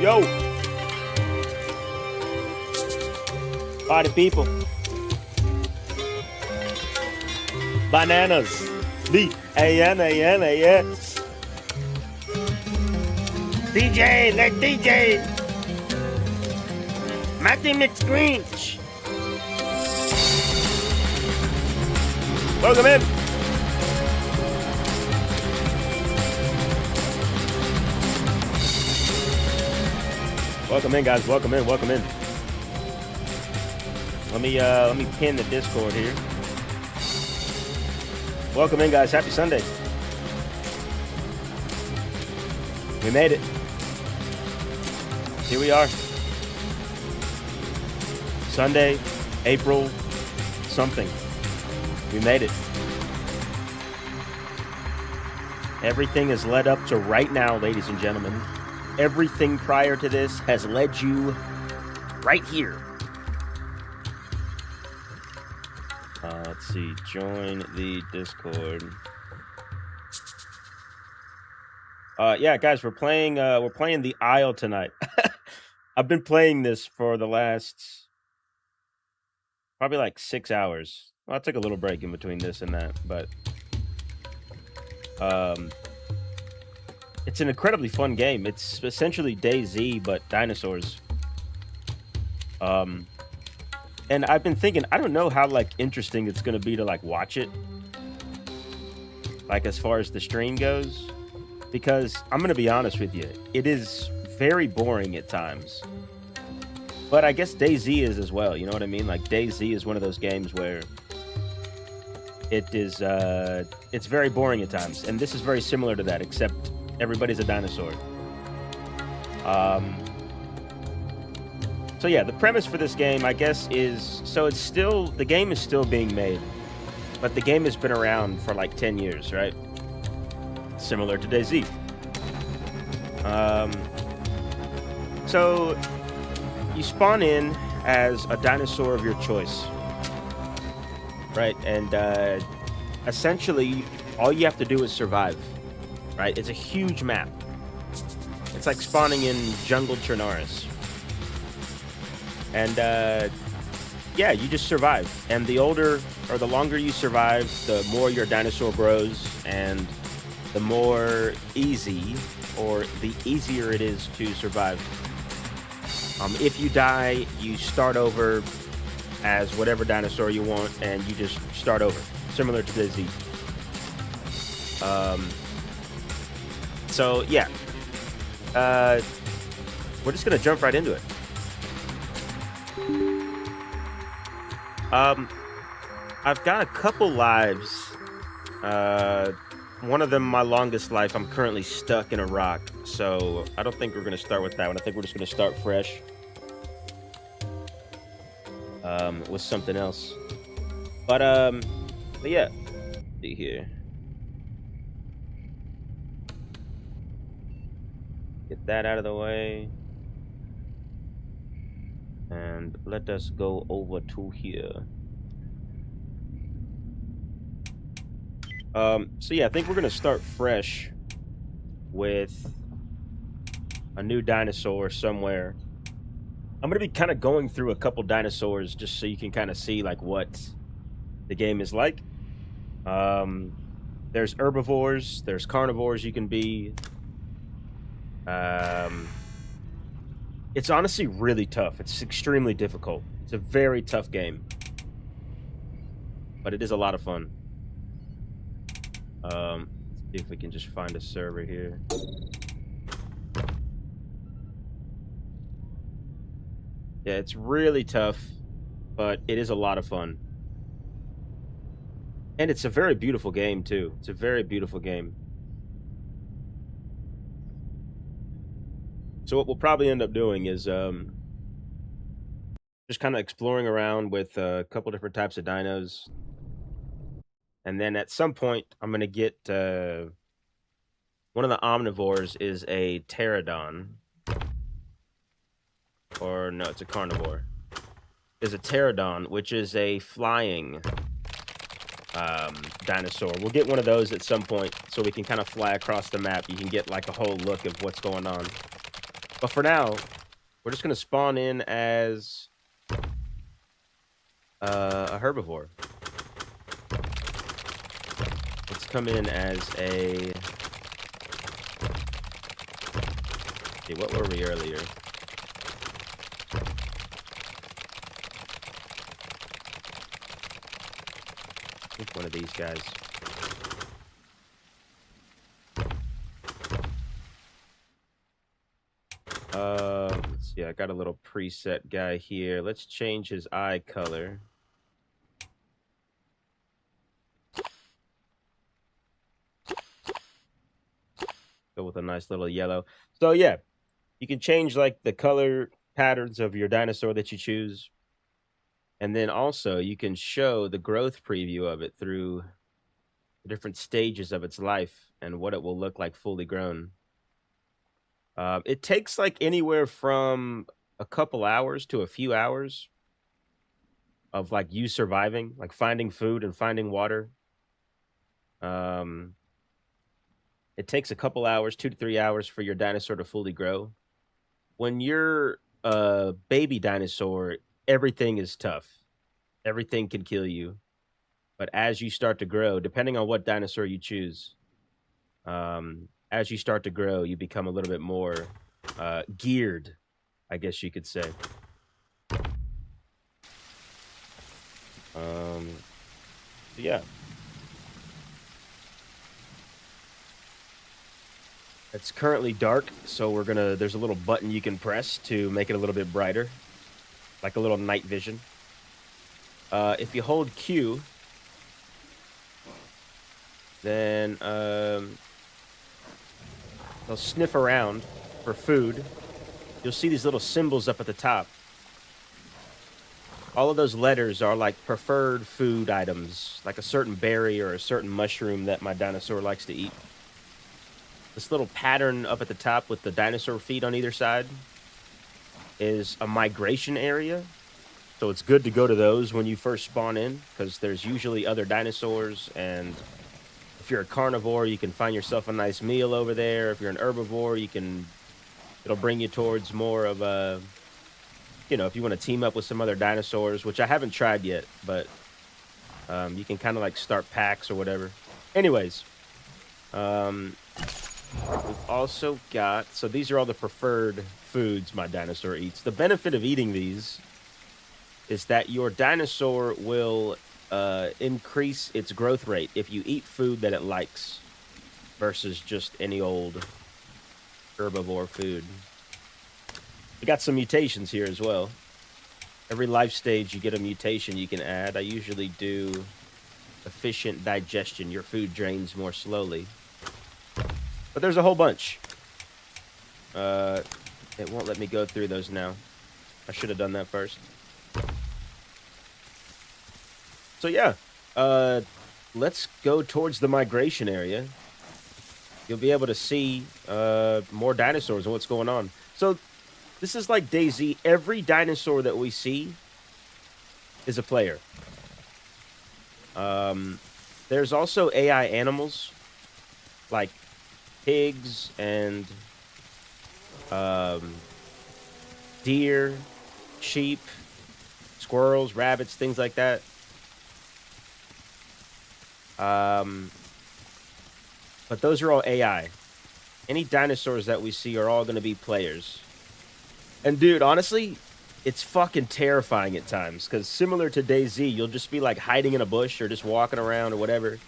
Yo. Party people. Bananas. B-A-N-A-N-A-S. DJ, let DJ. Matty McScreech. Welcome in. Welcome in, guys. Welcome in. Welcome in. Let me pin the Discord here. Welcome in, guys. Happy Sunday. We made it. Here we are. Sunday, April something. We made it. Everything is led up to right now, ladies and gentlemen. Everything prior to this has led you right here. Let's see. Join the Discord. Yeah, guys, we're playing the Isle tonight. I've been playing this for the last probably like 6 hours. Well, I took a little break in between this and that, but it's an incredibly fun game. It's essentially DayZ, but dinosaurs. And I've been thinking, I don't know how like interesting it's gonna be to like watch it, like as far as the stream goes, because I'm gonna be honest with you, it is very boring at times. But I guess DayZ is as well. You know what I mean? Like DayZ is one of those games where it is it's very boring at times, and this is very similar to that, except everybody's a dinosaur. So yeah, the premise for this game, I guess, is the game is still being made, but the game has been around for like 10 years, right? Similar to DayZ. So you spawn in as a dinosaur of your choice, right? And essentially, all you have to do is survive, right? It's a huge map. It's like spawning in Jungle Chernarus. And yeah, you just survive. And the older or the longer you survive, the more your dinosaur grows, and the more easy or the easier it is to survive. If you die, you start over as whatever dinosaur you want, and you just start over, similar to DayZ. So yeah, we're just gonna jump right into it. I've got a couple lives. One of them, my longest life, I'm currently stuck in a rock, so I don't think we're going to start with that one. I think we're just going to start fresh with something else. But yeah, let's see here. Get that out of the way. And let us go over to here. So yeah, I think we're gonna start fresh with a new dinosaur somewhere. I'm gonna be kind of going through a couple dinosaurs just so you can kind of see like what the game is like. There's herbivores, there's carnivores you can be. It's honestly really tough. It's extremely difficult. It's a very tough game, but it is a lot of fun. Let's see if we can just find a server here. Yeah, it's really tough, but it is a lot of fun. And it's a very beautiful game, too. It's a very beautiful game. So what we'll probably end up doing is just kind of exploring around with a couple different types of dinos. And then at some point, I'm going to get... one of the omnivores is a pterodon. Or no, it's a carnivore. Is a pterodon, which is a flying dinosaur. We'll get one of those at some point so we can kind of fly across the map. You can get like a whole look of what's going on. But for now, we're just going to spawn in as a herbivore. Let's come in as a... Okay, what were we earlier? I think one of these guys. Let's see. I got a little preset guy here. Let's change his eye color. Go with a nice little yellow. So yeah, you can change like the color patterns of your dinosaur that you choose. And then also you can show the growth preview of it through the different stages of its life and what it will look like fully grown. It takes like anywhere from a couple hours to a few hours of like you surviving, like finding food and finding water. It takes a couple hours, 2 to 3 hours for your dinosaur to fully grow. When you're a baby dinosaur, everything is tough. Everything can kill you. But as you start to grow, depending on what dinosaur you choose, as you start to grow, you become a little bit more geared, I guess you could say. Yeah. It's currently dark, so there's a little button you can press to make it a little bit brighter, like a little night vision. If you hold Q, then they'll sniff around for food. You'll see these little symbols up at the top. All of those letters are like preferred food items, like a certain berry or a certain mushroom that my dinosaur likes to eat. This little pattern up at the top with the dinosaur feet on either side is a migration area. So it's good to go to those when you first spawn in, because there's usually other dinosaurs, and if you're a carnivore, you can find yourself a nice meal over there. If you're an herbivore, it'll bring you towards more of a, if you want to team up with some other dinosaurs, which I haven't tried yet, but you can kind of like start packs or whatever. Anyways, we've also got, so these are all the preferred foods my dinosaur eats. The benefit of eating these is that your dinosaur will increase its growth rate if you eat food that it likes versus just any old herbivore food. We got some mutations here as well. Every life stage you get a mutation you can add. I usually do efficient digestion. Your food drains more slowly. But there's a whole bunch. It won't let me go through those now. I should have done that first. So yeah, let's go towards the migration area. You'll be able to see more dinosaurs and what's going on. So this is like DayZ. Every dinosaur that we see is a player. There's also AI animals, like pigs and deer, sheep, squirrels, rabbits, things like that. But those are all AI. Any dinosaurs that we see are all going to be players. And dude, honestly, it's fucking terrifying at times, because similar to DayZ, you'll just be like hiding in a bush or just walking around or whatever,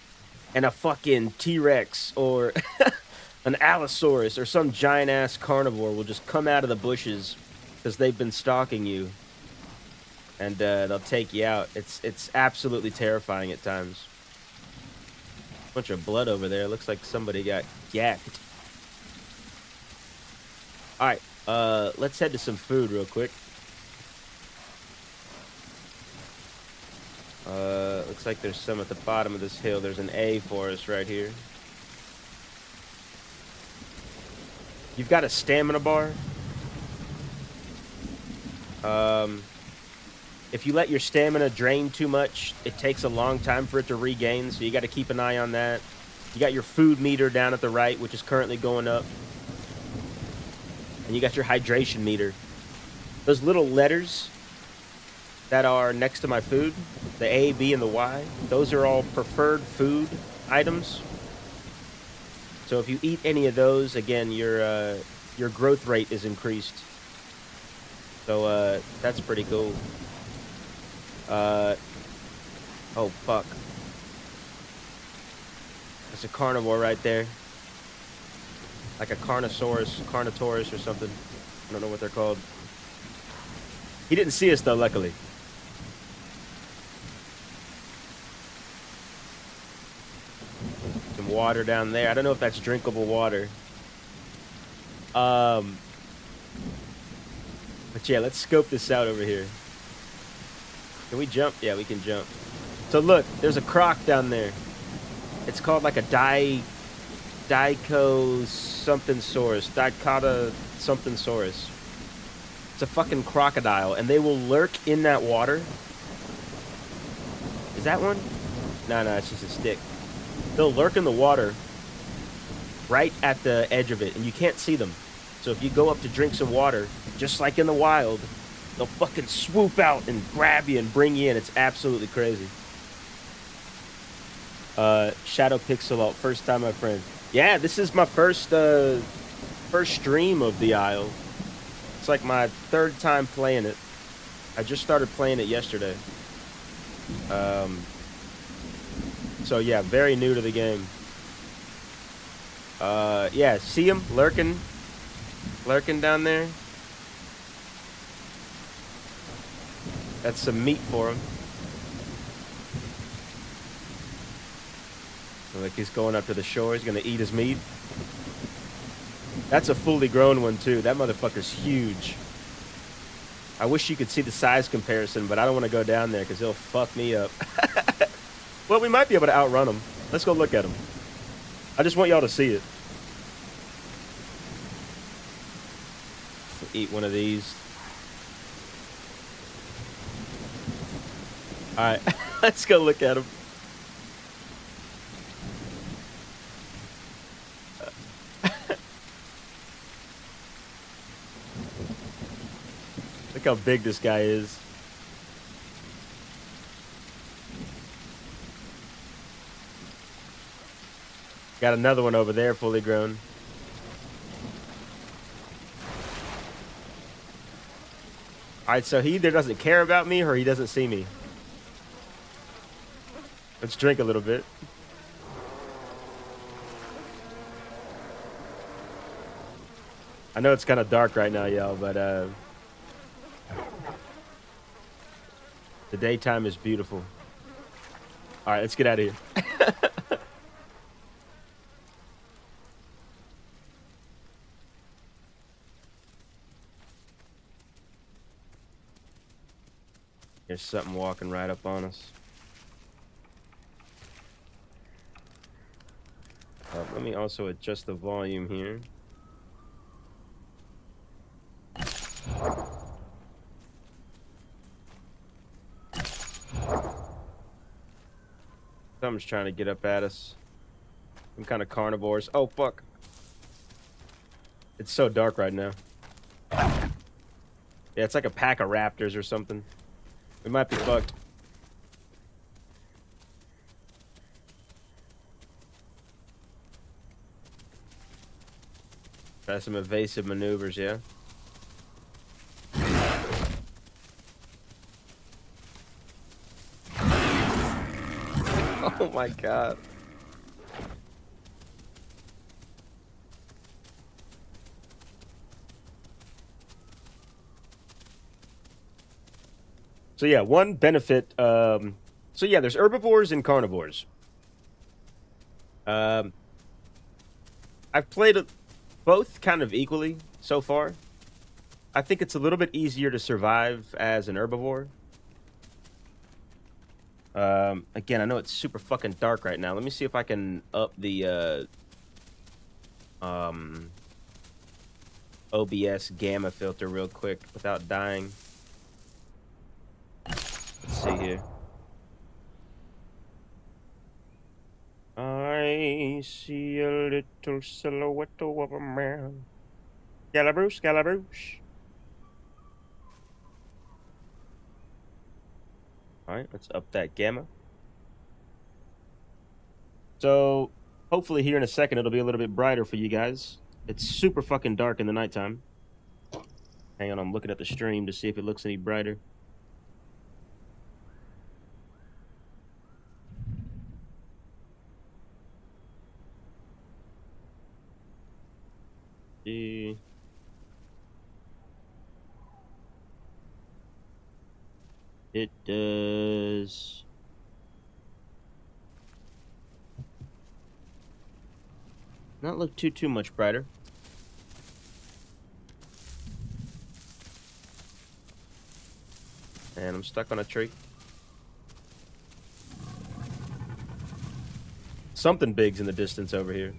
and a fucking T-Rex or an Allosaurus or some giant-ass carnivore will just come out of the bushes because they've been stalking you, and they'll take you out. It's absolutely terrifying at times. Bunch of blood over there. Looks like somebody got gacked. All right, let's head to some food real quick. Looks like there's some at the bottom of this hill. There's an A for us right here. You've got a stamina bar. If you let your stamina drain too much, it takes a long time for it to regain, so you got to keep an eye on that. You got your food meter down at the right, which is currently going up. And you got your hydration meter. Those little letters that are next to my food, the A, B, and the Y, those are all preferred food items. So if you eat any of those, again, your growth rate is increased. So that's pretty cool. Oh fuck. There's a carnivore right there. Like a Carnotaurus or something. I don't know what they're called. He didn't see us though, luckily. Some water down there. I don't know if that's drinkable water. But yeah, let's scope this out over here. Can we jump? Yeah, we can jump. So look, there's a croc down there. It's called like a Dico something saurus. Dicata something saurus. It's a fucking crocodile, and they will lurk in that water. Is that one? No, it's just a stick. They'll lurk in the water right at the edge of it, and you can't see them. So if you go up to drink some water, just like in the wild, they'll fucking swoop out and grab you and bring you in. It's absolutely crazy. Shadow Pixel Alt, first time my friend. Yeah, this is my first stream of the Isle. It's like my third time playing it. I just started playing it yesterday. So yeah, very new to the game. Yeah, see him lurking down there. That's some meat for him. Like he's going up to the shore. He's gonna eat his meat. That's a fully grown one too. That motherfucker's huge. I wish you could see the size comparison, but I don't want to go down there because he'll fuck me up. Well, we might be able to outrun him. Let's go look at him. I just want y'all to see it. Eat one of these. Alright, let's go look at him. Look how big this guy is. Got another one over there, fully grown. Alright, so he either doesn't care about me or he doesn't see me. Let's drink a little bit. I know it's kind of dark right now, y'all, but the daytime is beautiful. Alright, let's get out of here. There's something walking right up on us. Let me also adjust the volume here. Something's trying to get up at us. Some kind of carnivores. Oh, fuck. It's so dark right now. Yeah, it's like a pack of raptors or something. We might be fucked. Try some evasive maneuvers, yeah? Oh my god. So yeah, one benefit, so yeah, there's herbivores and carnivores. I've played both kind of equally so far. I think it's a little bit easier to survive as an herbivore. Again, I know it's super fucking dark right now. Let me see if I can up the, OBS gamma filter real quick without dying. Let's see here. I see a little silhouette of a man. Scalabrouche, scalabrouche. All right, let's up that gamma. So hopefully here in a second, it'll be a little bit brighter for you guys. It's super fucking dark in the nighttime. Hang on, I'm looking at the stream to see if it looks any brighter. See. It does. Not look too much brighter. And I'm stuck on a tree. Something big's in the distance over here.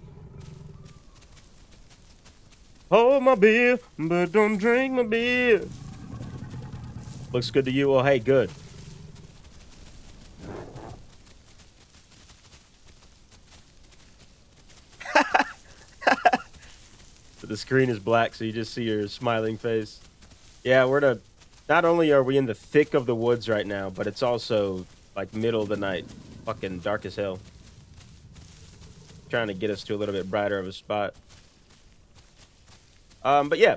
Hold my beer, but don't drink my beer. Looks good to you? Well, hey, good. The screen is black, so you just see your smiling face. Yeah, not only are we in the thick of the woods right now, but it's also like middle of the night. Fucking dark as hell. Trying to get us to a little bit brighter of a spot. But yeah,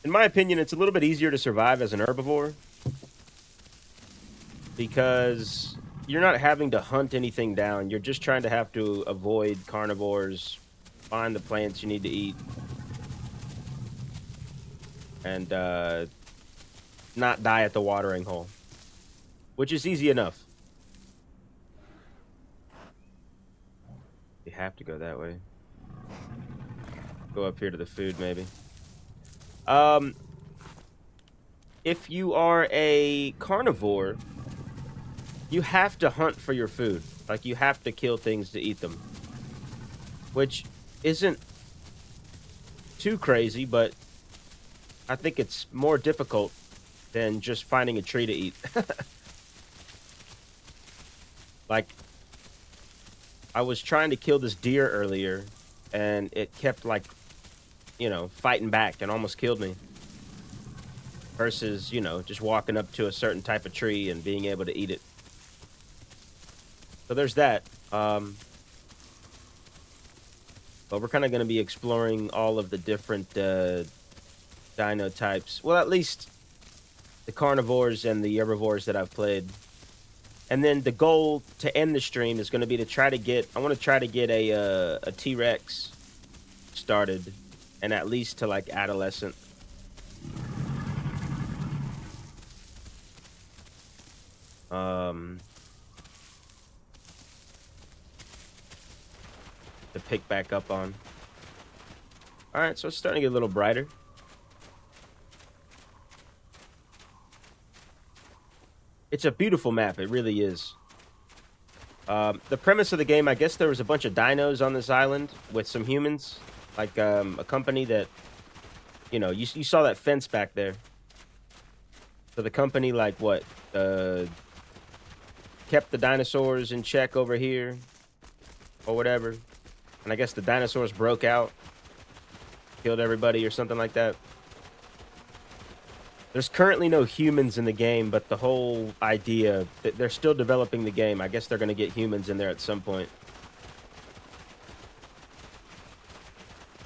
in my opinion, it's a little bit easier to survive as an herbivore because you're not having to hunt anything down. You're just trying to have to avoid carnivores, find the plants you need to eat, and not die at the watering hole, which is easy enough. You have to go that way. Go up here to the food, maybe. If you are a carnivore, you have to hunt for your food. Like, you have to kill things to eat them. Which isn't too crazy, but I think it's more difficult than just finding a tree to eat. Like, I was trying to kill this deer earlier, and it kept, like, you know, fighting back and almost killed me. Versus, you know, just walking up to a certain type of tree and being able to eat it. So there's that. But we're kind of going to be exploring all of the different dino types. Well, at least the carnivores and the herbivores that I've played. And then the goal to end the stream is going to be to try to get... I want to try to get a T-Rex started. And at least to, like, adolescent. To pick back up on. Alright, so it's starting to get a little brighter. It's a beautiful map, it really is. The premise of the game, I guess there was a bunch of dinos on this island with some humans. Like, a company that, you know, you saw that fence back there. So the company, like, what? Kept the dinosaurs in check over here. Or whatever. And I guess the dinosaurs broke out. Killed everybody or something like that. There's currently no humans in the game, but the whole idea... They're still developing the game. I guess they're going to get humans in there at some point.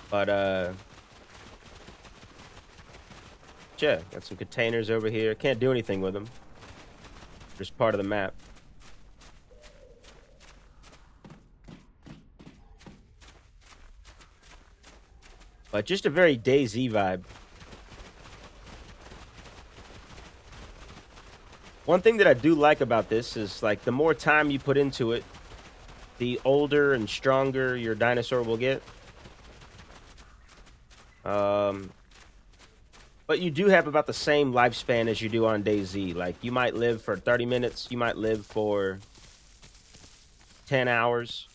But, yeah, got some containers over here. Can't do anything with them. Just part of the map. But just a very DayZ vibe. One thing that I do like about this is, like, the more time you put into it, the older and stronger your dinosaur will get. But you do have about the same lifespan as you do on DayZ. Like, you might live for 30 minutes. You might live for 10 hours.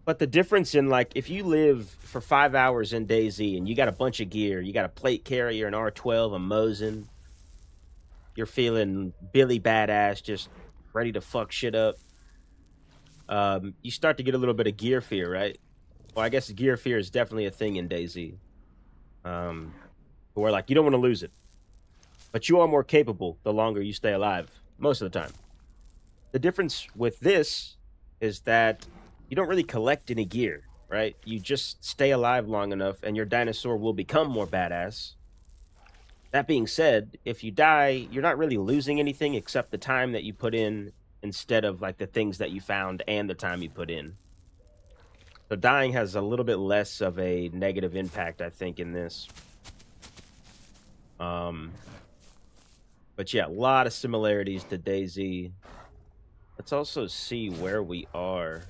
But the difference in, like, if you live for 5 hours in DayZ and you got a bunch of gear, you got a plate carrier, an R12, a Mosin, you're feeling Billy badass, just ready to fuck shit up. You start to get a little bit of gear fear, right? Well, I guess gear fear is definitely a thing in DayZ. Where, like, you don't want to lose it. But you are more capable the longer you stay alive, most of the time. The difference with this is that you don't really collect any gear, right? You just stay alive long enough and your dinosaur will become more badass. That being said, if you die, you're not really losing anything except the time that you put in instead of, like, the things that you found and the time you put in. So dying has a little bit less of a negative impact, I think, in this. But yeah, a lot of similarities to DayZ. Let's also see where we are.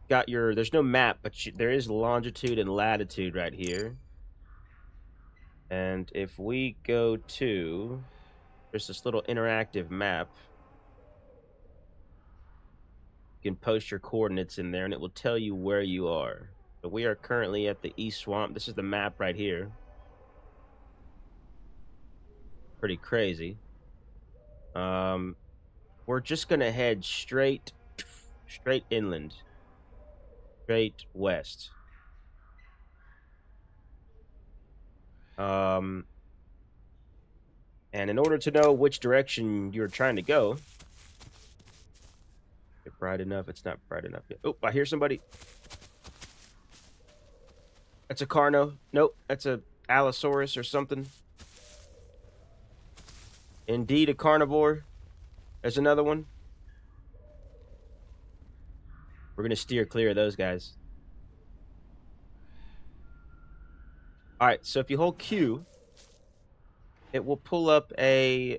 Got your, there's no map, but there is longitude and latitude right here. And if we go to, there's this little interactive map. You can post your coordinates in there and it will tell you where you are. So we are currently at the East Swamp. This is the map right here. Pretty crazy. We're just gonna head straight inland, straight west. And in order to know which direction you're trying to go, it's bright enough. It's not bright enough yet. Oh, I hear somebody. That's a Carno. Nope, that's a Allosaurus or something. Indeed, a carnivore. There's another one. We're going to steer clear of those guys. Alright, so if you hold Q, it will pull up a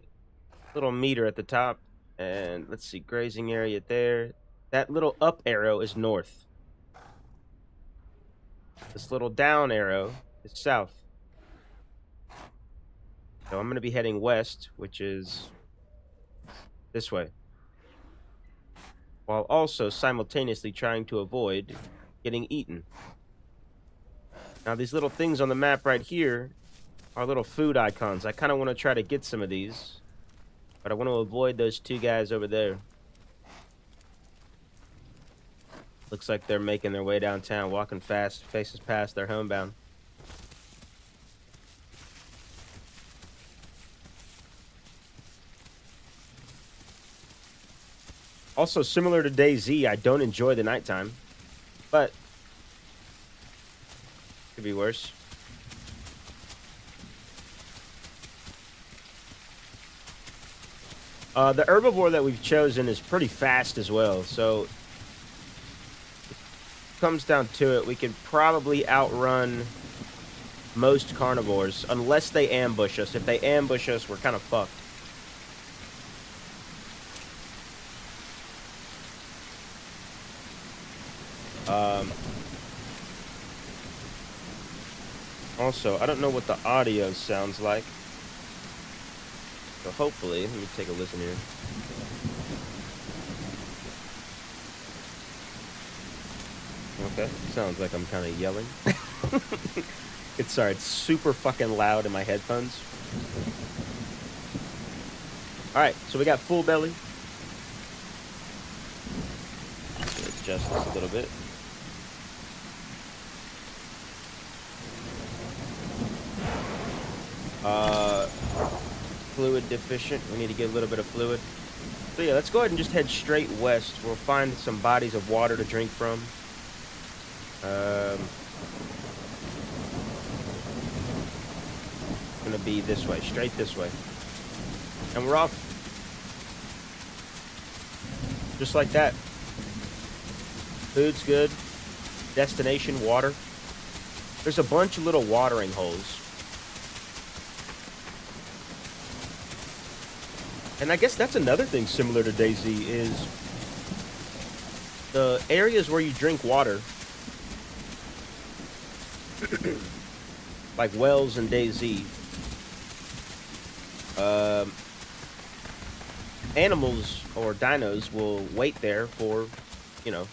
little meter at the top. And let's see, grazing area there. That little up arrow is north. This little down arrow is south. So I'm going to be heading west, which is this way. While also simultaneously trying to avoid getting eaten. Now, these little things on the map right here are little food icons. I kind of want to try to get some of these, but I want to avoid those two guys over there. Looks like they're making their way downtown, walking fast, faces past, they're homebound. Also, similar to DayZ, I don't enjoy the nighttime, but could be worse. The herbivore that we've chosen is pretty fast as well, so if it comes down to it, we can probably outrun most carnivores, unless they ambush us. If they ambush us, we're kind of fucked. Also, I don't know what the audio sounds like. So hopefully, let me take a listen here. Okay, sounds like I'm kind of yelling. It's super fucking loud in my headphones. Alright, so we got full belly. Adjust this a little bit. Fluid deficient. We need to get a little bit of fluid. So yeah, let's go ahead and just head straight west. We'll find some bodies of water to drink from. Gonna be this way, straight this way. And we're off. Just like that. Food's good. Destination, water. There's a bunch of little watering holes. And I guess that's another thing similar to DayZ is the areas where you drink water, like wells and DayZ, animals or dinos will wait there for, you know,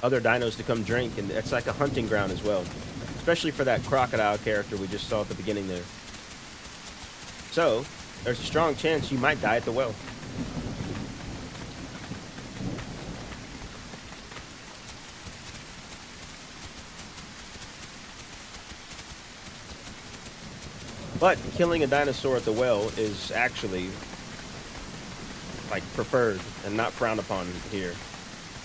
other dinos to come drink, and it's like a hunting ground as well, especially for that crocodile character we just saw at the beginning there. So, there's a strong chance you might die at the well. But killing a dinosaur at the well is actually, like, preferred and not frowned upon here.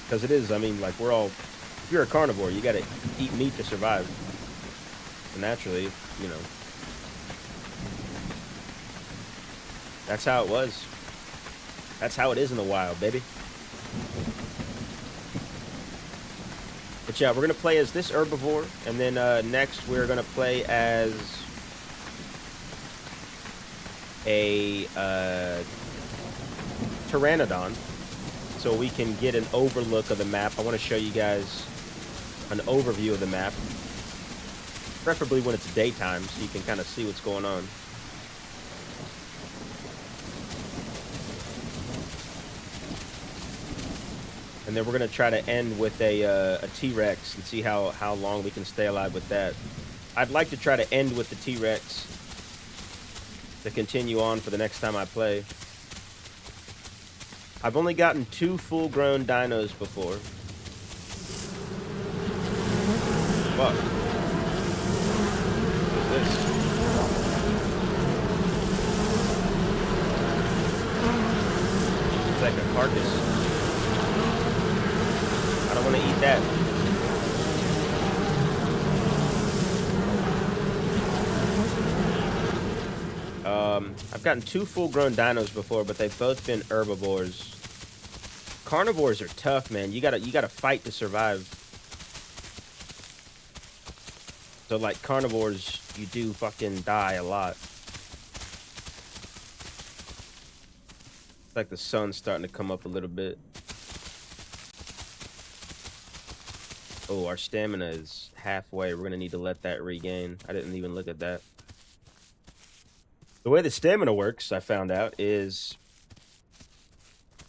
Because it is, I mean, like, we're all, if you're a carnivore, you gotta eat meat to survive. So naturally, you know, that's how it was. That's how it is in the wild, baby. But yeah, we're gonna play as this herbivore, and then next we're gonna play as a pteranodon, so we can get an overlook of the map. I want to show you guys an overview of the map, preferably when it's daytime, so you can kind of see what's going on. And then we're gonna try to end with a T-Rex and see how long we can stay alive with that. I'd like to try to end with the T-Rex to continue on for the next time I play. I've only gotten 2 full-grown dinos before. Fuck. What is this? It's like a carcass. I don't want to eat that. I've gotten 2 full-grown dinos before, but they've both been herbivores. Carnivores are tough, man. You gotta fight to survive. So, like, carnivores, you do fucking die a lot. It's like the sun's starting to come up a little bit. Oh, our stamina is halfway. We're gonna need to let that regain. I didn't even look at that. The way the stamina works, I found out, is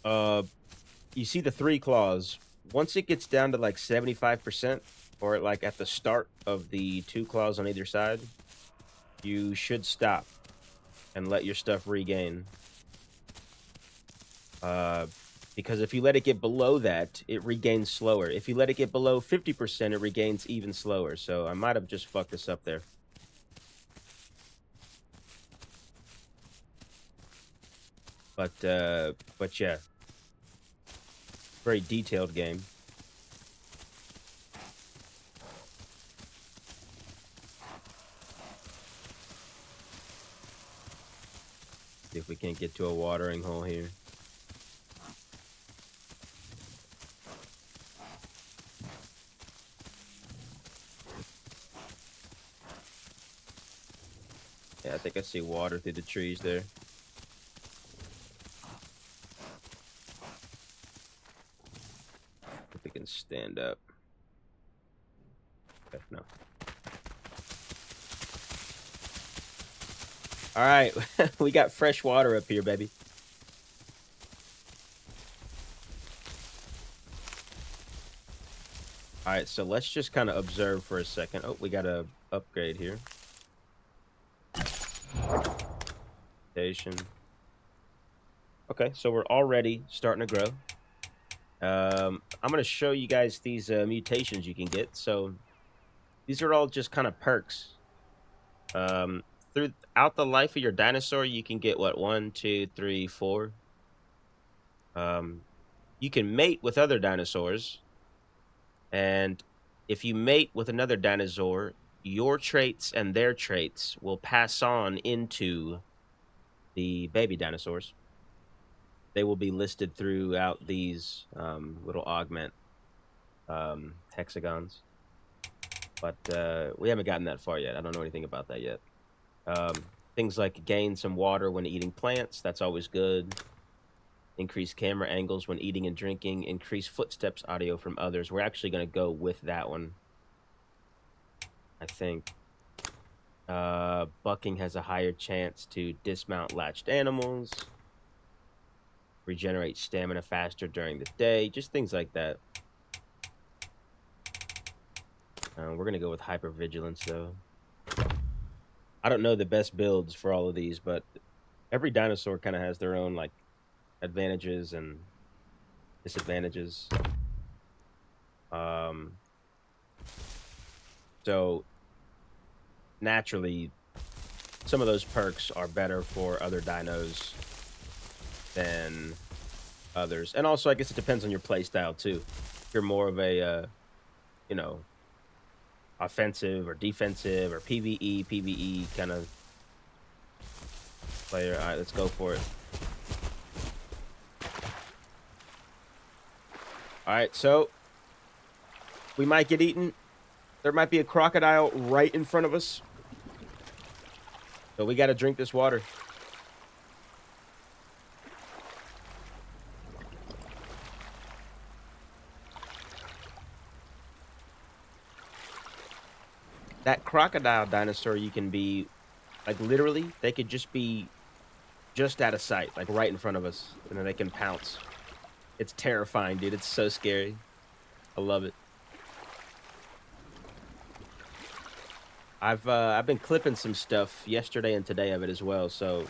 you see the 3 claws. Once it gets down to like 75%, or like at the start of the 2 claws on either side, you should stop and let your stuff regain. Because if you let it get below that, it regains slower. If you let it get below 50%, it regains even slower. So I might have just fucked this up there. But yeah, very detailed game. See if we can't get to a watering hole here. Yeah, I think I see water through the trees there. If we can stand up. Okay, no. All right, we got fresh water up here, baby. All right, so let's just kind of observe for a second. Oh, we got a upgrade here. Station. Okay, so we're already starting to grow. I'm going to show you guys these mutations you can get. So these are all just kind of perks. Throughout the life of your dinosaur, you can get what, 1, 2, 3, 4. You can mate with other dinosaurs, and if you mate with another dinosaur, your traits and their traits will pass on into the baby dinosaurs. They will be listed throughout these little augment hexagons. But we haven't gotten that far yet. I don't know anything about that yet. Things like gain some water when eating plants. That's always good. Increase camera angles when eating and drinking. Increase footsteps audio from others. We're actually going to go with that one, I think. Bucking has a higher chance to dismount latched animals. Regenerate stamina faster during the day. Just things like that. We're gonna go with hypervigilance though. I don't know the best builds for all of these, but every dinosaur kind of has their own like advantages and disadvantages. So naturally, some of those perks are better for other dinos than others, and also I guess it depends on your play style too. If you're more of a you know, offensive or defensive or PvE kind of player. All right, let's go for it. All right, so we might get eaten. There might be a crocodile right in front of us. So we got to drink this water. That crocodile dinosaur, you can be, like, literally, they could just be just out of sight, like right in front of us, and then they can pounce. It's terrifying, dude. It's so scary. I love it. I've been clipping some stuff yesterday and today of it as well, so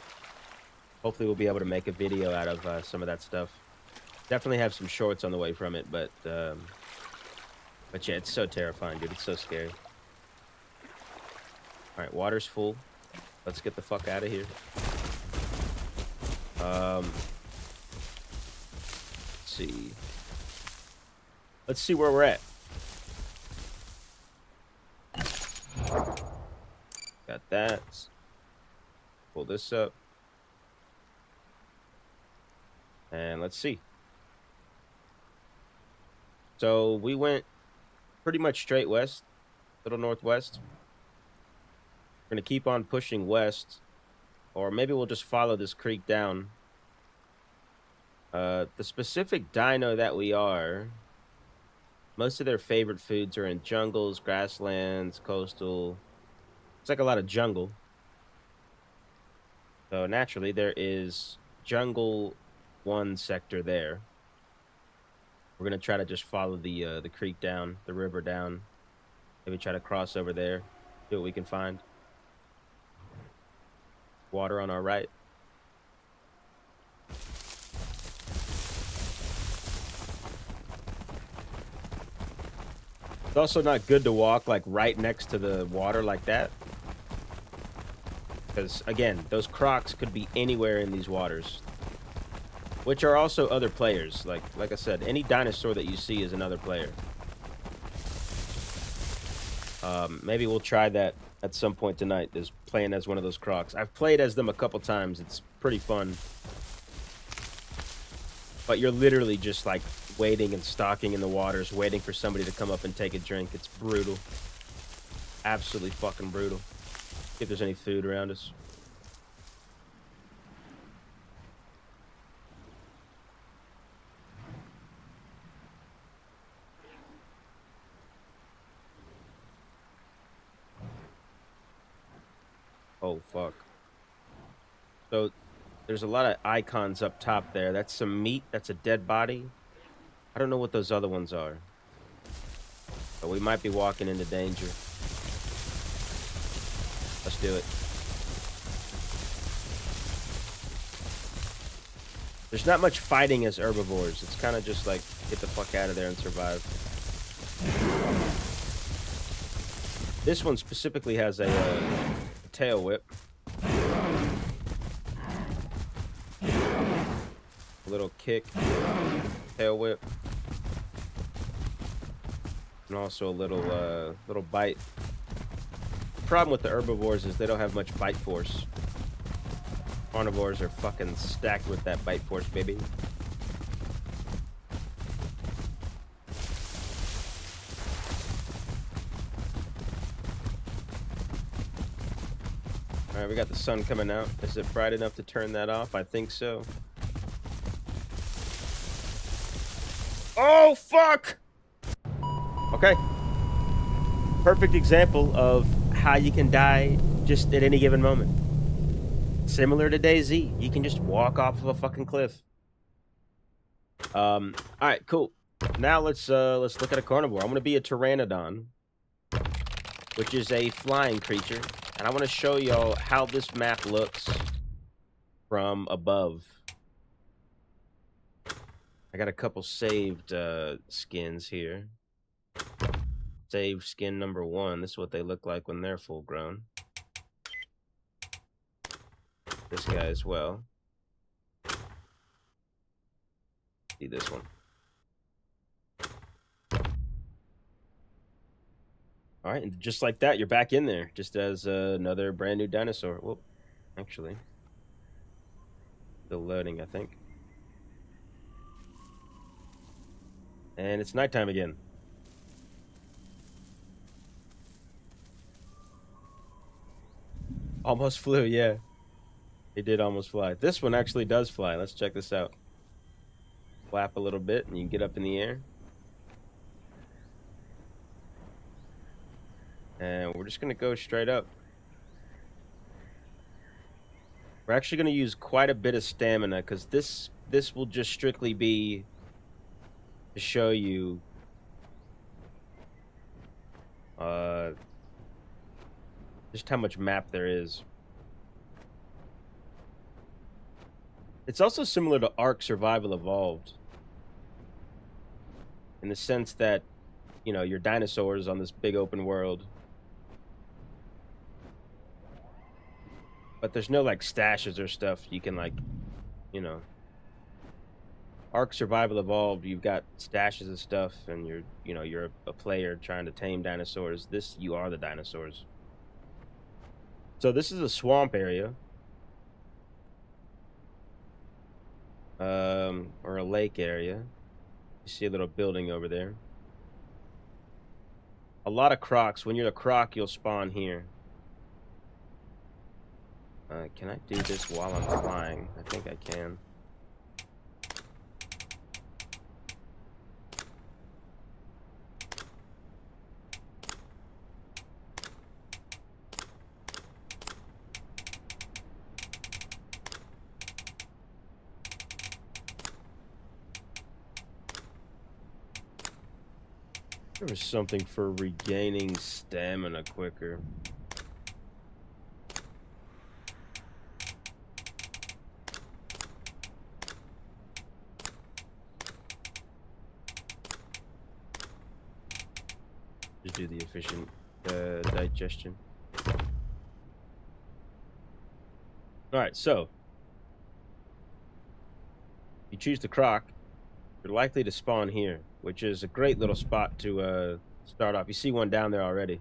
hopefully we'll be able to make a video out of some of that stuff. Definitely have some shorts on the way from it, but yeah, it's so terrifying, dude. It's so scary. All right, water's full. Let's get the fuck out of here. Let's see. Let's see where we're at. Got that. Pull this up. And let's see. So we went pretty much straight west, little northwest. We're going to keep on pushing west, or maybe we'll just follow this creek down. The specific dino that we are, most of their favorite foods are in jungles, grasslands, coastal. It's like a lot of jungle. So naturally, there is jungle 1 sector there. We're going to try to just follow the creek down, the river down. Maybe try to cross over there, see what we can find. Water on our right. It's also not good to walk like right next to the water like that. Because again, those crocs could be anywhere in these waters. Which are also other players. Like I said, any dinosaur that you see is another player. Maybe we'll try that at some point tonight, is playing as one of those crocs. I've played as them a couple times. It's pretty fun. But you're literally just like waiting and stalking in the waters, waiting for somebody to come up and take a drink. It's brutal. Absolutely fucking brutal. See if there's any food around us. Oh, fuck. So, there's a lot of icons up top there. That's some meat. That's a dead body. I don't know what those other ones are. But we might be walking into danger. Let's do it. There's not much fighting as herbivores. It's kind of just like, get the fuck out of there and survive. This one specifically has a tail whip. A little kick. Tail whip. And also a little bite. The problem with the herbivores is they don't have much bite force. Carnivores are fucking stacked with that bite force, baby. Alright, we got the sun coming out. Is it bright enough to turn that off? I think so. Oh, fuck! Okay. Perfect example of how you can die just at any given moment. Similar to DayZ, you can just walk off of a fucking cliff. Alright, cool. Now let's look at a carnivore. I'm gonna be a pteranodon. which is a flying creature. And I want to show y'all how this map looks from above. I got a couple saved skins here. Save skin number 1. This is what they look like when they're full grown. This guy as well. See this one. All right, and just like that, you're back in there, just as another brand new dinosaur. Whoop, actually. Still loading, I think. And it's nighttime again. Almost flew, yeah. It did almost fly. This one actually does fly. Let's check this out. Flap a little bit, and you can get up in the air. And we're just going to go straight up. We're actually going to use quite a bit of stamina, because this will just strictly be to show you just how much map there is. It's also similar to Ark Survival Evolved, in the sense that, you know, your dinosaurs on this big open world. But there's no, like, stashes or stuff you can, like, you know. Ark Survival Evolved, you've got stashes of stuff, and you're a player trying to tame dinosaurs. This, you are the dinosaurs. So this is a swamp area. Or a lake area. You see a little building over there. A lot of crocs. When you're a croc, you'll spawn here. Can I do this while I'm flying? I think I can. There was something for regaining stamina quicker. Just do the efficient digestion. Alright, so you choose the croc, you're likely to spawn here, which is a great little spot to start off. You see one down there already.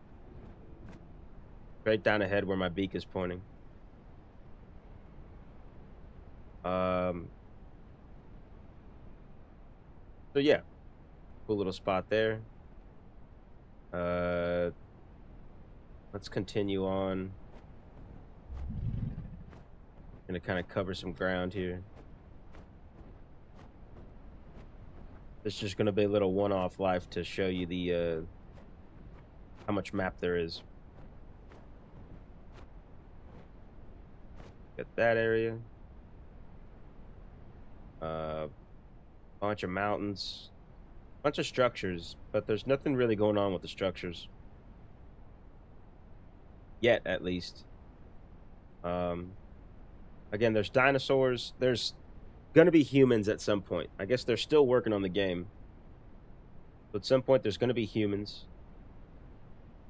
Right down ahead where my beak is pointing. So yeah, cool little spot there. Let's continue on. Gonna kind of cover some ground here. It's just gonna be a little one-off life to show you the how much map there is. Got that area. Bunch of mountains, bunch of structures, but there's nothing really going on with the structures yet, at least. Again, there's dinosaurs. There's gonna be humans at some point. I guess they're still working on the game. But at some point, there's gonna be humans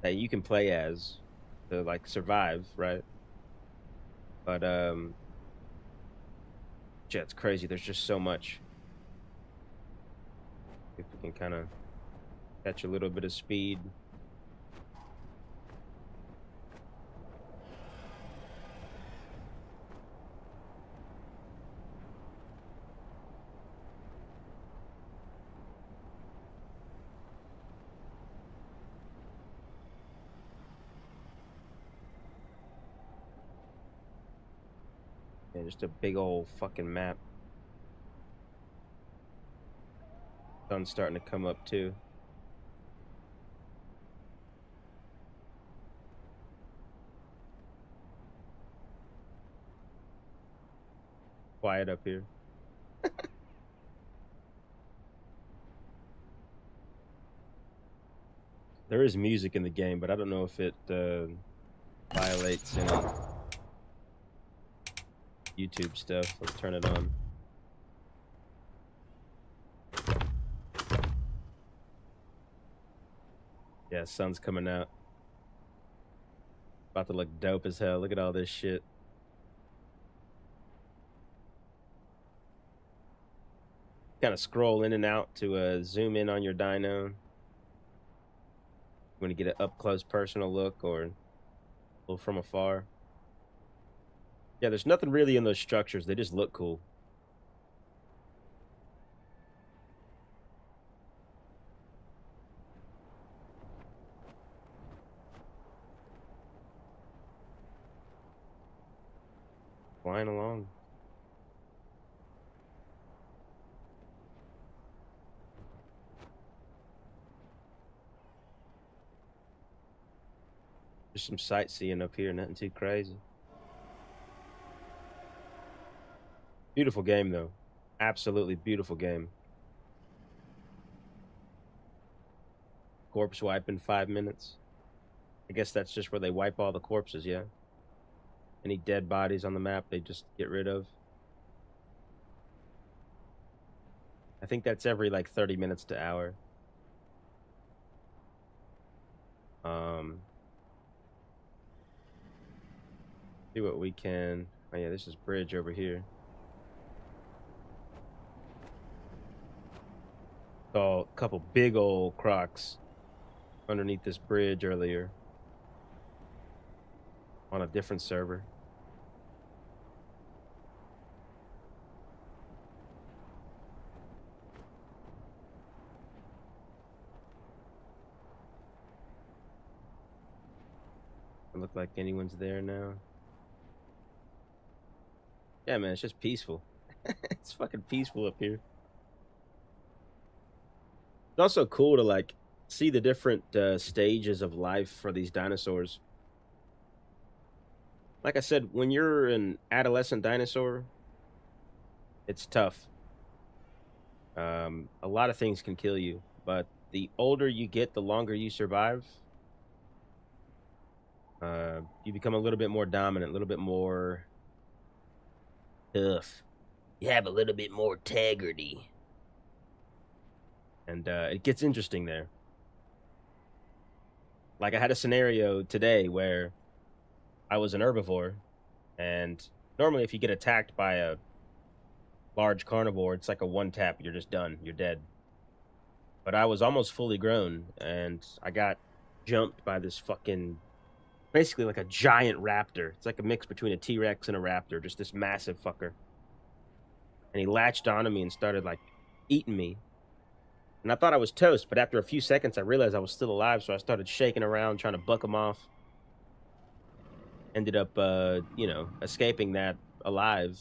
that you can play as to, like, survive, right? But yeah, it's crazy. There's just so much. If we can kind of catch a little bit of speed. Yeah, just a big old fucking map. Sun's starting to come up too. Quiet up here. There is music in the game, but I don't know if it violates any YouTube stuff. Let's turn it on. Yeah, sun's coming out. About to look dope as hell. Look at all this shit. Kind of scroll in and out to zoom in on your dyno. You want to get an up-close personal look or a little from afar. Yeah, there's nothing really in those structures. They just look cool. Flying along. Just some sightseeing up here, nothing too crazy. Beautiful game, though. Absolutely beautiful game. Corpse wipe in 5 minutes. I guess that's just where they wipe all the corpses, yeah. Any dead bodies on the map, they just get rid of. I think that's every, like, 30 minutes to hour. See what we can... Oh, yeah, this is bridge over here. Saw a couple big old crocs underneath this bridge earlier on a different server. Doesn't look like anyone's there now. Yeah, man, it's just peaceful. It's fucking peaceful up here. It's also cool to, like, see the different stages of life for these dinosaurs. Like I said, when you're an adolescent dinosaur, it's tough. A lot of things can kill you, but the older you get, the longer you survive. You become a little bit more dominant, a little bit more tough. You have a little bit more integrity. And it gets interesting there. Like, I had a scenario today where I was an herbivore, and normally if you get attacked by a large carnivore, it's like a one-tap, you're just done, you're dead. But I was almost fully grown, and I got jumped by this fucking... basically like a giant raptor. It's like a mix between a T-Rex and a raptor, just this massive fucker. And he latched onto me and started, like, eating me. And I thought I was toast, but after a few seconds, I realized I was still alive, so I started shaking around, trying to buck him off. Ended up, you know, escaping that alive.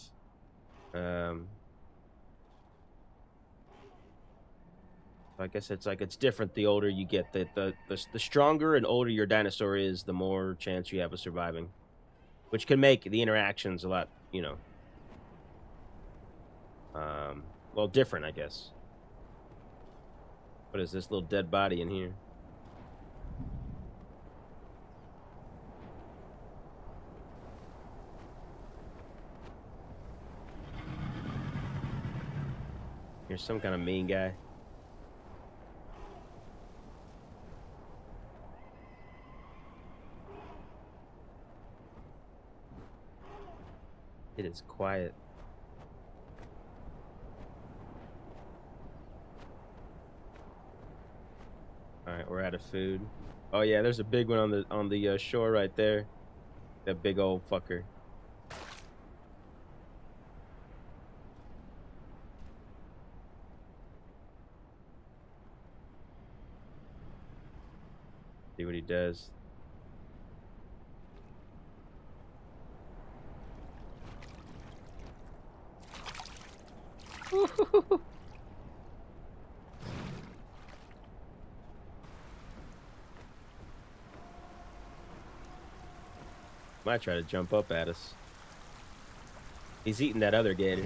I guess it's like, it's different the older you get. The stronger and older your dinosaur is, the more chance you have of surviving. Which can make the interactions a lot, you know, well, different, I guess. What is this little dead body in here? Here's some kind of mean guy. It is quiet. All right, we're out of food. Oh yeah, there's a big one on the shore right there. That big old fucker. See what he does. Might try to jump up at us. He's eating that other gator.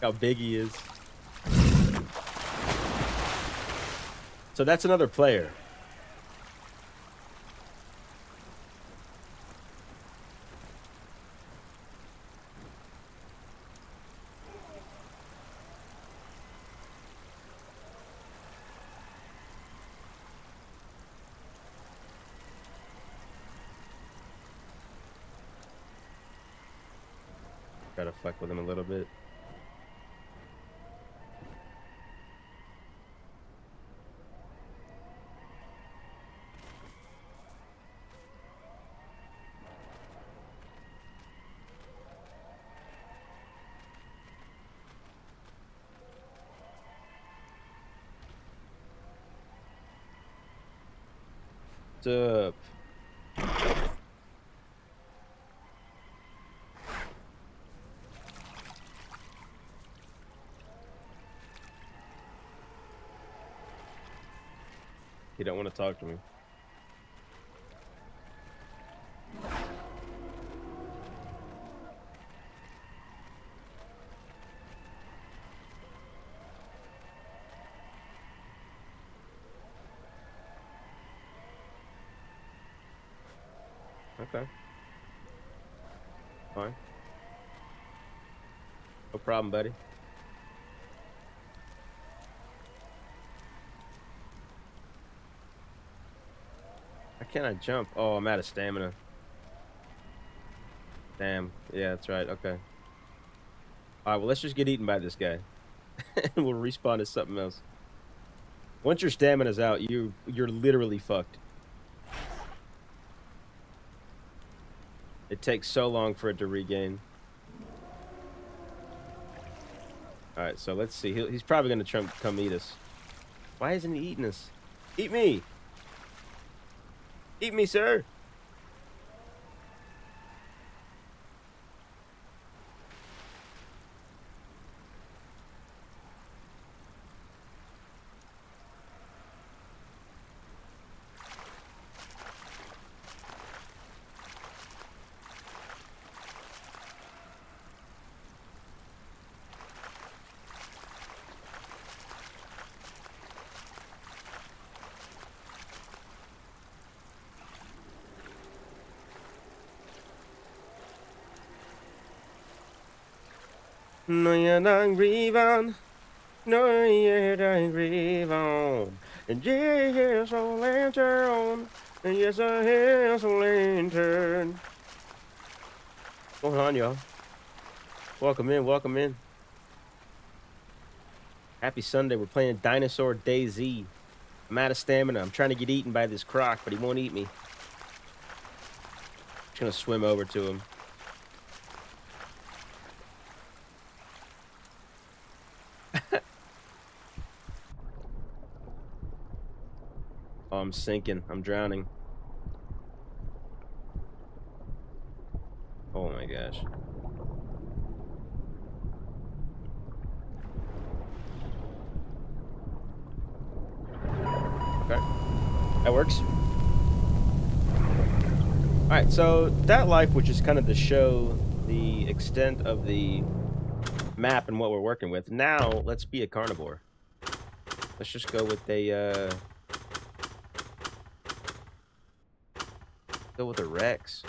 How big he is. So that's another player. Try to fuck with him a little bit. What's up? He don't want to talk to me. Okay. Fine. No problem, buddy. Why can't I jump? Oh, I'm out of stamina. Damn. Yeah, that's right. Okay. All right, well, let's just get eaten by this guy. And we'll respawn as something else. Once your stamina's out, you're literally fucked. It takes so long for it to regain. All right, so let's see. He's probably going to come eat us. Why isn't he eating us? Eat me! Eat me, sir! No, you don't grieve on. No, you don't grieve on. And yes, a lantern. And yes, I have a lantern. What's going on, y'all? Welcome in, welcome in. Happy Sunday. We're playing Dinosaur DayZ. I'm out of stamina. I'm trying to get eaten by this croc, but he won't eat me. Just gonna swim over to him. Oh, I'm sinking. I'm drowning. Oh my gosh. Okay. That works. Alright, so that life was just kind of to show the extent of the map and what we're working with. Now, let's be a carnivore. Let's just go with a, go with a Rex.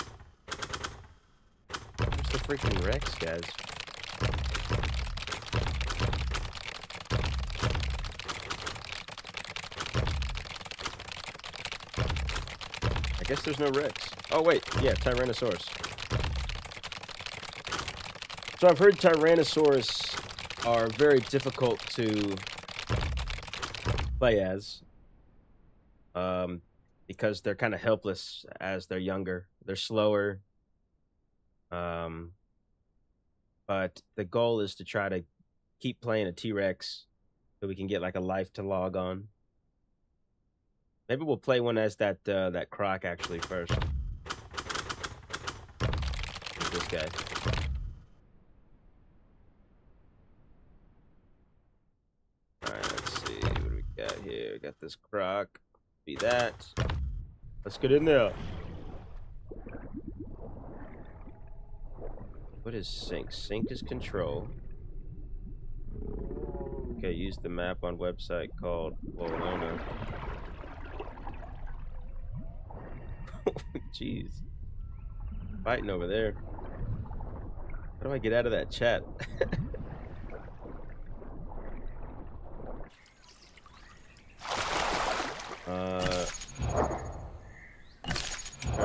Where's the freaking Rex, guys? I guess there's no Rex. Oh, wait. Yeah, Tyrannosaurus. So I've heard Tyrannosaurus are very difficult to play as. Because they're kind of helpless as they're younger. They're slower. But the goal is to try to keep playing a T-Rex so we can get like a life to log on. Maybe we'll play one as that that croc actually first. This guy. Alright, let's see. What do we got here? We got this croc. Be that. Let's get in there. What is sync? Sync is control. Okay, use the map on website called Bologna. Jeez. Fighting over there. How do I get out of that chat? Turn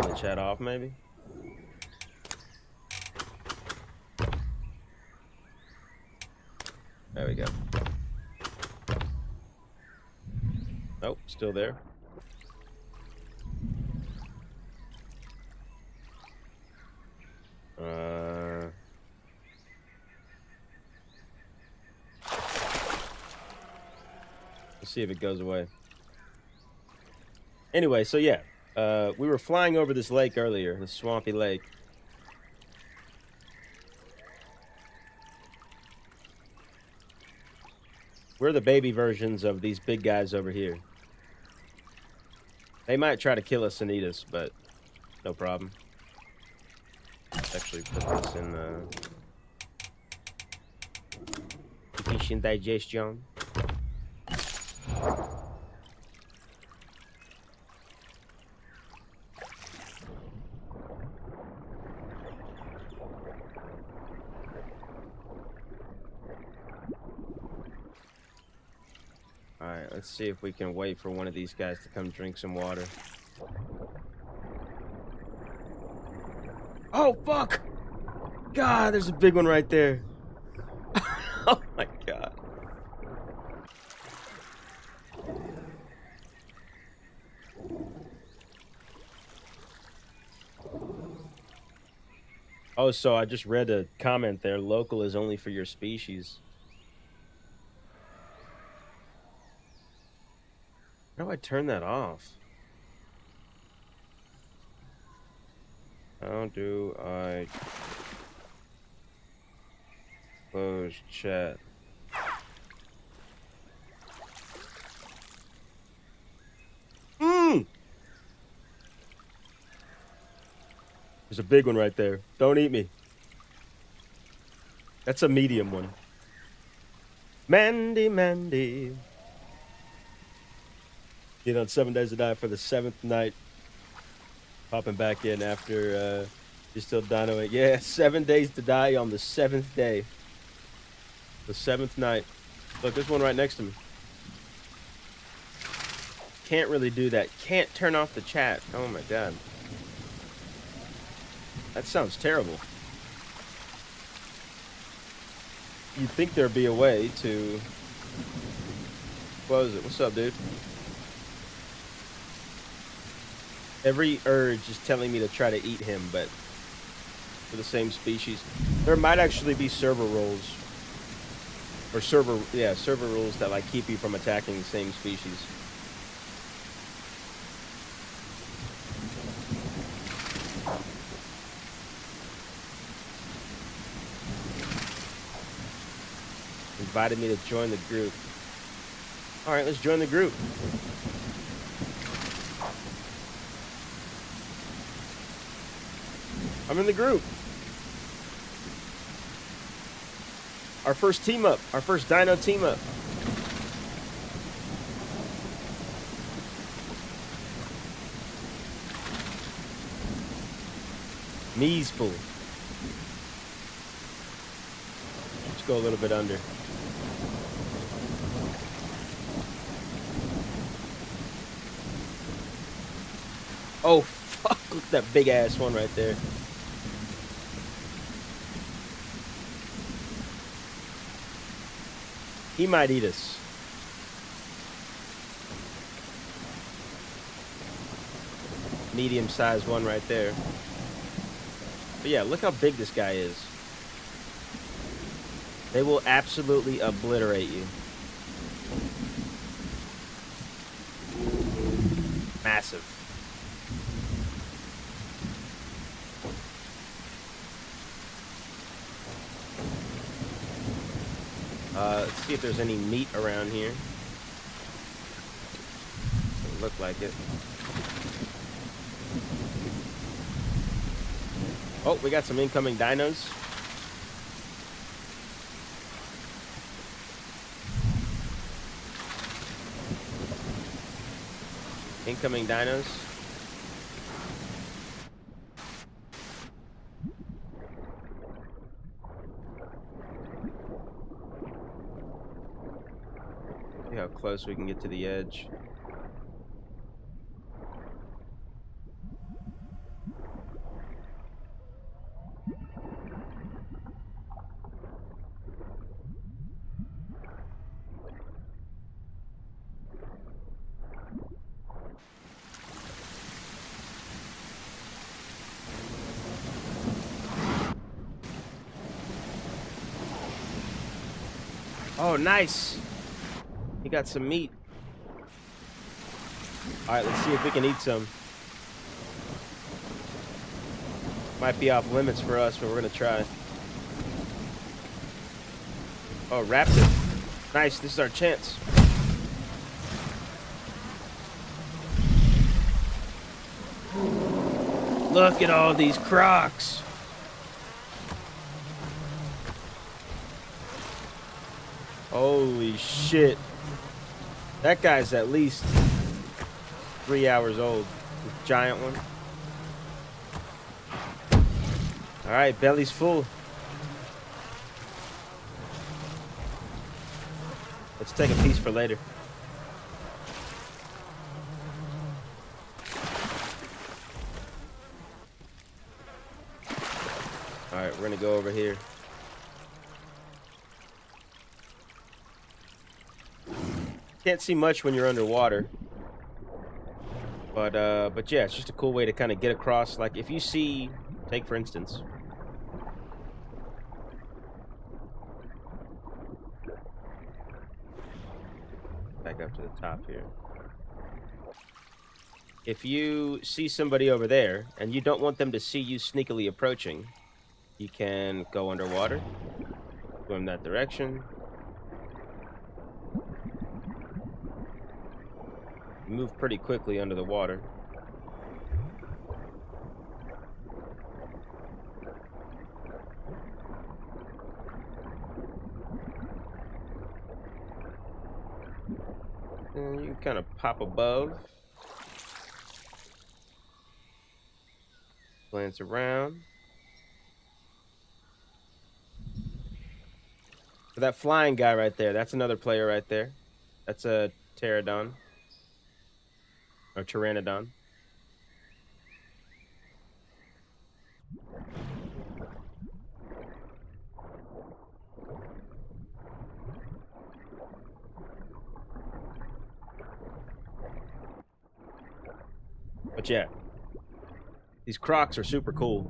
the chat off, maybe? There we go. Nope, still there. Let's see if it goes away. Anyway, so yeah, we were flying over this lake earlier, the swampy lake. We're the baby versions of these big guys over here. They might try to kill us and eat us, but no problem. Let's actually put this in efficient digestion. Alright, let's see if we can wait for one of these guys to come drink some water. Oh, fuck! God, there's a big one right there. Oh my god. Oh, so I just read a comment there. Local is only for your species. How do I turn that off? How do I close chat? There's a big one right there. Don't eat me. That's a medium one. Mandy. Get on 7 Days to Die for the 7th night. Popping back in after you're still dinoing. Yeah, 7 days to die on the 7th day. The 7th night. Look, there's one right next to me. Can't really do that. Can't turn off the chat. Oh my god. That sounds terrible. You'd think there'd be a way to close it. What's up, dude? Every urge is telling me to try to eat him, but for the same species. There might actually be server rules. Or server rules that like keep you from attacking the same species. Invited me to join the group. Alright, let's join the group. I'm in the group. Our first team up. Our first dino team up. Knees pull. Let's go a little bit under. Oh, fuck. Look at that big ass one right there. He might eat us. Medium-sized one right there. But yeah, look how big this guy is. They will absolutely obliterate you. Massive. Let's see if there's any meat around here. Doesn't look like it. Oh, we got some incoming dinos. Incoming dinos. See how close we can get to the edge. Oh, nice. He got some meat. All right, let's see if we can eat some. Might be off limits for us, but we're gonna try. Oh, raptor. Nice, this is our chance. Look at all these crocs. Holy shit. That guy's at least 3 hours old. This giant one. All right, belly's full. Let's take a piece for later. All right, we're gonna go over here. Can't see much when you're underwater, but yeah, it's just a cool way to kind of get across. Like if you see, take for instance, back up to the top here. If you see somebody over there and you don't want them to see you sneakily approaching, you can go underwater, swim that direction. Move pretty quickly under the water. And you can kind of pop above. Glance around. So that flying guy right there, that's another player right there. That's a pterodon. Or pteranodon. But yeah, these crocs are super cool.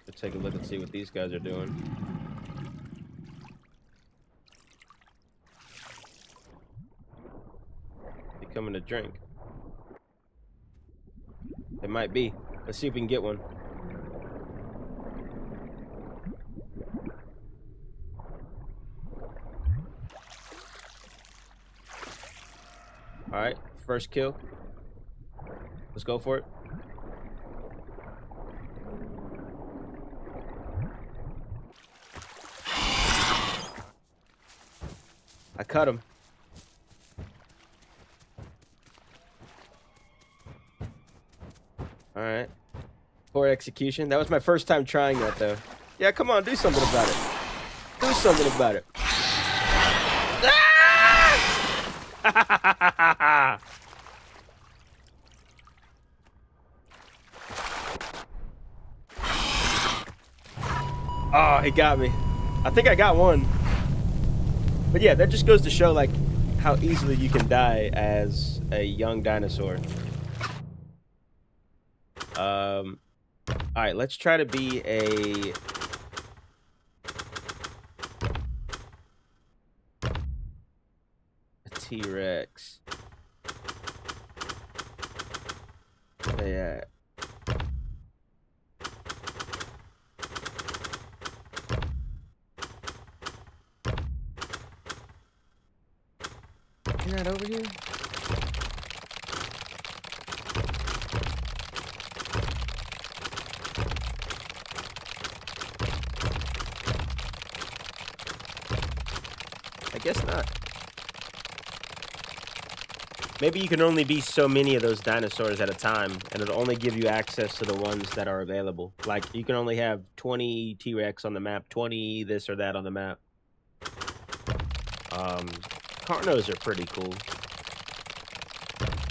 Let's take a look and see what these guys are doing. They coming to drink. It might be. Let's see if we can get one. All right, first kill. Let's go for it. I cut him. All right. Poor execution. That was my first time trying that, though. Yeah, come on, do something about it. Do something about it. Ah! Oh, he got me. I think I got one. But yeah, that just goes to show like how easily you can die as a young dinosaur. All right, let's try to be a T-Rex. Yeah. You're not over here? guess not. Maybe you can only be so many of those dinosaurs at a time, and it'll only give you access to the ones that are available. Like, you can only have 20 T-Rex on the map, 20 this or that on the map. Carnos are pretty cool.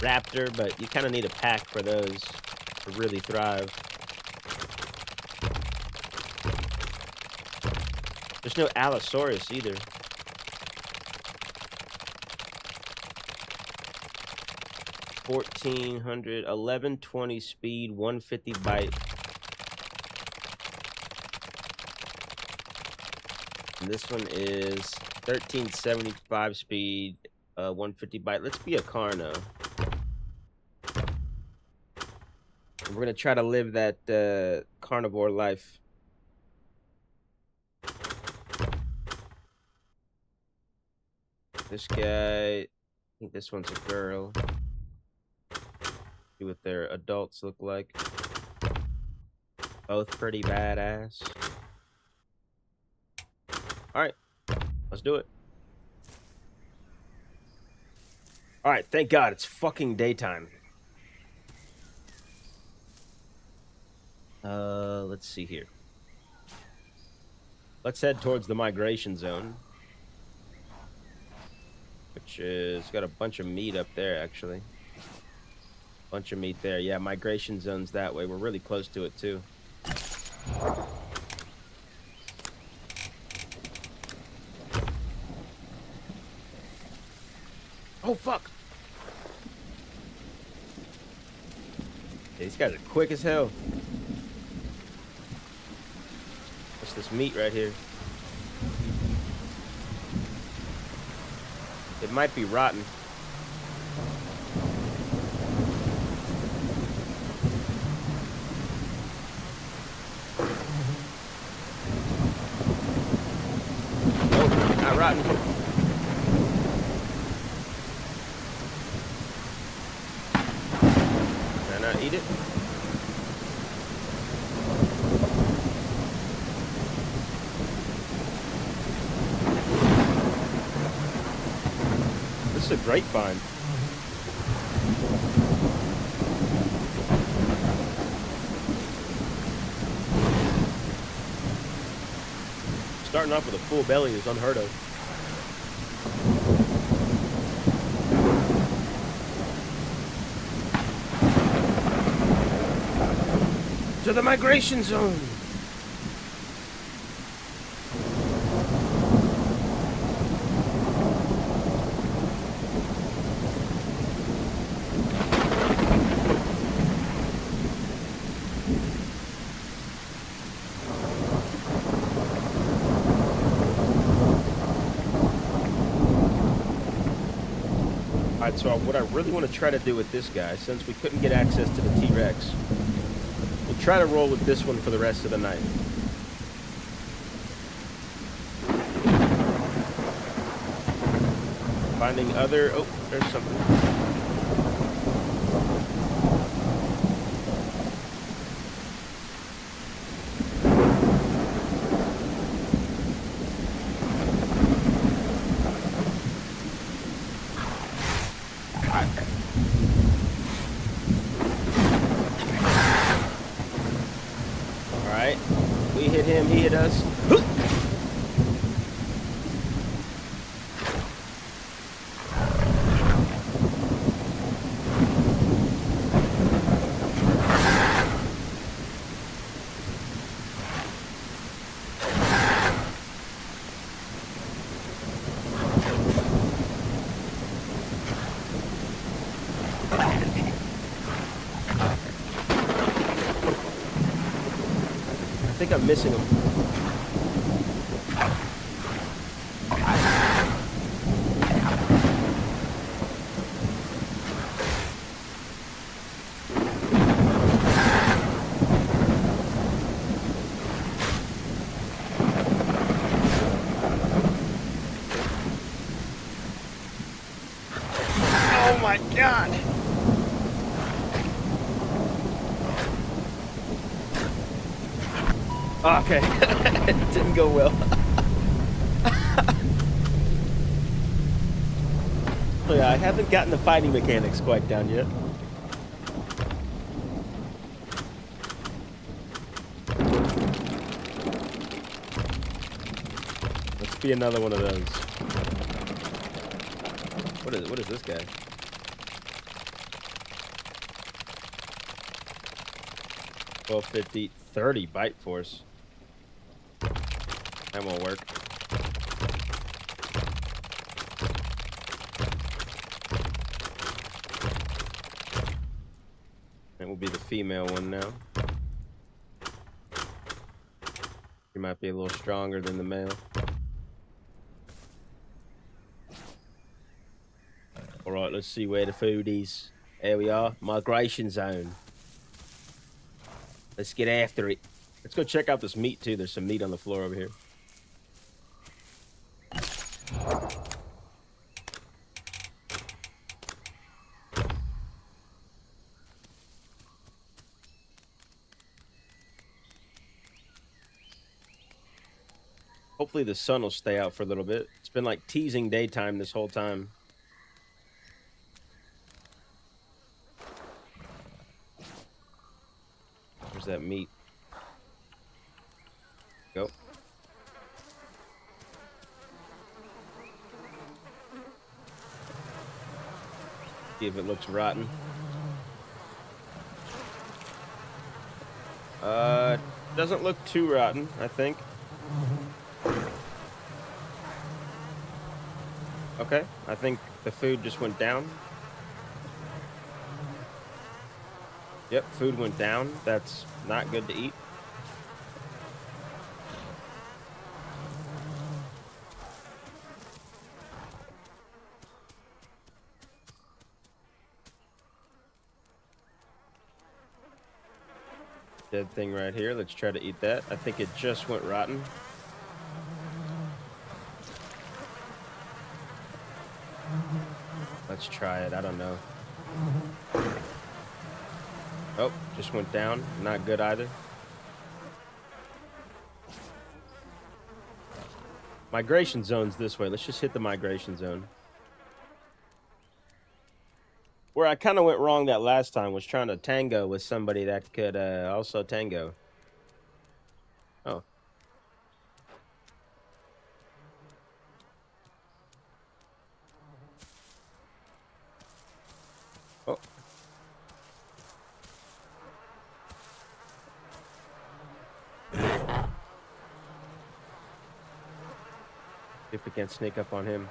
Raptor, but you kind of need a pack for those to really thrive. There's no Allosaurus either. $1,400, 1120 speed, 150 bite. And this one is 1375 speed, 150 bite. Let's be a Carno. We're gonna try to live that carnivore life. This guy, I think this one's a girl. See what their adults look like. Both pretty badass. Alright, let's do it. Alright, thank God, it's fucking daytime. Let's see here. Let's head towards the migration zone. Which is got a bunch of meat up there, actually. Bunch of meat there. Yeah, migration zone's that way. We're really close to it, too. Oh, fuck! Yeah, these guys are quick as hell. What's this meat right here? It might be rotten. Nope, not rotten. Can I not eat it? This is a great find. Starting off with a full belly is unheard of. To the migration zone. Alright, so what I really want to try to do with this guy, since we couldn't get access to the T-Rex, we'll try to roll with this one for the rest of the night. Finding other... Oh, there's something. Alright, we hit him, he hit us. I think I'm missing him. Oh my God! Okay, it didn't go well. So yeah, I haven't gotten the fighting mechanics quite down yet. Let's be another one of those. What is this guy? $12.50, 30 bite force. That won't work. That will be the female one now. She might be a little stronger than the male. All right, let's see where the food is. There we are, migration zone. Let's get after it. Let's go check out this meat too. There's some meat on the floor over here. Hopefully the sun will stay out for a little bit. It's been like teasing daytime this whole time. Where's that meat? Go. See if it looks rotten. Doesn't look too rotten, I think. Okay, I think the food just went down. Yep, food went down. That's not good to eat. Dead thing right here. Let's try to eat that. I think it just went rotten. Let's try it. I don't know. Oh, just went down. Not good either. Migration zone's this way. Let's just hit the migration zone. Where I kind of went wrong that last time was trying to tango with somebody that could also tango. Oh. Oh. If we can't sneak up on him.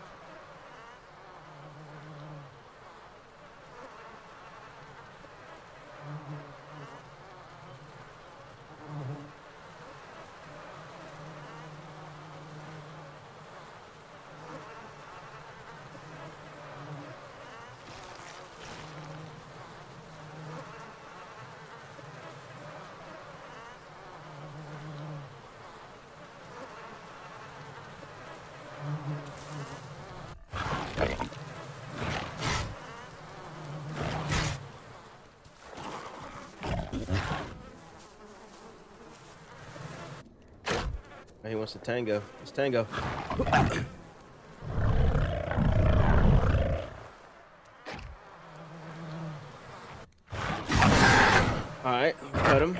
He wants to tango. Let's tango. Alright, cut him.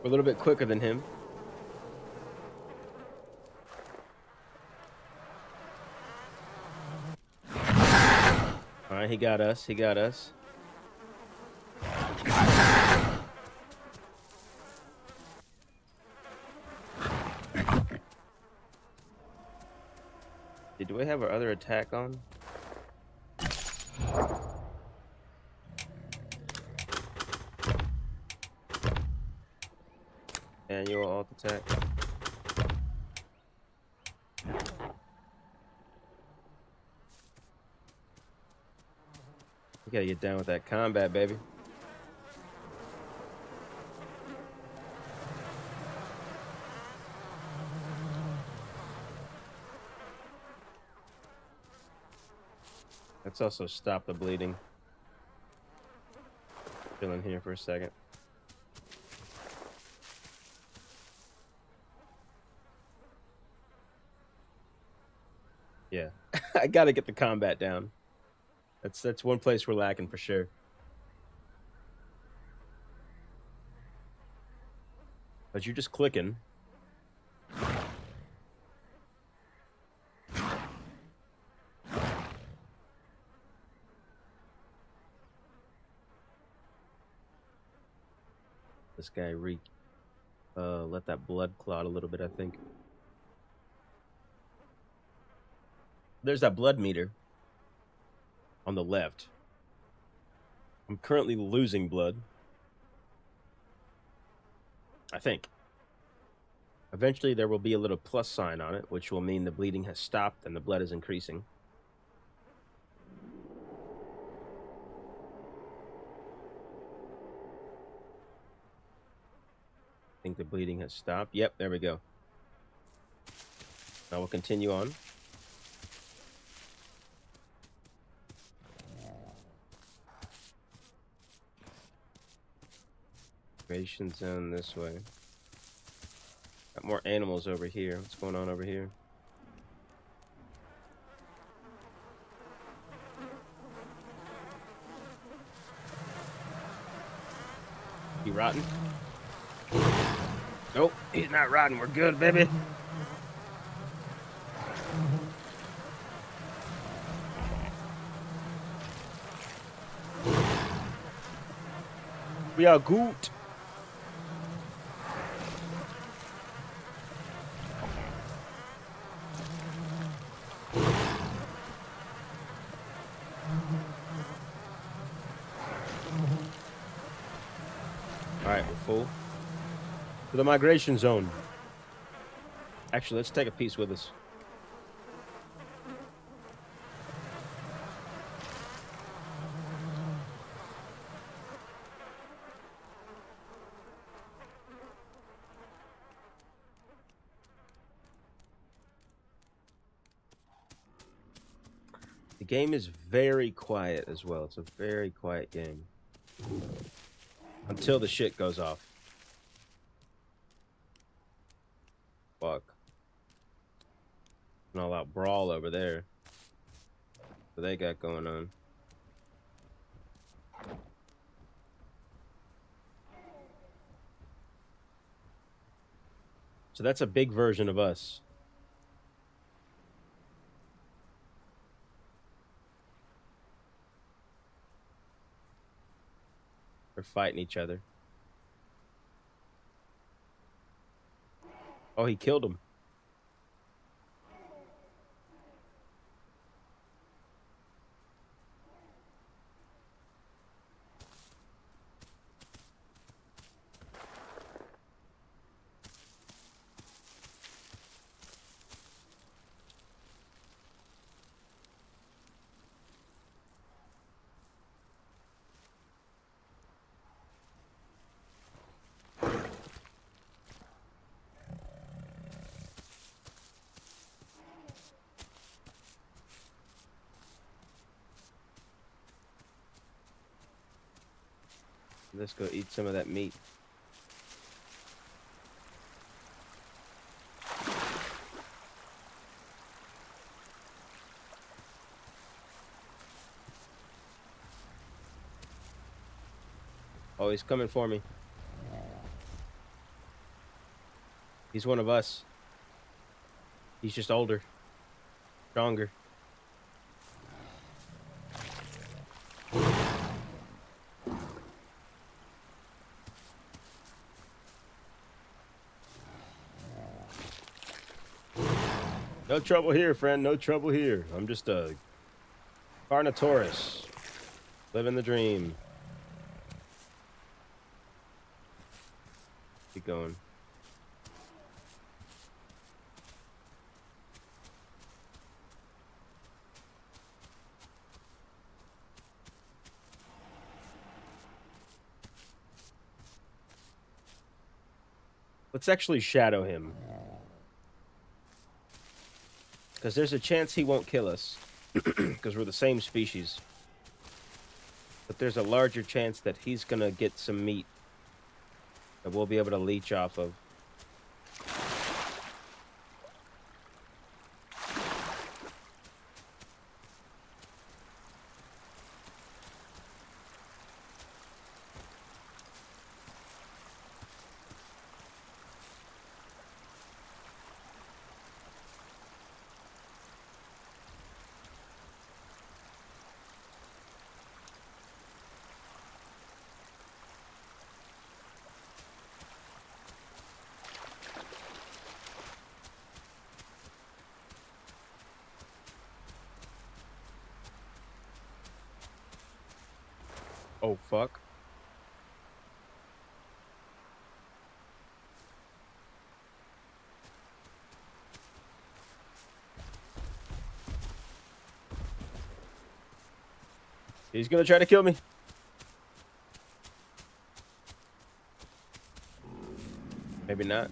We're a little bit quicker than him. Alright, he got us. He got us. Do we have our other attack on? Annual alt attack. You gotta get down with that combat, baby. Let's also stop the bleeding. Chill in here for a second. Yeah, I gotta get the combat down. That's one place we're lacking for sure. But you're just clicking. This guy let that blood clot a little bit, I think. There's that blood meter on the left. I'm currently losing blood. I think. Eventually there will be a little plus sign on it, which will mean the bleeding has stopped and the blood is increasing. I think the bleeding has stopped. Yep, there we go. Now we'll continue on. Creation zone this way. Got more animals over here. What's going on over here? He rotten? Nope, he's not rotten. We're good, baby. We are good. Alright, we're full. To the migration zone. Actually, let's take a piece with us. The game is very quiet as well. It's a very quiet game. Until the shit goes off. Fuck. An all-out brawl over there. What they got going on? So that's a big version of us. We're fighting each other. Oh, he killed him. Let's go eat some of that meat. Oh, he's coming for me. He's one of us. He's just older. Stronger. No trouble here, friend. No trouble here. I'm just a Carnotaurus. Living the dream. Keep going. Let's actually shadow him. Because there's a chance he won't kill us. Because we're the same species. But there's a larger chance that he's going to get some meat that we'll be able to leech off of. Oh, fuck. He's gonna try to kill me. Maybe not.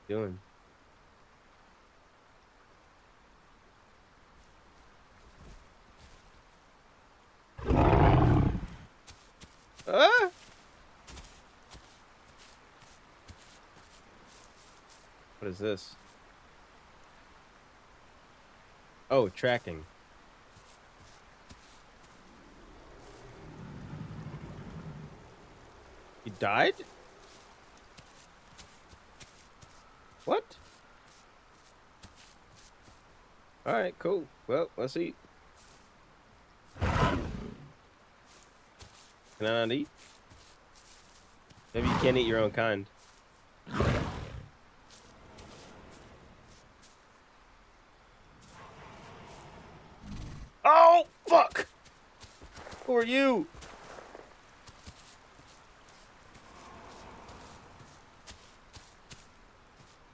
Doing. Ah! What is this? Oh, tracking. He died? What? Alright, cool. Well, let's eat. Can I not eat? Maybe you can't eat your own kind. Oh, fuck! Who are you?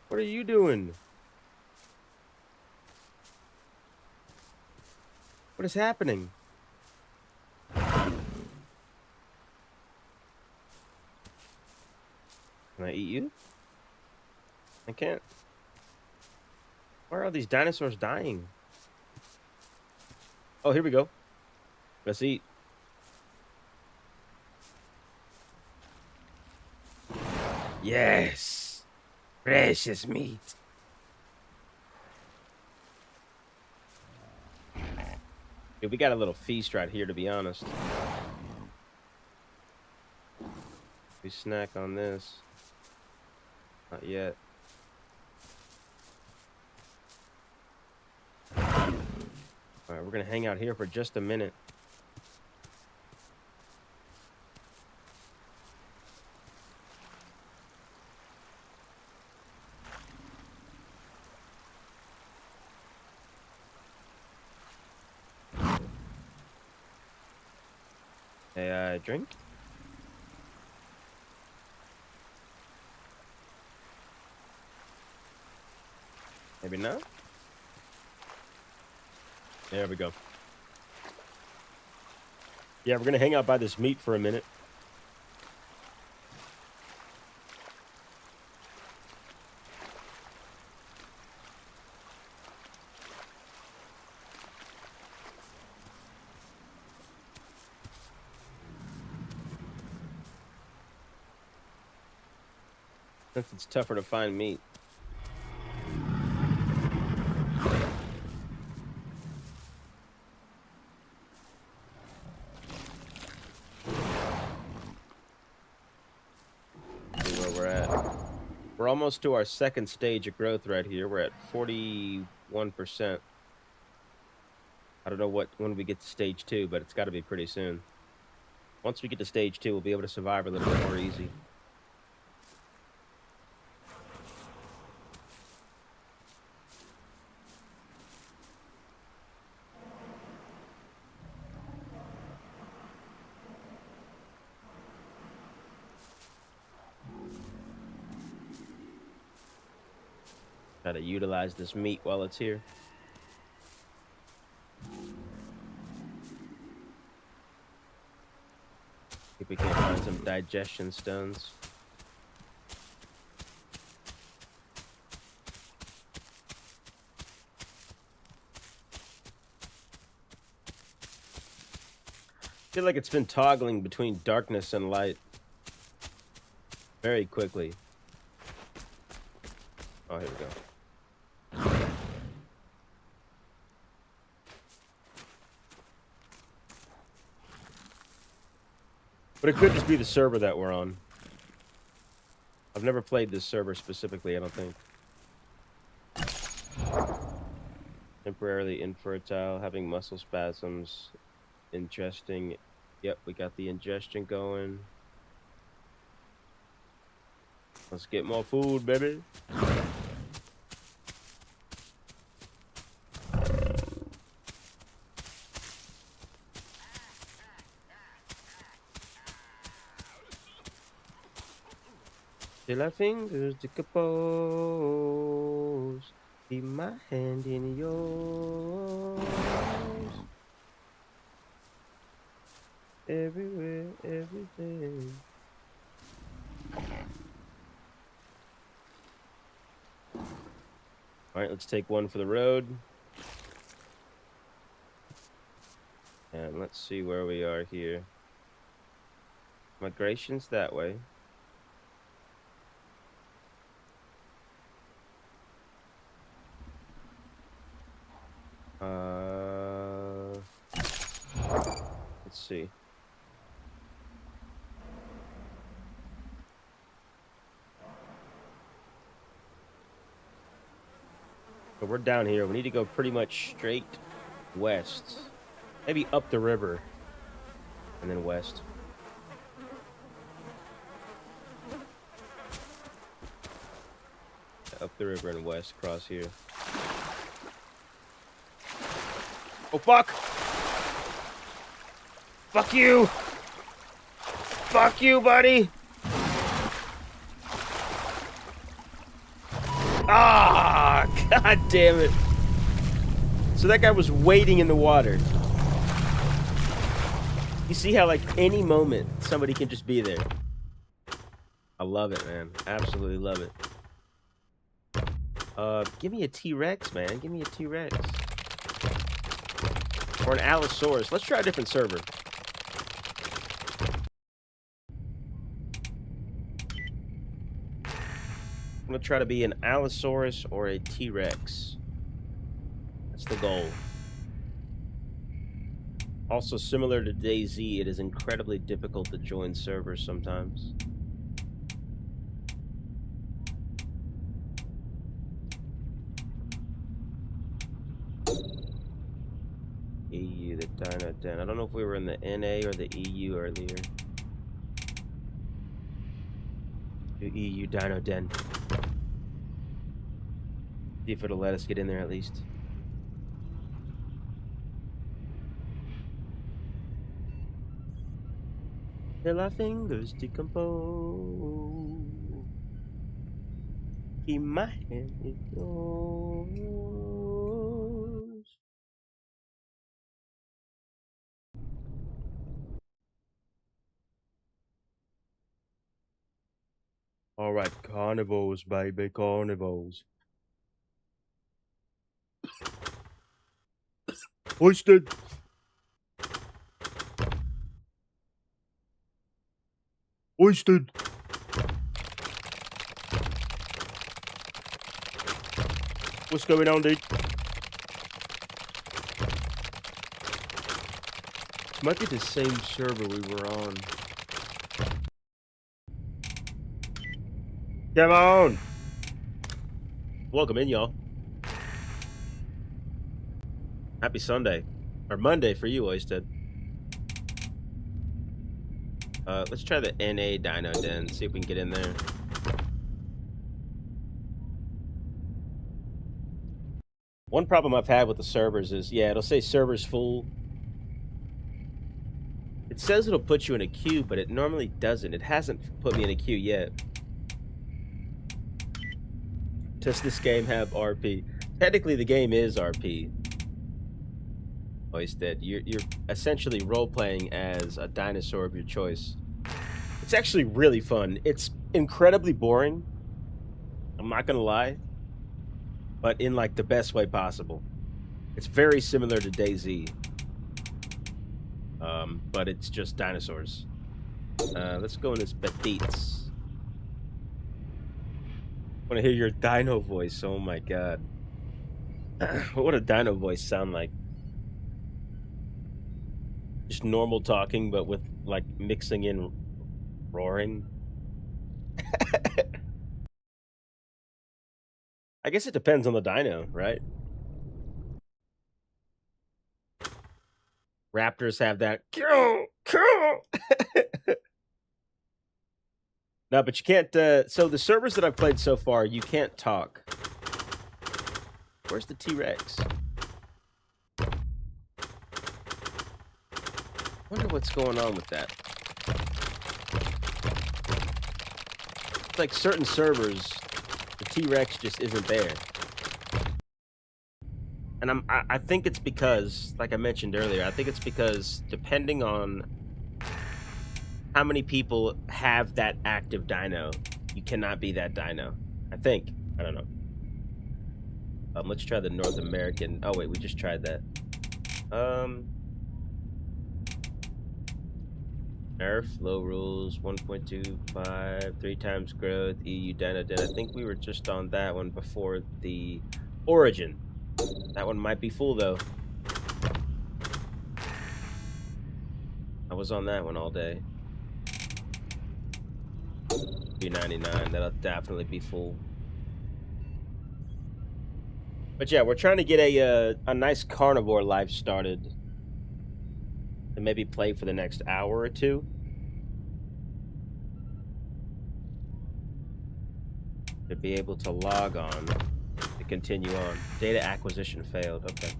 What are you doing? What is happening? Can I eat you? I can't. Why are all these dinosaurs dying? Oh, here we go. Let's eat. Yes. Precious meat. Dude, we got a little feast right here, to be honest. We snack on this. Not yet. Alright, we're gonna hang out here for just a minute. Hey, drink? Maybe not? There we go. Yeah, we're gonna hang out by this meat for a minute. Since it's tougher to find meat. See where we're at. We're almost to our second stage of growth right here. We're at 41%. I don't know when we get to stage 2, but it's got to be pretty soon. Once we get to stage 2, we'll be able to survive a little bit more easy. Try to utilize this meat while it's here. See if we can find some digestion stones. I feel like it's been toggling between darkness and light very quickly. Oh, here we go. But it could just be the server that we're on. I've never played this server specifically, I don't think. Temporarily infertile, having muscle spasms, ingesting. Yep, we got the ingestion going. Let's get more food, baby. Till our fingers decompose. Keep my hand in yours. Everywhere, everything. All right, let's take one for the road. And let's see where we are here. Migration's that way. Let's see. So we're down here. We need to go pretty much straight west. Maybe up the river. And then west. Up the river and west across here. Oh, fuck! Fuck you! Fuck you, buddy! Ah! God damn it. So that guy was waiting in the water. You see how, like, any moment somebody can just be there. I love it, man. Absolutely love it. Give me a T-Rex, man. Give me a T-Rex. Or an Allosaurus. Let's try a different server. I'm gonna try to be an Allosaurus or a T-Rex. That's the goal. Also, similar to DayZ, it is incredibly difficult to join servers sometimes. EU, the Dino Den. I don't know if we were in the NA or the EU earlier. The EU Dino Den. See if it'll let us get in there at least. Till our fingers decompose. Keep my hand in yours. All right, carnivores, baby, carnivores. Hoisted. Hoisted. What's going on, dude? Might be the same server we were on. Come on! Welcome in, y'all. Happy Sunday. Or Monday for you, Oysted. Let's try the NA Dino Den, see if we can get in there. One problem I've had with the servers is, yeah, it'll say server's full. It says it'll put you in a queue, but it normally doesn't. It hasn't put me in a queue yet. Does this game have RP? Technically, the game is RP. Oysted, you're essentially role-playing as a dinosaur of your choice. It's actually really fun. It's incredibly boring. I'm not gonna lie. But in, like, the best way possible. It's very similar to DayZ. But it's just dinosaurs. Let's go in this Petites. I want to hear your dino voice. Oh my god. What would a dino voice sound like? Just normal talking, but with, like, mixing in roaring. I guess it depends on the dino, right? Raptors have that. Kill, kill. No, but you can't. So the servers that I've played so far, you can't talk. Where's the T-Rex? Wonder what's going on with that. It's like certain servers, the T-Rex just isn't there. And I think it's because, like I mentioned earlier, I think it's because depending on how many people have that active dino, you cannot be that dino. I think. I don't know. Let's try the North American. Oh wait, we just tried that. Nerf, low rules, 1.25, 3 times growth, EU dino dead. I think we were just on that one before the Origin. That one might be full though. I was on that one all day. $3.99. That'll definitely be full. But yeah, we're trying to get a nice carnivore life started, and maybe play for the next hour or two. To be able to log on to continue on. Data acquisition failed. Okay.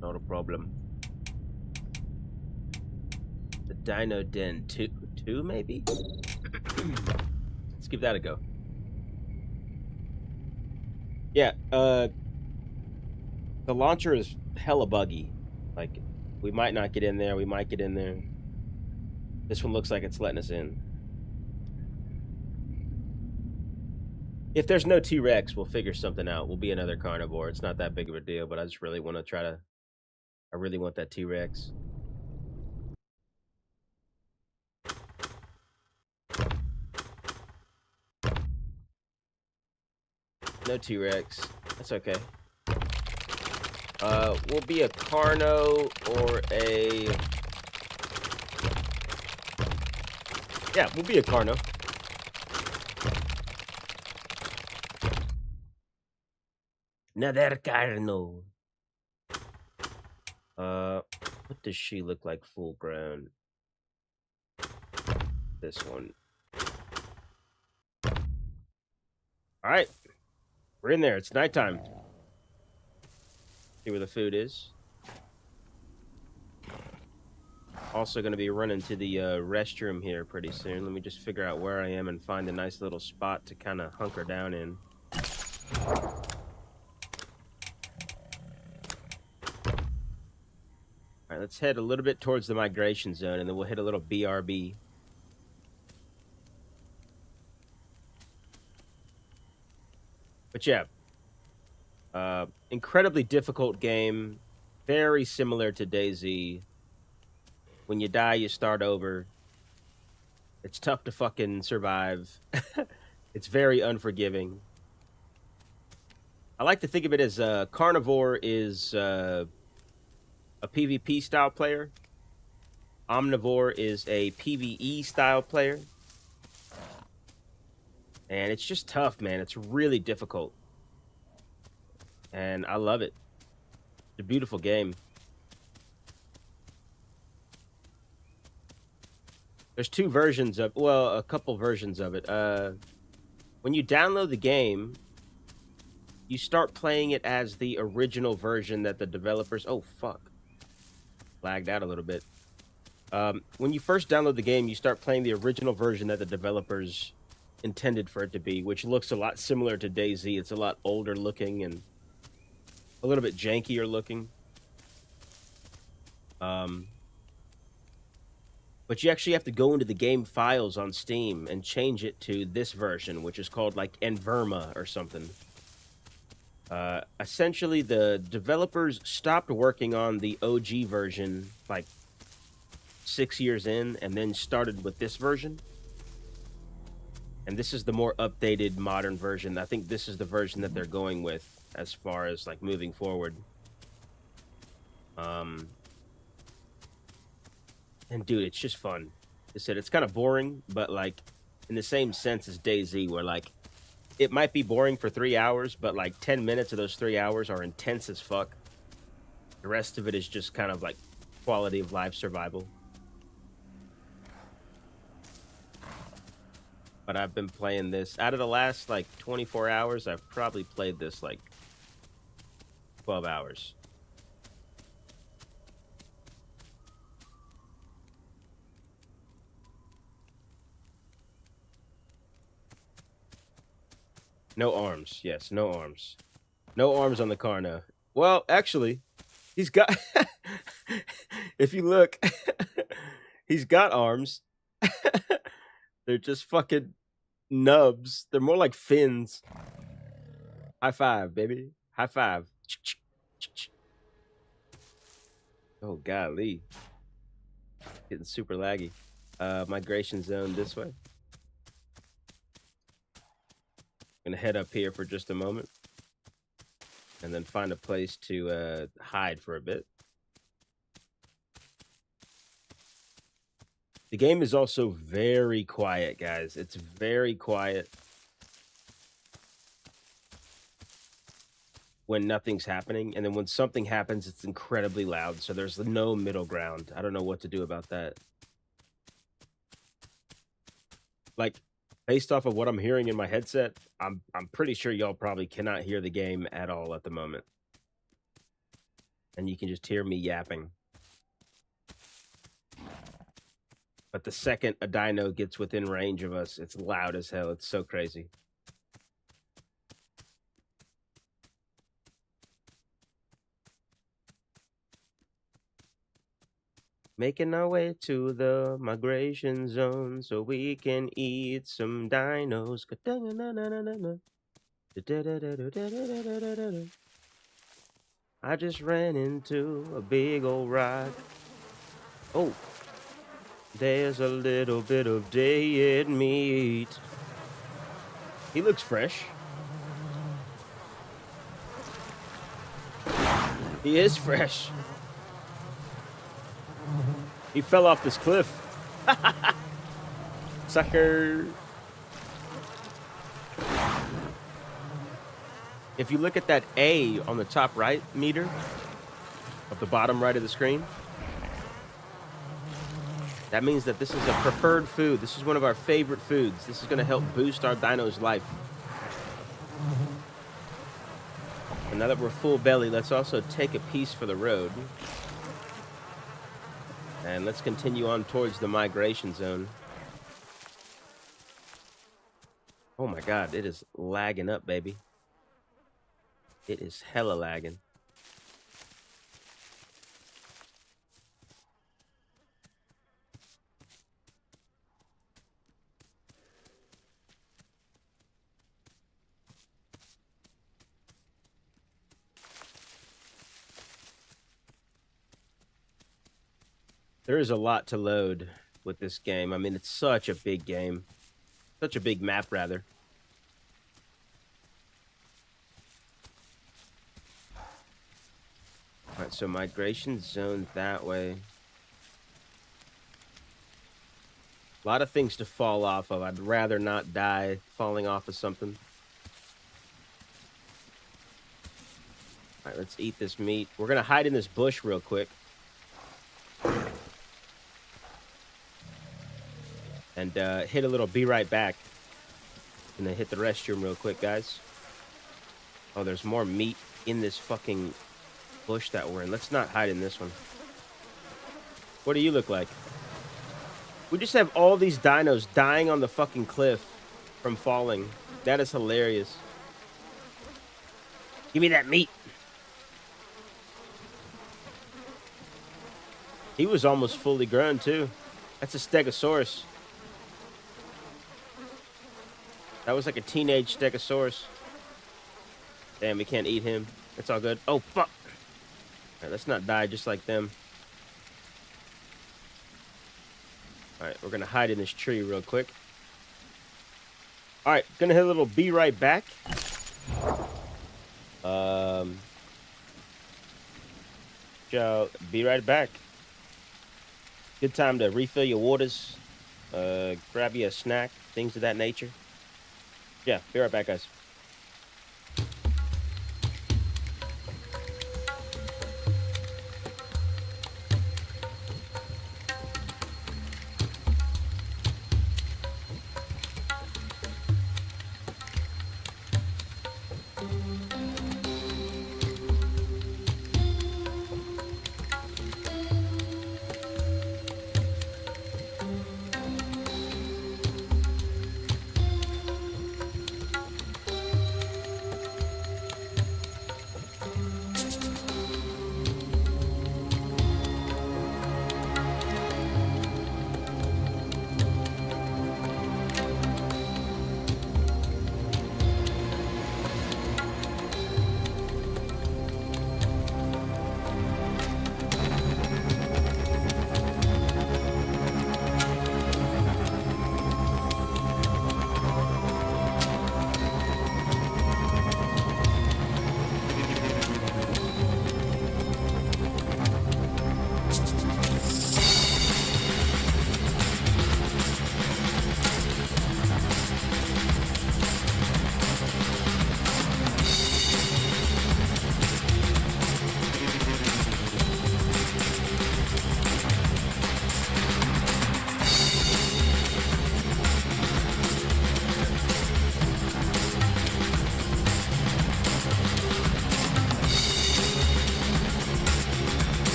Not a problem. The Dino Den 2 maybe? Let's give that a go. Yeah, the launcher is hella buggy. Like, we might not get in there, we might get in there. This one looks like it's letting us in. If there's no T-Rex, we'll figure something out. We'll be another carnivore. It's not that big of a deal, but I just really want to try to... I really want that T-Rex. No T-Rex. That's okay. We'll be a Carno or a... Yeah, we'll be a Carno. Another Carno. What does she look like full grown? This one. Alright. We're in there. It's nighttime. See where the food is. Also going to be running to the restroom here pretty soon. Let me just figure out where I am and find a nice little spot to kind of hunker down in. Alright, let's head a little bit towards the migration zone, and then we'll hit a little BRB. But yeah, incredibly difficult game, very similar to DayZ. When you die, you start over. It's tough to fucking survive. It's very unforgiving. I like to think of it as Carnivore is a PvP style player. Omnivore is a PvE style player. And it's just tough, man. It's really difficult. And I love it. It's a beautiful game. There's two versions of... Well, a couple versions of it. When you download the game, you start playing it as the original version that the developers... Oh, fuck. Lagged out a little bit. When you first download the game, you start playing the original version that the developers intended for it to be, which looks a lot similar to DayZ. It's a lot older looking and a little bit jankier looking. But you actually have to go into the game files on Steam and change it to this version, which is called like Enverma or something. Essentially, the developers stopped working on the OG version like 6 years in and then started with this version. And this is the more updated, modern version. I think this is the version that they're going with as far as, like, moving forward. And, dude, it's just fun. I said, it's kind of boring, but, like, in the same sense as DayZ, where, like, it might be boring for 3 hours, but, like, 10 minutes of those 3 hours are intense as fuck. The rest of it is just kind of like quality of life survival. But I've been playing this. Out of the last, like, 24 hours, I've probably played this, like, 12 hours. No arms. Yes, no arms. No arms on the car now. Well, actually, he's got... if you look, he's got arms. They're just fucking nubs. They're more like fins. High five, baby. High five. Oh, golly. Getting super laggy. Migration zone this way. Gonna head up here for just a moment. And then find a place to hide for a bit. The game is also very quiet, guys. It's very quiet when nothing's happening. And then when something happens, it's incredibly loud. So there's no middle ground. I don't know what to do about that. Like, based off of what I'm hearing in my headset, I'm pretty sure y'all probably cannot hear the game at all at the moment. And you can just hear me yapping. But the second a dino gets within range of us, it's loud as hell. It's so crazy. Making our way to the migration zone so we can eat some dinos. I just ran into a big old rock. Oh. There's a little bit of dead meat. He looks fresh. He is fresh. He fell off this cliff. Sucker. If you look at that A on the top right meter of the bottom right of the screen, that means that this is a preferred food. This is one of our favorite foods. This is going to help boost our dino's life. And now that we're full belly, let's also take a piece for the road. And let's continue on towards the migration zone. Oh my God, it is lagging up, baby. It is hella lagging. There is a lot to load with this game. I mean, it's such a big game. Such a big map, rather. Alright, so migration zone that way. A lot of things to fall off of. I'd rather not die falling off of something. Alright, let's eat this meat. We're going to hide in this bush real quick. And hit a little be right back. And then hit the restroom real quick, guys. Oh, there's more meat in this fucking bush that we're in. Let's not hide in this one. What do you look like? We just have all these dinos dying on the fucking cliff from falling. That is hilarious. Give me that meat. He was almost fully grown, too. That's a Stegosaurus. That was like a teenage Stegosaurus. Damn, we can't eat him. It's all good. Oh, fuck. Alright, let's not die just like them. Alright, we're gonna hide in this tree real quick. Alright, gonna hit a little be right back. So, be right back. Good time to refill your waters. Grab you a snack. Things of that nature. Yeah, be right back, guys.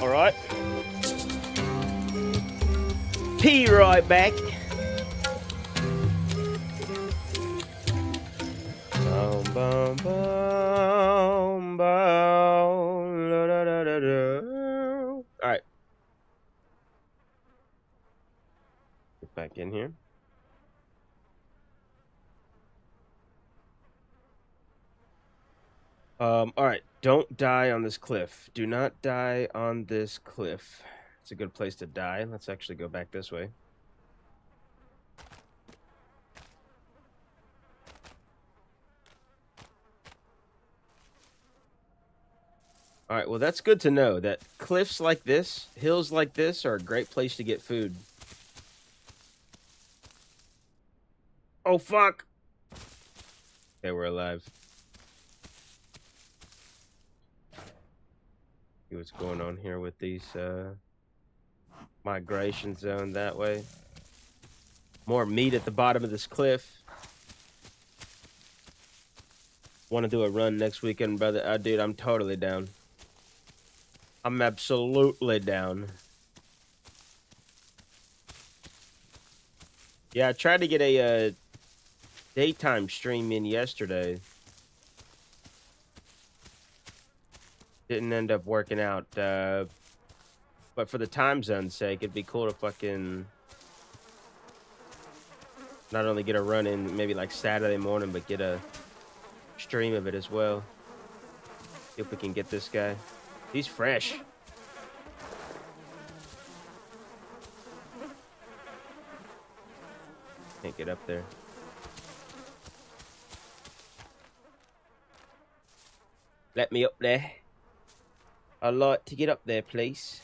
All right. Be right back. Boom, boom, boom, boom. Da, da, da, da, da. All right. Get back in here. All right. Don't die on this cliff. Do not die on this cliff. It's a good place to die. Let's actually go back this way. All right, well, that's good to know that cliffs like this, hills like this are a great place to get food. Oh, fuck. Okay, we're alive. See what's going on here with these migration zone that way. More meat at the bottom of this cliff. Want to do a run next weekend, brother? Dude, I'm totally down. I'm absolutely down. Yeah, I tried to get a daytime stream in yesterday. Didn't end up working out. But for the time zone's sake, it'd be cool to fucking not only get a run in maybe like Saturday morning, but get a stream of it as well. See if we can get this guy. He's fresh. Can't get up there. Let me up there. I'd like to get up there, please.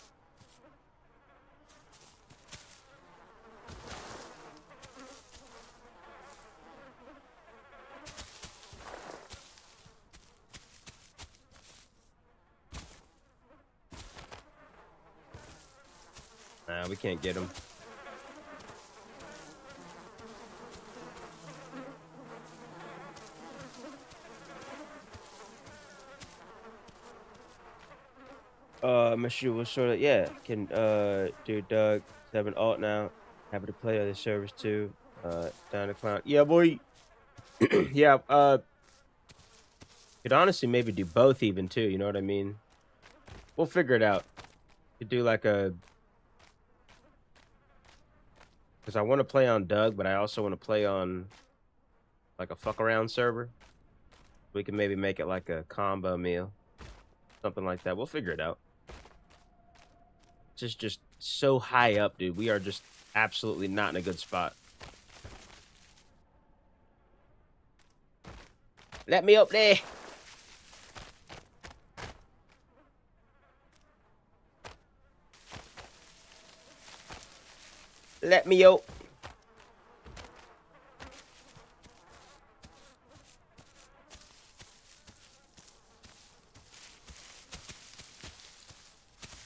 Nah, we can't get him. Monsieur was sort of, yeah, can, dude, Doug, 7 alt now. Happy to play other servers too. Down the clown. Yeah, boy. Yeah, could honestly maybe do both even too, you know what I mean? We'll figure it out. Could do like a... Because I want to play on Doug, but I also want to play on like a fuck around server. We can maybe make it like a combo meal. Something like that. We'll figure it out. It's just so high up, dude. We are just absolutely not in a good spot. Let me up there. Let me up.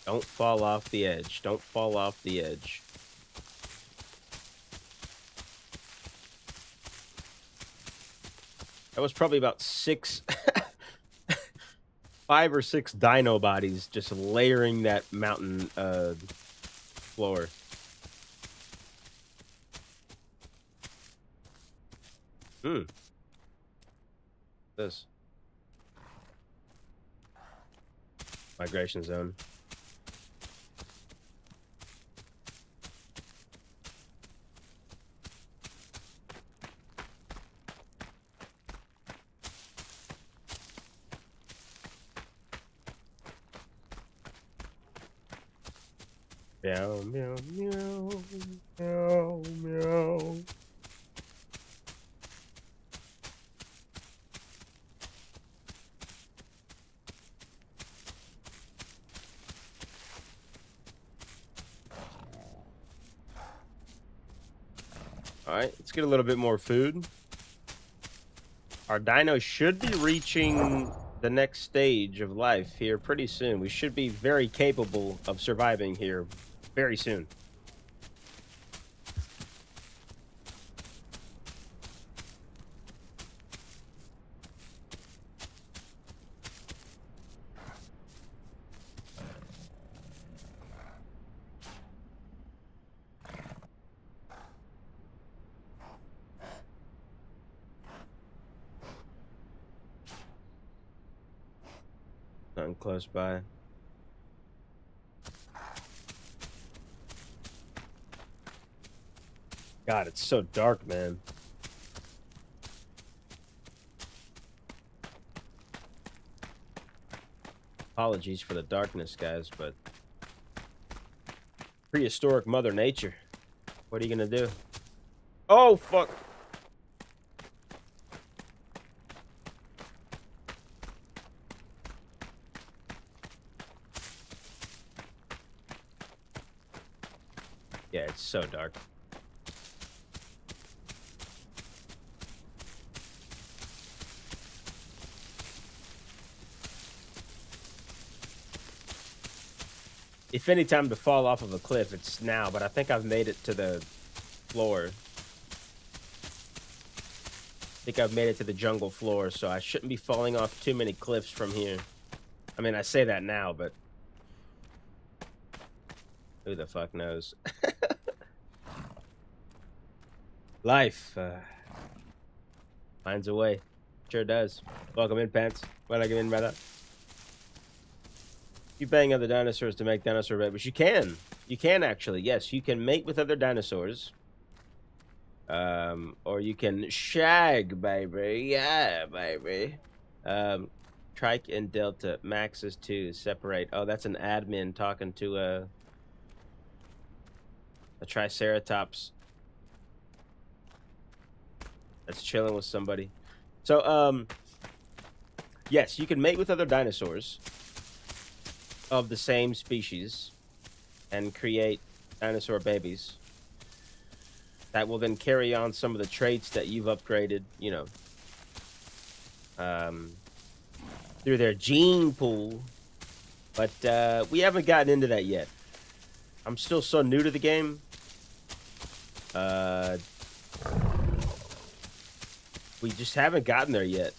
Don't fall off the edge. Don't fall off the edge. That was probably about 5 or 6 dino bodies just layering that mountain floor. This migration zone. Meow, meow, meow, meow, meow. All right, let's get a little bit more food. Our dino should be reaching the next stage of life here pretty soon. We should be very capable of surviving here very soon. something close by. God, it's so dark, man. Apologies for the darkness, guys, but prehistoric Mother Nature. What are you gonna do? Oh, fuck. Yeah, it's so dark. If any time to fall off of a cliff, it's now, but I think I've made it to the floor. I think I've made it to the jungle floor, so I shouldn't be falling off too many cliffs from here. I mean, I say that now, but who the fuck knows? Life finds a way. Sure does. Welcome in, Pants. Welcome in, brother. You bang other dinosaurs to make dinosaur babies. You can. You can actually. Yes, you can mate with other dinosaurs. Or you can shag, baby. Yeah, baby. Trike and Delta. Max is 2. Separate. Oh, that's an admin talking to a Triceratops. That's chilling with somebody. So, yes, you can mate with other dinosaurs of the same species and create dinosaur babies that will then carry on some of the traits that you've upgraded, you know, through their gene pool. But we haven't gotten into that yet. I'm still so new to the game. We just haven't gotten there yet.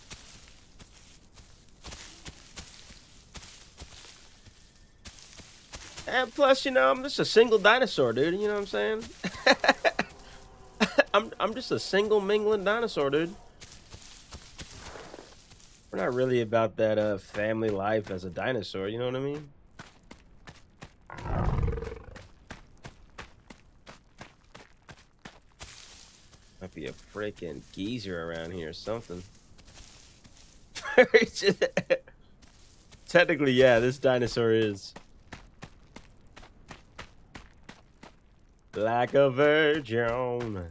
And plus, you know, I'm just a single dinosaur, dude. You know what I'm saying? I'm just a single mingling dinosaur, dude. We're not really about that family life as a dinosaur, you know what I mean? Might be a freaking geezer around here or something. Technically, yeah, this dinosaur is. Like a virgin.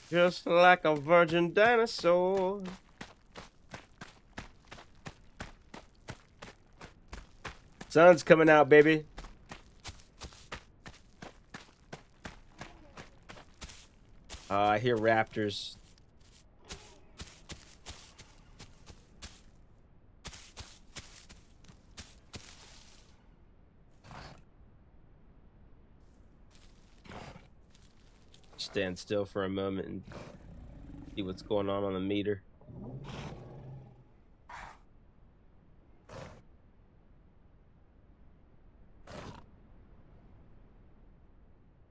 Just like a virgin dinosaur. Sun's coming out, baby. I hear raptors. Stand still for a moment and see what's going on the meter.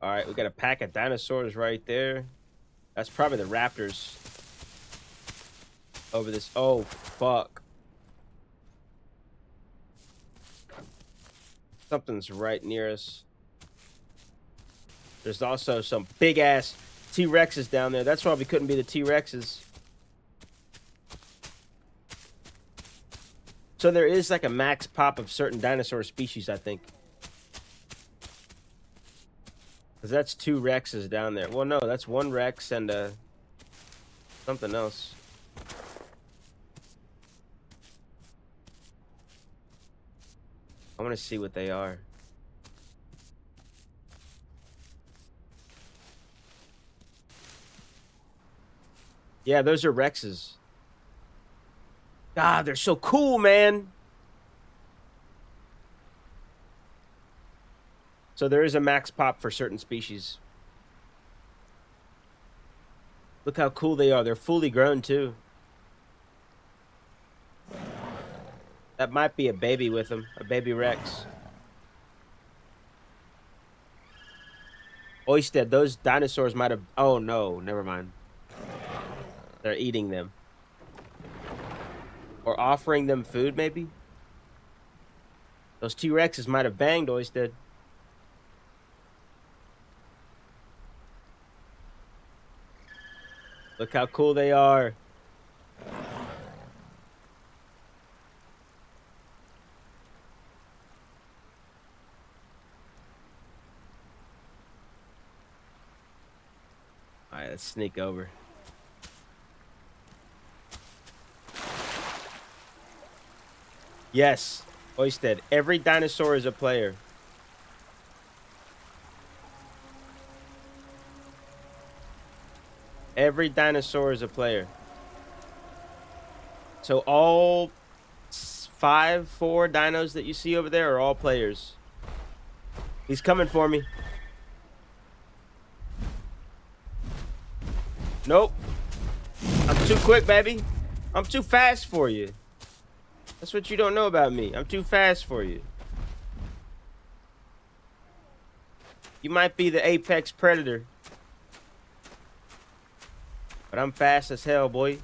All right, we got a pack of dinosaurs right there. That's probably the raptors over this. Oh, fuck. Something's right near us. There's also some big-ass T-Rexes down there. That's why we couldn't be the T-Rexes. So there is like a max pop of certain dinosaur species, I think. Because that's 2 Rexes down there. Well, no, that's 1 Rex and something else. I want to see what they are. Yeah, those are Rexes. God, they're so cool, man. So there is a max pop for certain species. Look how cool they are. They're fully grown, too. That might be a baby with them. A baby Rex. Oystead, those dinosaurs might have... Oh, no. Never mind. They're eating them. Or offering them food, maybe? Those T-Rexes might have banged Oystead. Look how cool they are. All right, let's sneak over. Yes, Oystead. Every dinosaur is a player. Every dinosaur is a player. So all 4 dinos that you see over there are all players. He's coming for me. Nope. I'm too quick, baby. I'm too fast for you. That's what you don't know about me. I'm too fast for you. You might be the apex predator, but I'm fast as hell, boy.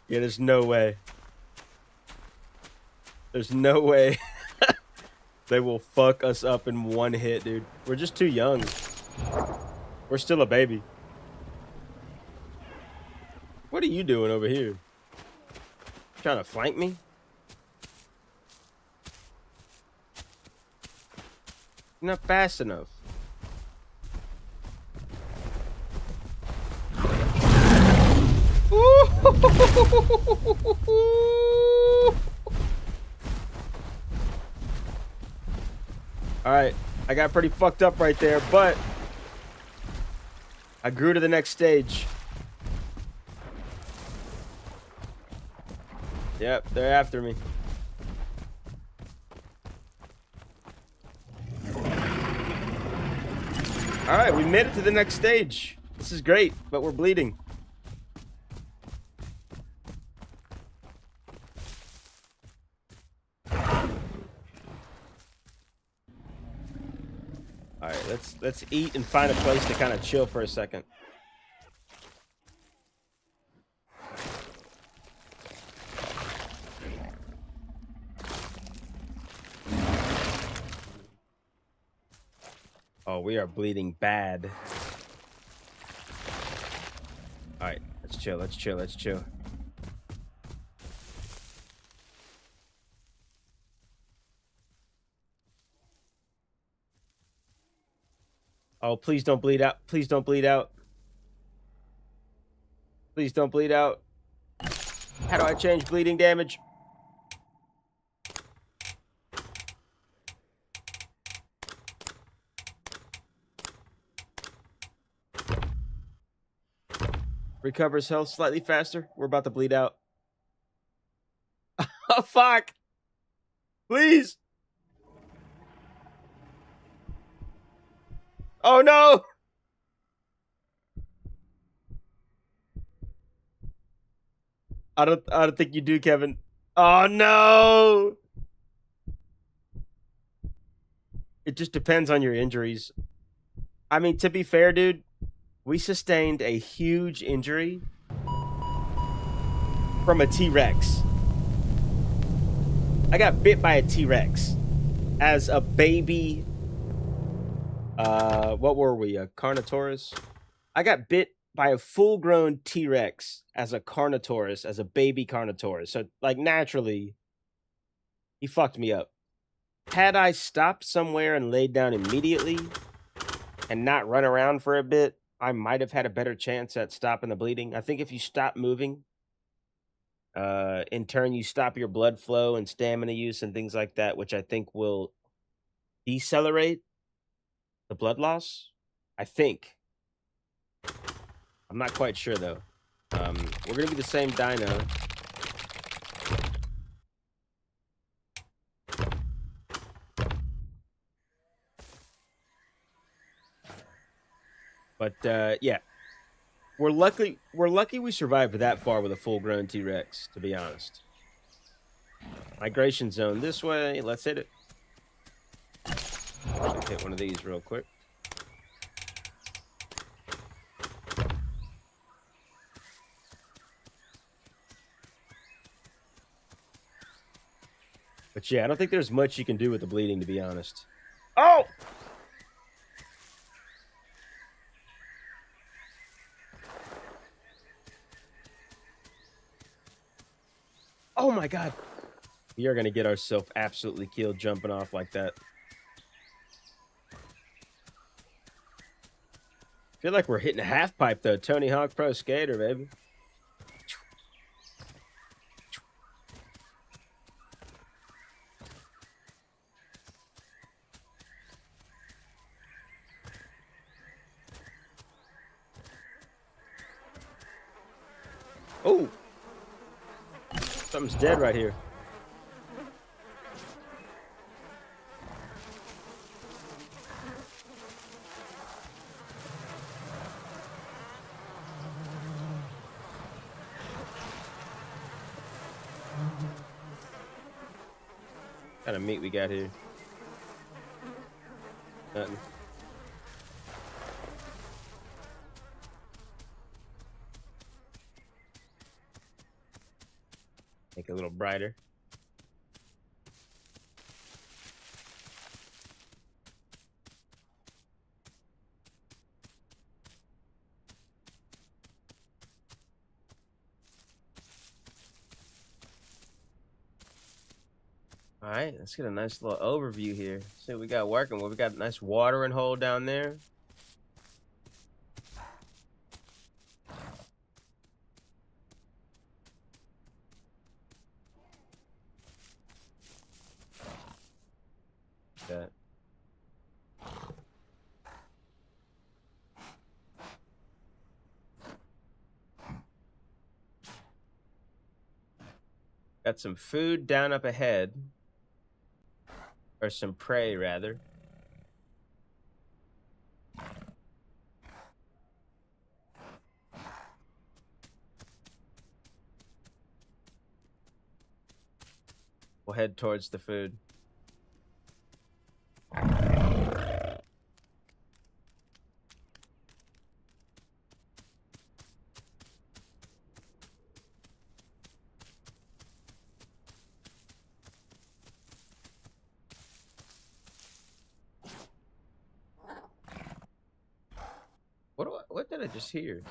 Yeah, there's no way. There's no way they will fuck us up in one hit, dude. We're just too young. We're still a baby. What are you doing over here? Trying to flank me? You're not fast enough. All right, I got pretty fucked up right there, but I grew to the next stage. Yep, they're after me. All right, we made it to the next stage. This is great, but we're bleeding. All right, let's eat and find a place to kind of chill for a second. Oh, we are bleeding bad. All right, let's chill, let's chill, let's chill. Oh, please don't bleed out. Please don't bleed out. Please don't bleed out. How do I change bleeding damage? Recovers health slightly faster. We're about to bleed out. Oh, fuck. Please. Oh, no. I don't think you do, Kevin. Oh, no. It just depends on your injuries. I mean, to be fair, dude, we sustained a huge injury from a T-Rex. I got bit by a T-Rex as a baby. What were we? A Carnotaurus? I got bit by a full-grown T-Rex as a Carnotaurus, as a baby Carnotaurus. So, like, naturally, he fucked me up. Had I stopped somewhere and laid down immediately and not run around for a bit, I might have had a better chance at stopping the bleeding. I think if you stop moving, in turn, you stop your blood flow and stamina use and things like that, which I think will decelerate the blood loss. I think. I'm not quite sure, though. We're going to be the same dino. But, yeah. We're lucky we survived that far with a full-grown T-Rex, to be honest. Migration zone this way. Let's hit it. Hit one of these real quick. But yeah, I don't think there's much you can do with the bleeding, to be honest. Oh! Oh my god. We are going to get ourselves absolutely killed jumping off like that. Feel like we're hitting a half pipe, though. Tony Hawk Pro Skater, baby. Oh! Something's dead right here. What kind of meat we got here? Nothing. Make it a little brighter. All right, let's get a nice little overview here. See what we got working. Well, we got a nice watering hole down there. That. Got some food down up ahead. Or some prey, rather. We'll head towards the food. What did I just hear?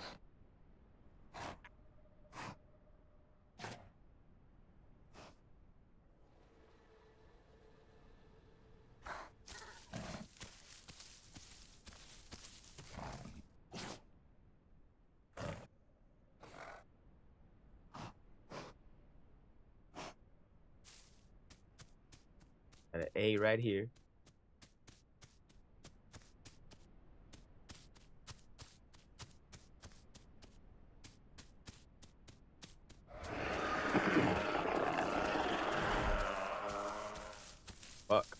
Got an A right here. Fuck.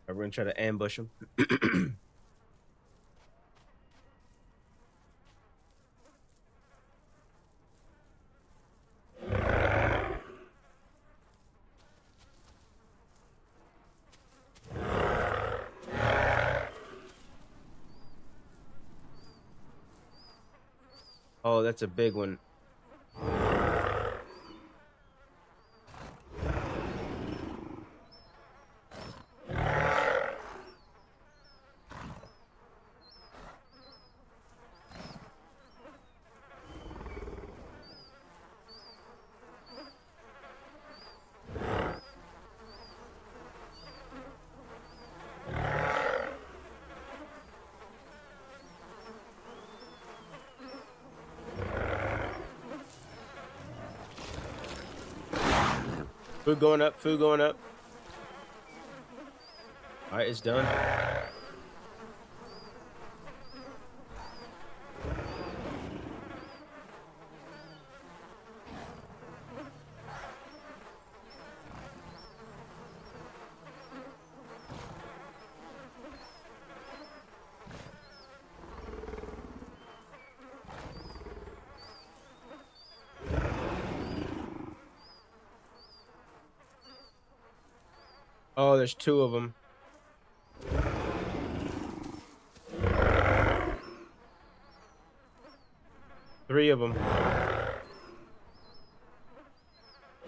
We're gonna try to ambush him. Oh, that's a big one. Food going up, food going up. All right, it's done. Oh, there's 2 of them. Three of them.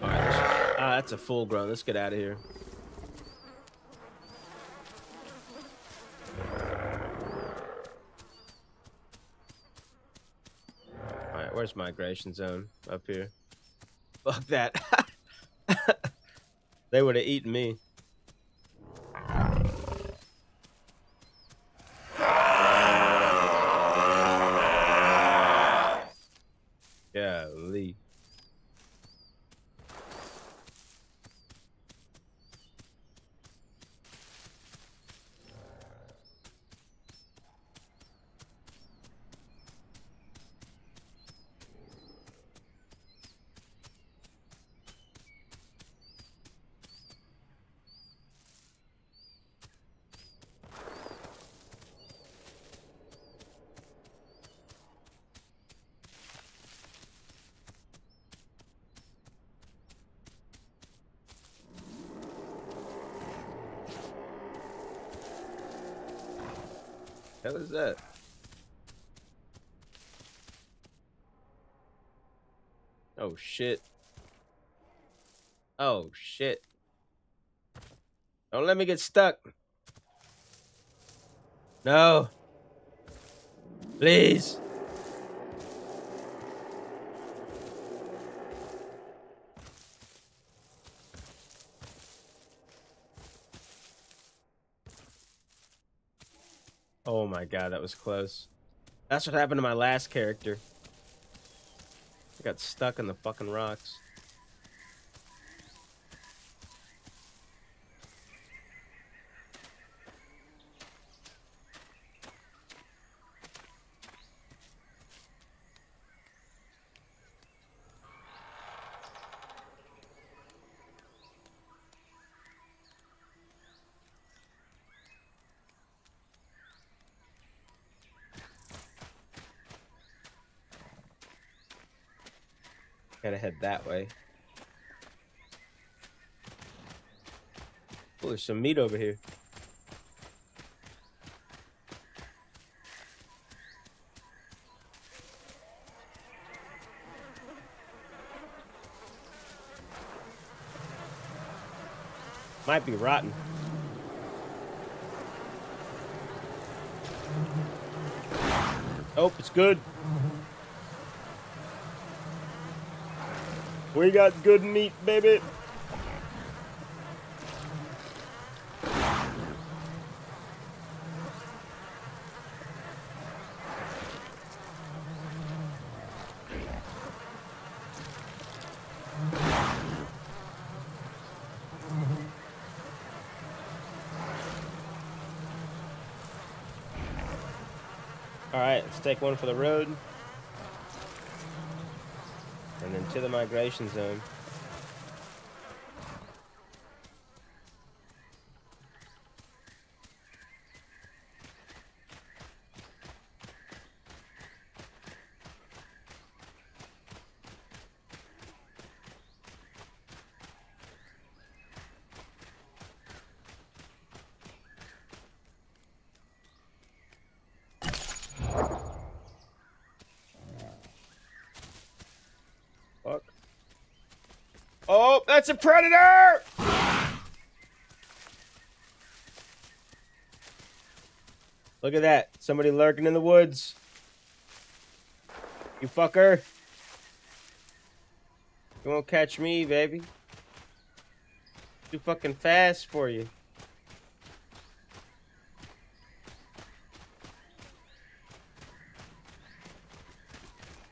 All right, that's a full grown. Let's get out of here. All right, where's migration zone? Up here. Fuck that. They would have eaten me. Golly. Hell is that? Oh shit. Oh shit. Don't let me get stuck. No. Please. Oh my god, that was close. That's what happened to my last character. I got stuck in the fucking rocks. Gotta head that way. Oh, there's some meat over here. Might be rotten. Oh, it's good. We got good meat, baby. All right, let's take one for the road. And then to the migration zone. Fuck. Oh, that's a predator! Look at that. Somebody lurking in the woods. You fucker. You won't catch me, baby. Too fucking fast for you.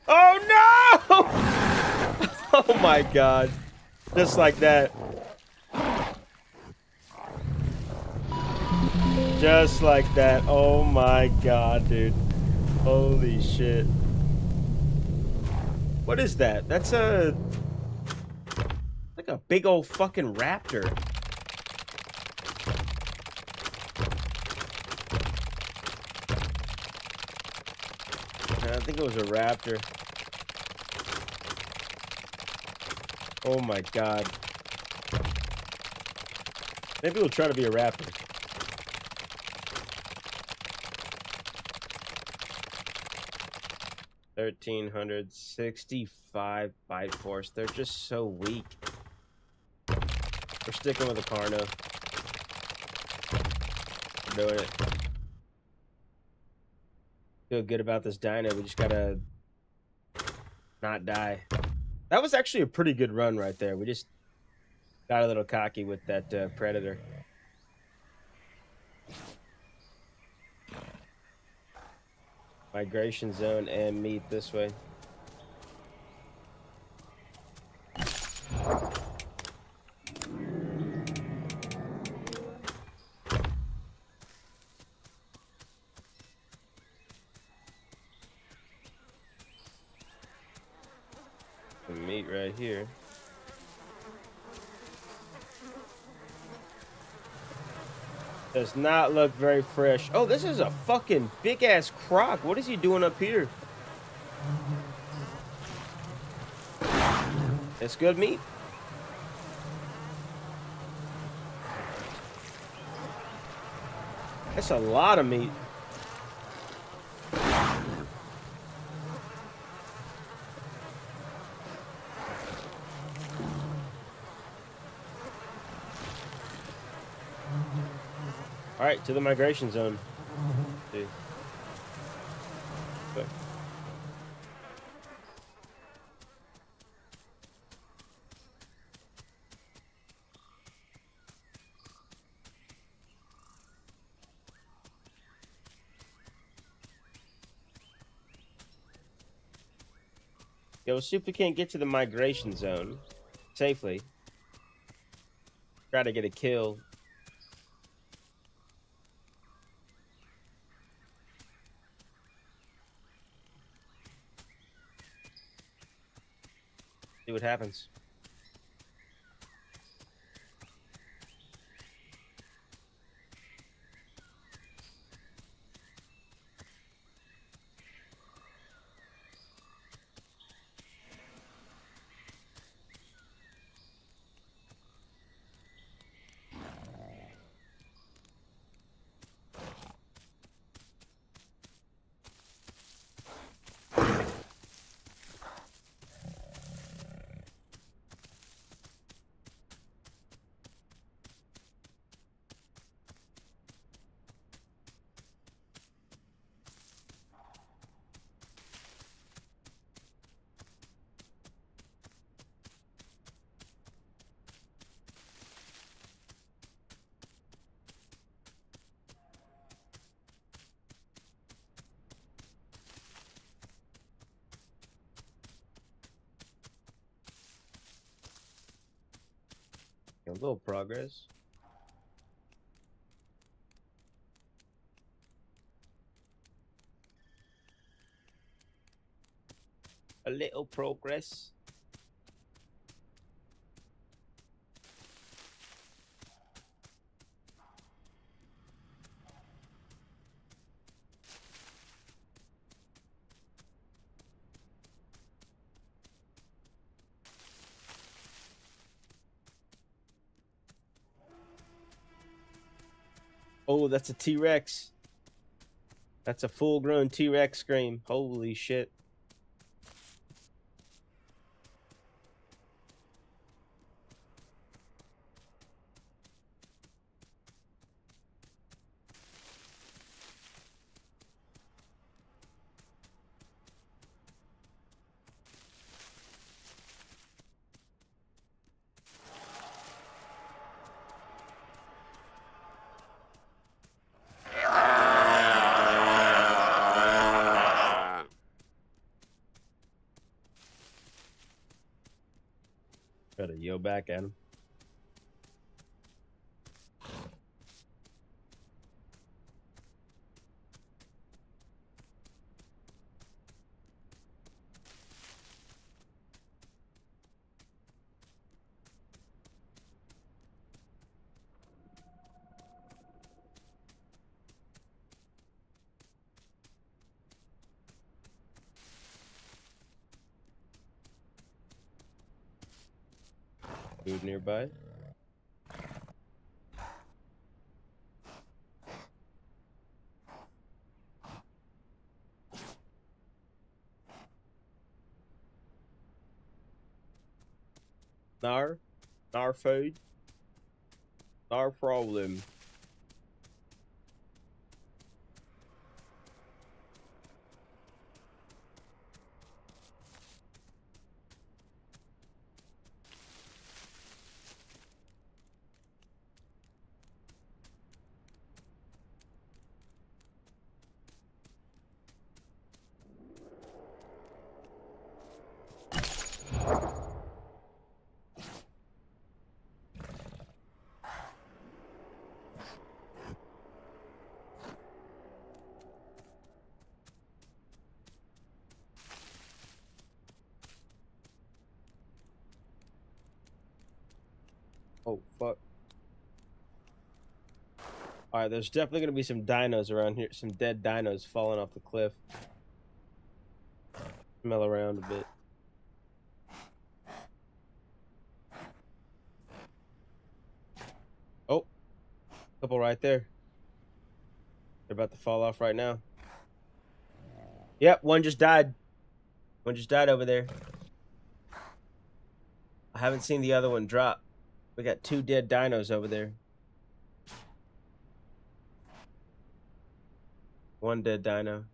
Oh no! Oh my god. Just like that. Just like that. Oh my god, dude. Holy shit. What is that? That's like a big old fucking raptor. I think it was a raptor. Oh my god. Maybe we'll try to be a raptor. $1,365 bite force. They're just so weak. We're sticking with a Carno. We're doing it. Feel good about this dino. We just gotta not die. That was actually a pretty good run right there. We just got a little cocky with that predator. Migration zone and meat this way. The meat right here. Does not look very fresh. Oh, this is a fucking big ass croc. What is he doing up here? It's good meat. That's a lot of meat. All right, to the migration zone. Dude. Okay. Yeah, we'll see if we can't get to the migration zone safely. Try to get a kill. See what happens. A little progress. A little progress. Oh, that's a T-Rex. That's a full-grown T-Rex scream. Holy shit. Try to yell back at him. Food nearby. Nar food. Nar problem. Oh, fuck. Alright, there's definitely going to be some dinos around here. Some dead dinos falling off the cliff. Smell around a bit. Oh. Couple right there. They're about to fall off right now. Yep, one just died. One just died over there. I haven't seen the other one drop. We got 2 dead dinos over there. 1 dead dino.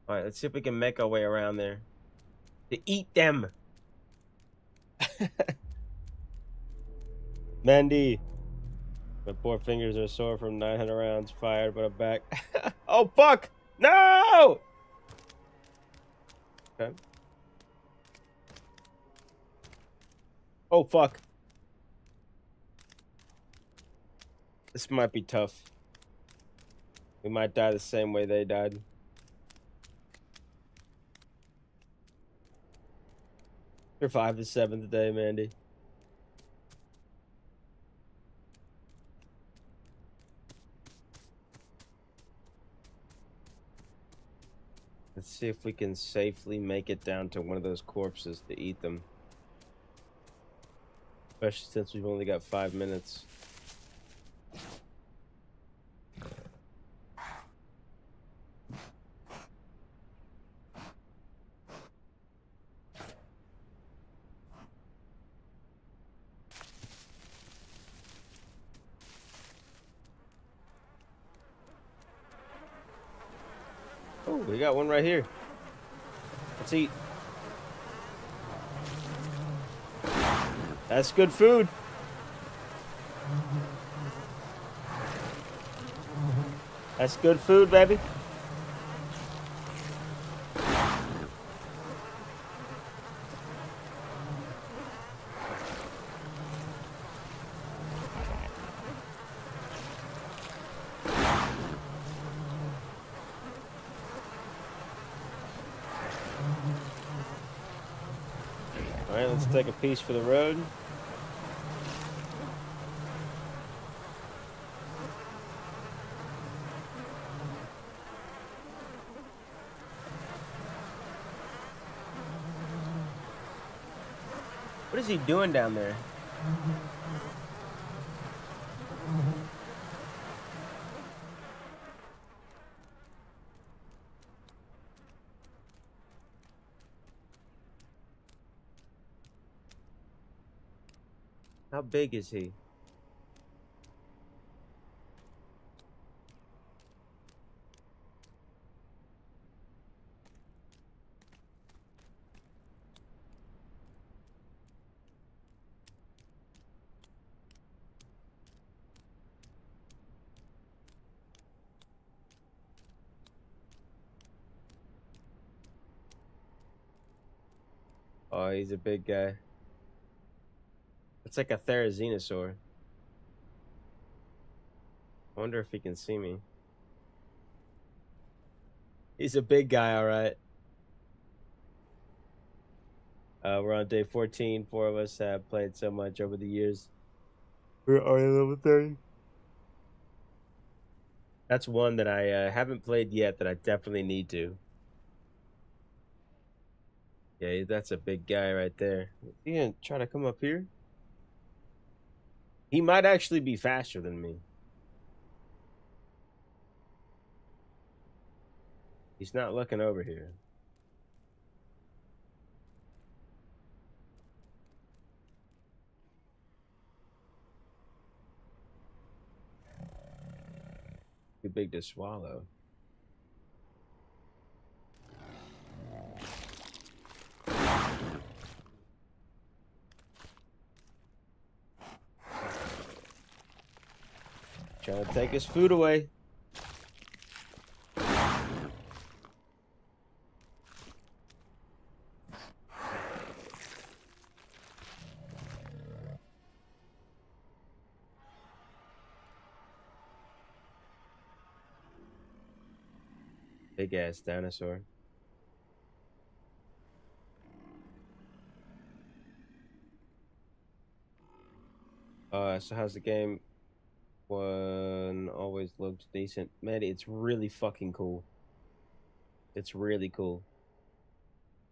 Alright, let's see if we can make our way around there. To eat them! Mandy! My poor fingers are sore from 900 rounds fired, but I'm back. Oh, fuck! No! Okay. Oh, fuck. This might be tough. We might die the same way they died. Survive the 7th day, Mandy. Let's see if we can safely make it down to one of those corpses to eat them. Especially since we've only got 5 minutes. Oh, we got one right here. Let's eat. That's good food. That's good food, baby. Alright, let's take a piece for the road. What is he doing down there? How big is he? Oh, he's a big guy. It's like a therizinosaur. I wonder if he can see me. He's a big guy, all right. We're on day 14. 4 of us have played so much over the years. We're already level 30. That's one that I haven't played yet that I definitely need to. Yeah, that's a big guy right there. He gonna try to come up here? He might actually be faster than me. He's not looking over here. Too big to swallow. Trying to take his food away. Big ass dinosaur. So how's the game? One always looks decent. Man, it's really fucking cool. It's really cool.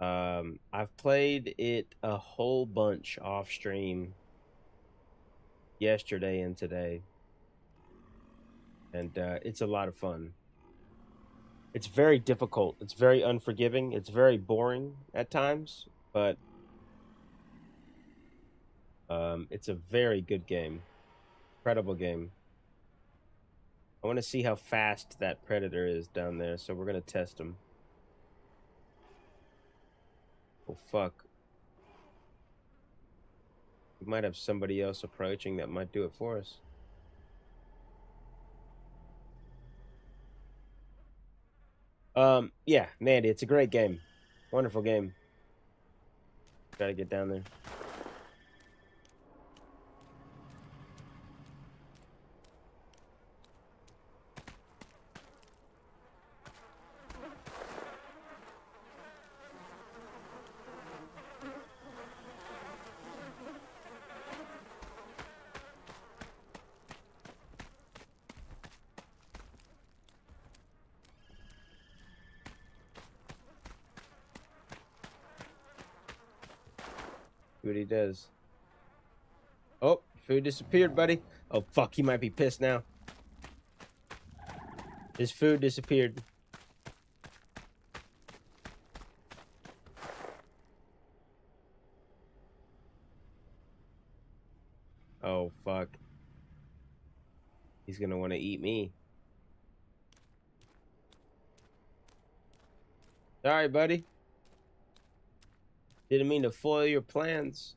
I've played it a whole bunch off stream yesterday and today. And it's a lot of fun. It's very difficult. It's very unforgiving. It's very boring at times, but it's a very good game. Incredible game. I want to see how fast that predator is down there, so we're going to test him. Oh, fuck. We might have somebody else approaching that might do it for us. Yeah, Mandy, it's a great game. Wonderful game. Gotta get down there. See what he does. Oh, food disappeared, buddy. Oh, fuck, he might be pissed now. His food disappeared. Oh, fuck. He's gonna want to eat me. Sorry, buddy. Didn't mean to foil your plans.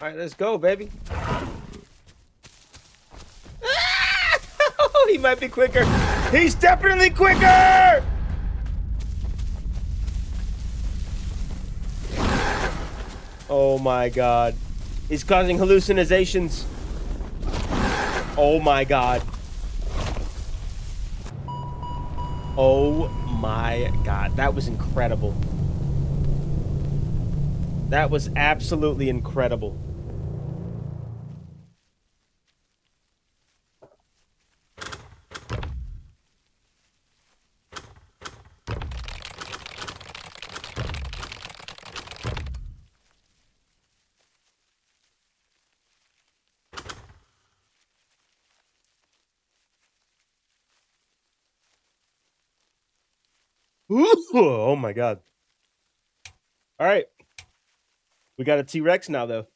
All right, let's go, baby. Oh, he might be quicker. He's definitely quicker. Oh my god. He's causing hallucinations. Oh my god. Oh my god. That was incredible. That was absolutely incredible. Ooh, oh my god. All right. We got a T-Rex now, though.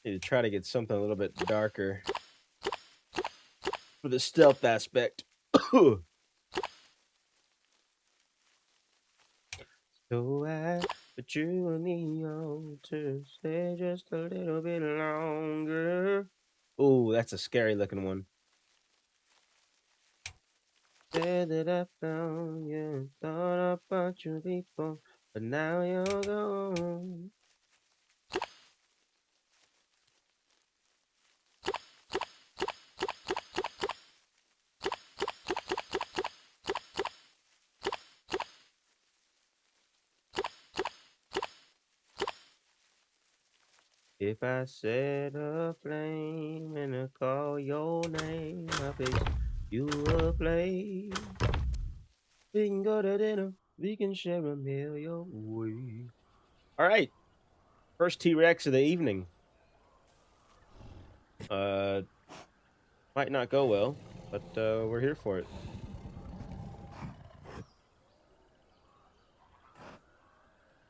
Need to try to get something a little bit darker. for the stealth aspect. So I put you and me on to stay just a little bit longer. Ooh, that's a scary looking one. Said that I found you, thought about you before, but now you're gone. If I set a flame and I call your name, I face you aflame. We can go to dinner, we can share a meal your way. All right, first T-Rex of the evening. Uh, might not go well, but we're here for it.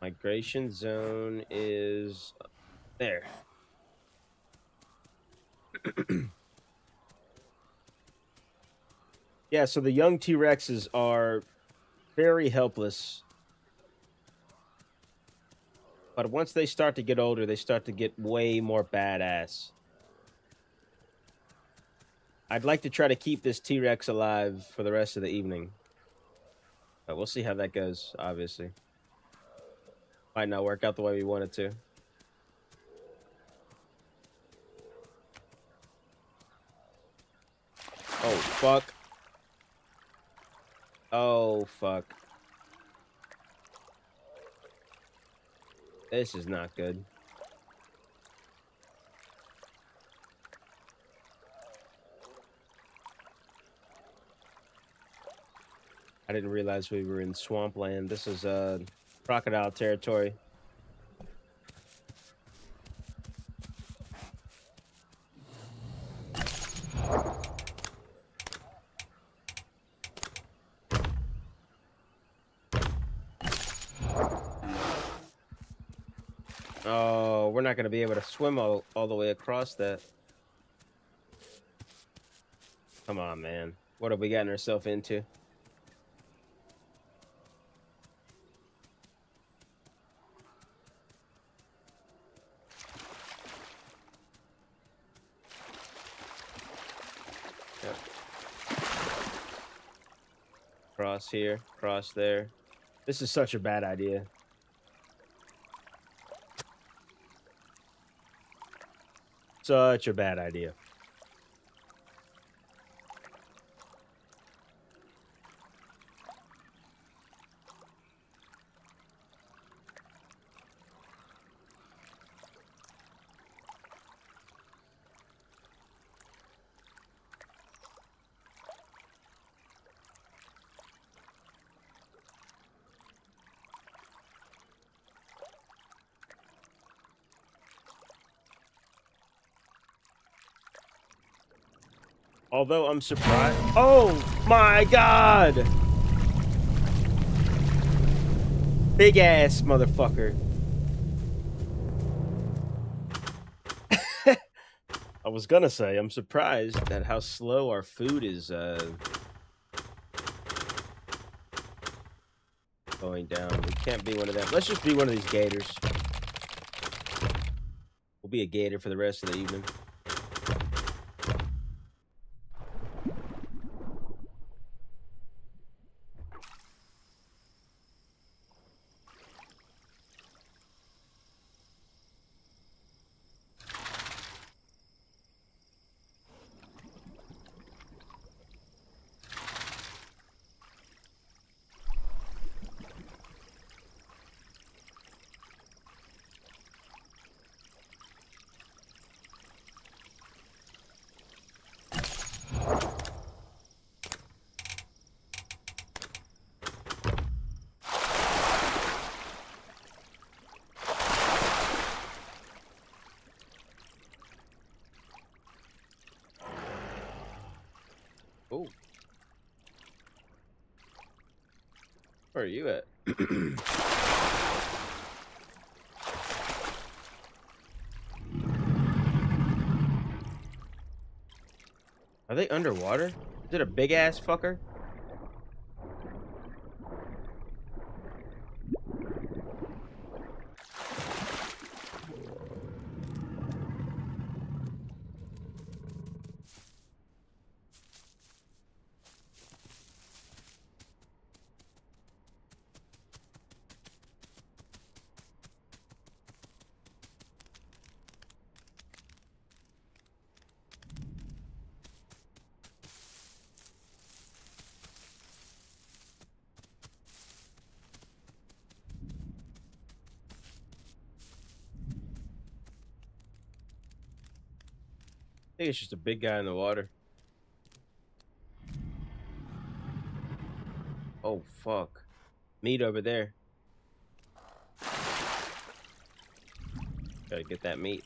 Migration zone is there. Yeah, so the young T-Rexes are very helpless. But once they start to get older, they start to get way more badass. I'd like to try to keep this T-Rex alive for the rest of the evening. But we'll see how that goes, obviously. Might not work out the way we want it to. Oh, fuck. Oh, fuck. This is not good. I didn't realize we were in swampland. This is crocodile territory. Oh, we're not going to be able to swim all the way across that. Come on, man. What have we gotten ourselves into? Yep. Cross here, cross there. This is such a bad idea. Such a bad idea. Although I'm surprised. Oh my god! Big ass motherfucker. I was gonna say, I'm surprised at how slow our food is going down. We can't be one of them. Let's just be one of these gators. We'll be a gator for the rest of the evening. Oh. Where are you at? I Are they underwater? Is it a big ass fucker? I think it's just a big guy in the water. Oh, fuck. Meat over there. Gotta get that meat.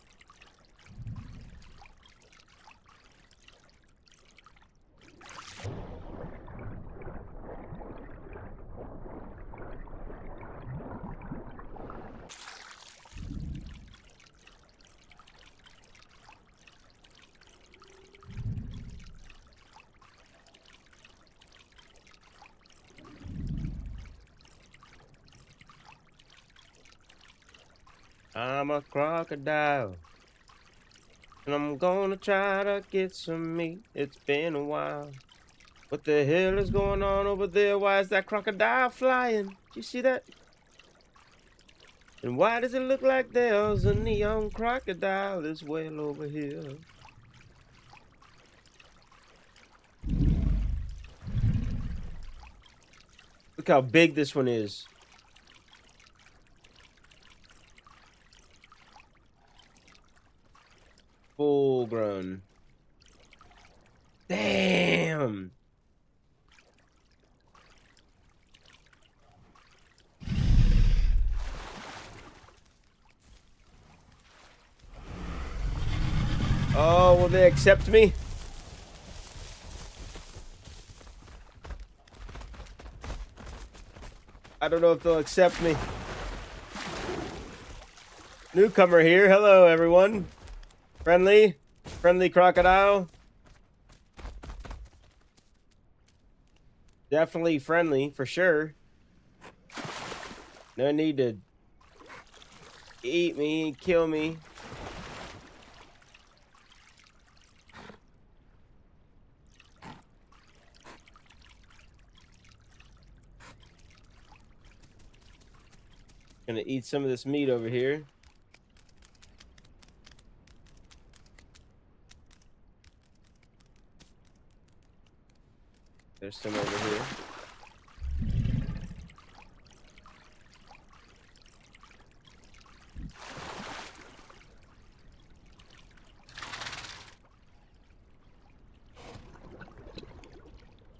I'm a crocodile, and I'm gonna try to get some meat. It's been a while. What the hell is going on over there? Why is that crocodile flying? Did you see that? And why does it look like there's a neon crocodile as well over here? Look how big this one is. Full grown. Damn. Oh, will they accept me? I don't know if they'll accept me. Newcomer here. Hello, everyone. Friendly crocodile. Definitely friendly, for sure. No need to eat me, kill me. Gonna eat some of this meat over here. There's some over here.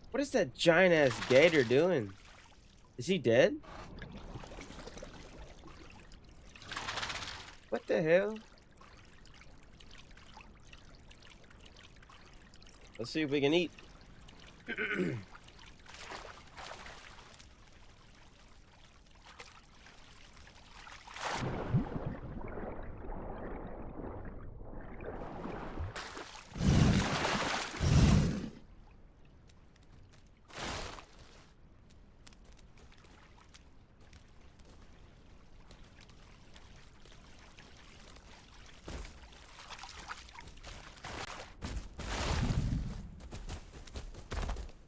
What is that giant ass gator doing? Is he dead? What the hell? Let's see if we can eat.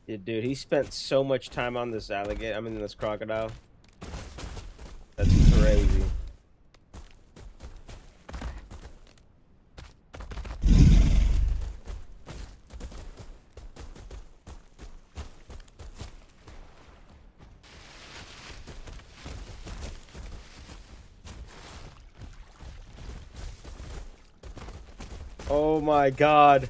Yeah, dude, he spent so much time on this alligator. I mean, this crocodile. That's crazy. Oh my God.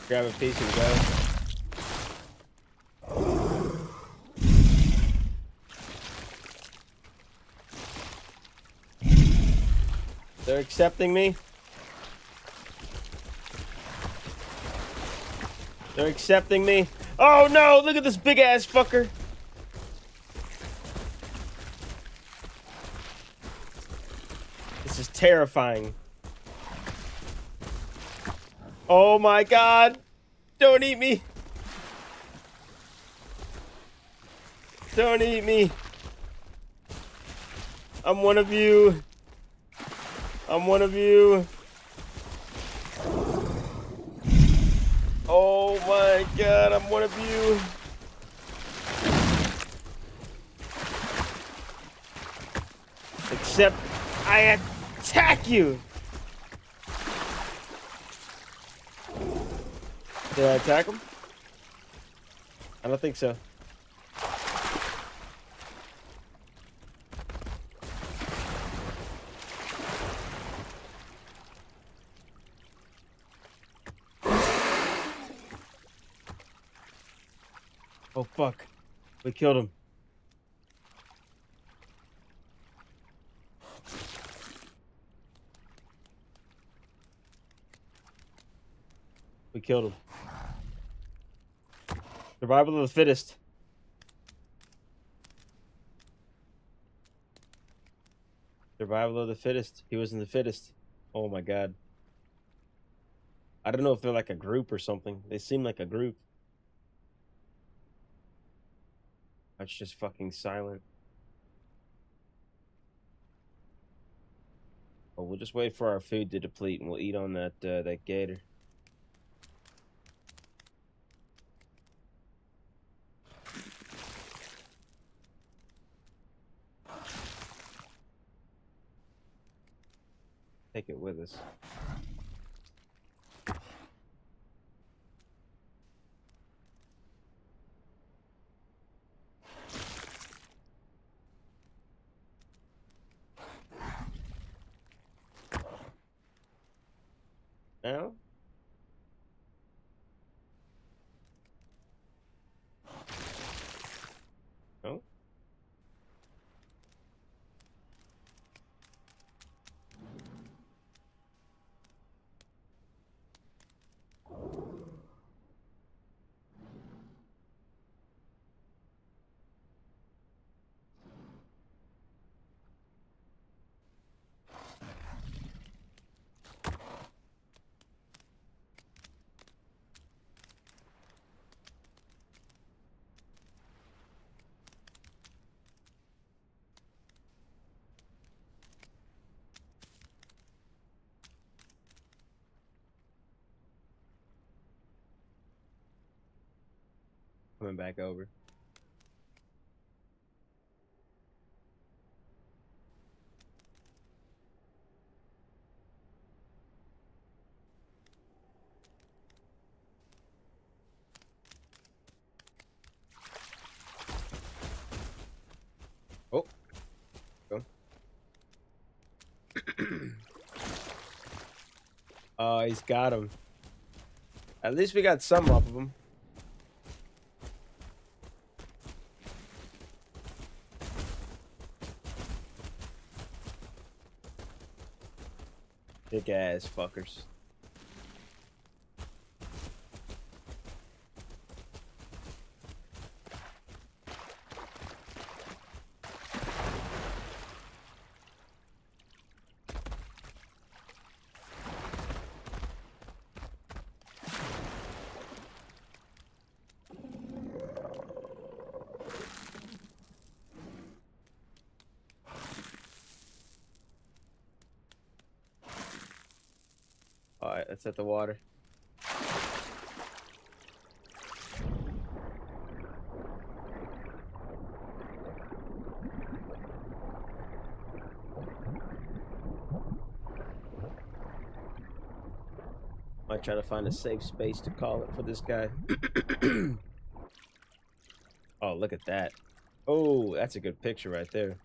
Grab a piece and go. accepting me? They're accepting me. Oh no, look at this big ass fucker. This is terrifying. Oh my god. Don't eat me. Don't eat me. I'm one of you. I'm one of you. Oh my god, I'm one of you. Except I attack you. Did I attack him? I don't think so. Oh fuck. We killed him. We killed him. Survival of the fittest. Survival of the fittest. He wasn't the fittest. Oh my god. I don't know if they're like a group or something. They seem like a group. That's just fucking silent. Well, we'll just wait for our food to deplete and we'll eat on that that gator. Take it with us. Now? No? Coming back over. Oh. Go. Oh, he's got him. At least we got some off of him. Big ass fuckers. Alright, let's set the water. Might try to find a safe space to call it for this guy. Oh, look at that. Oh, that's a good picture right there.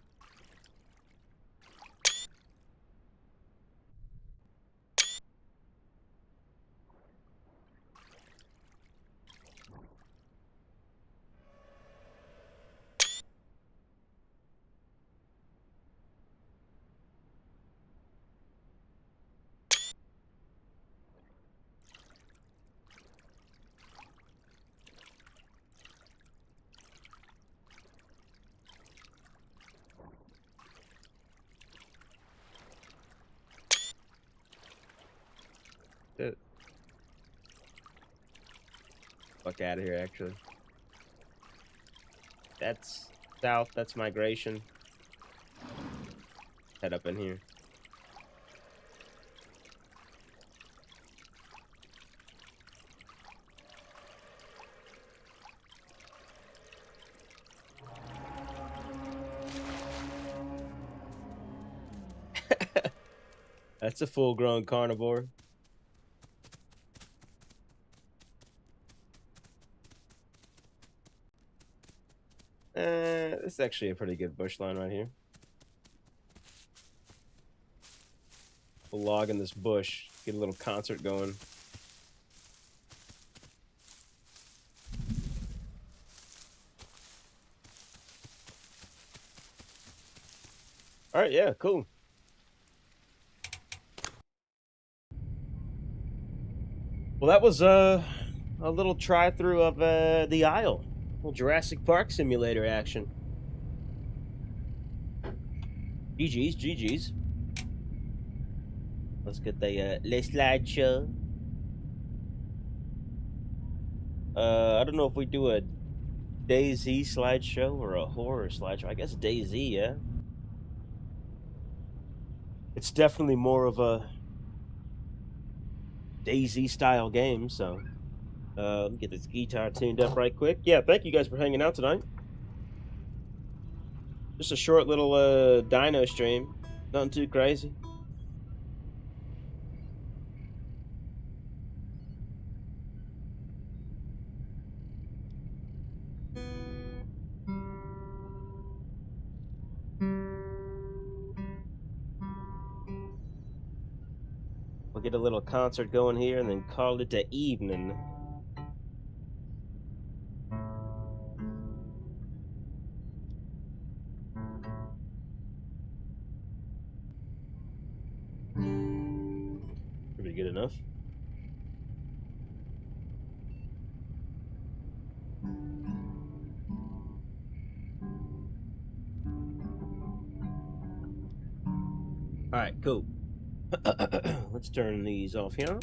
Fuck out of here, actually. That's south. That's migration. Head up in here. That's a full-grown carnivore. This is actually a pretty good bush line right here. We'll log in this bush, get a little concert going. All right, yeah, cool. Well, that was a little try through of the Isle, a little Jurassic Park simulator action. GG's, GG's. Let's get the slideshow. I don't know if we do a DayZ slideshow or a horror slideshow. I guess DayZ, yeah. It's definitely more of a DayZ style game, so let me get this guitar tuned up right quick. Yeah, thank you guys for hanging out tonight. Just a short little dino stream, nothing too crazy. We'll get a little concert going here and then call it an evening. Pretty good enough. All right, cool. Let's turn these off here.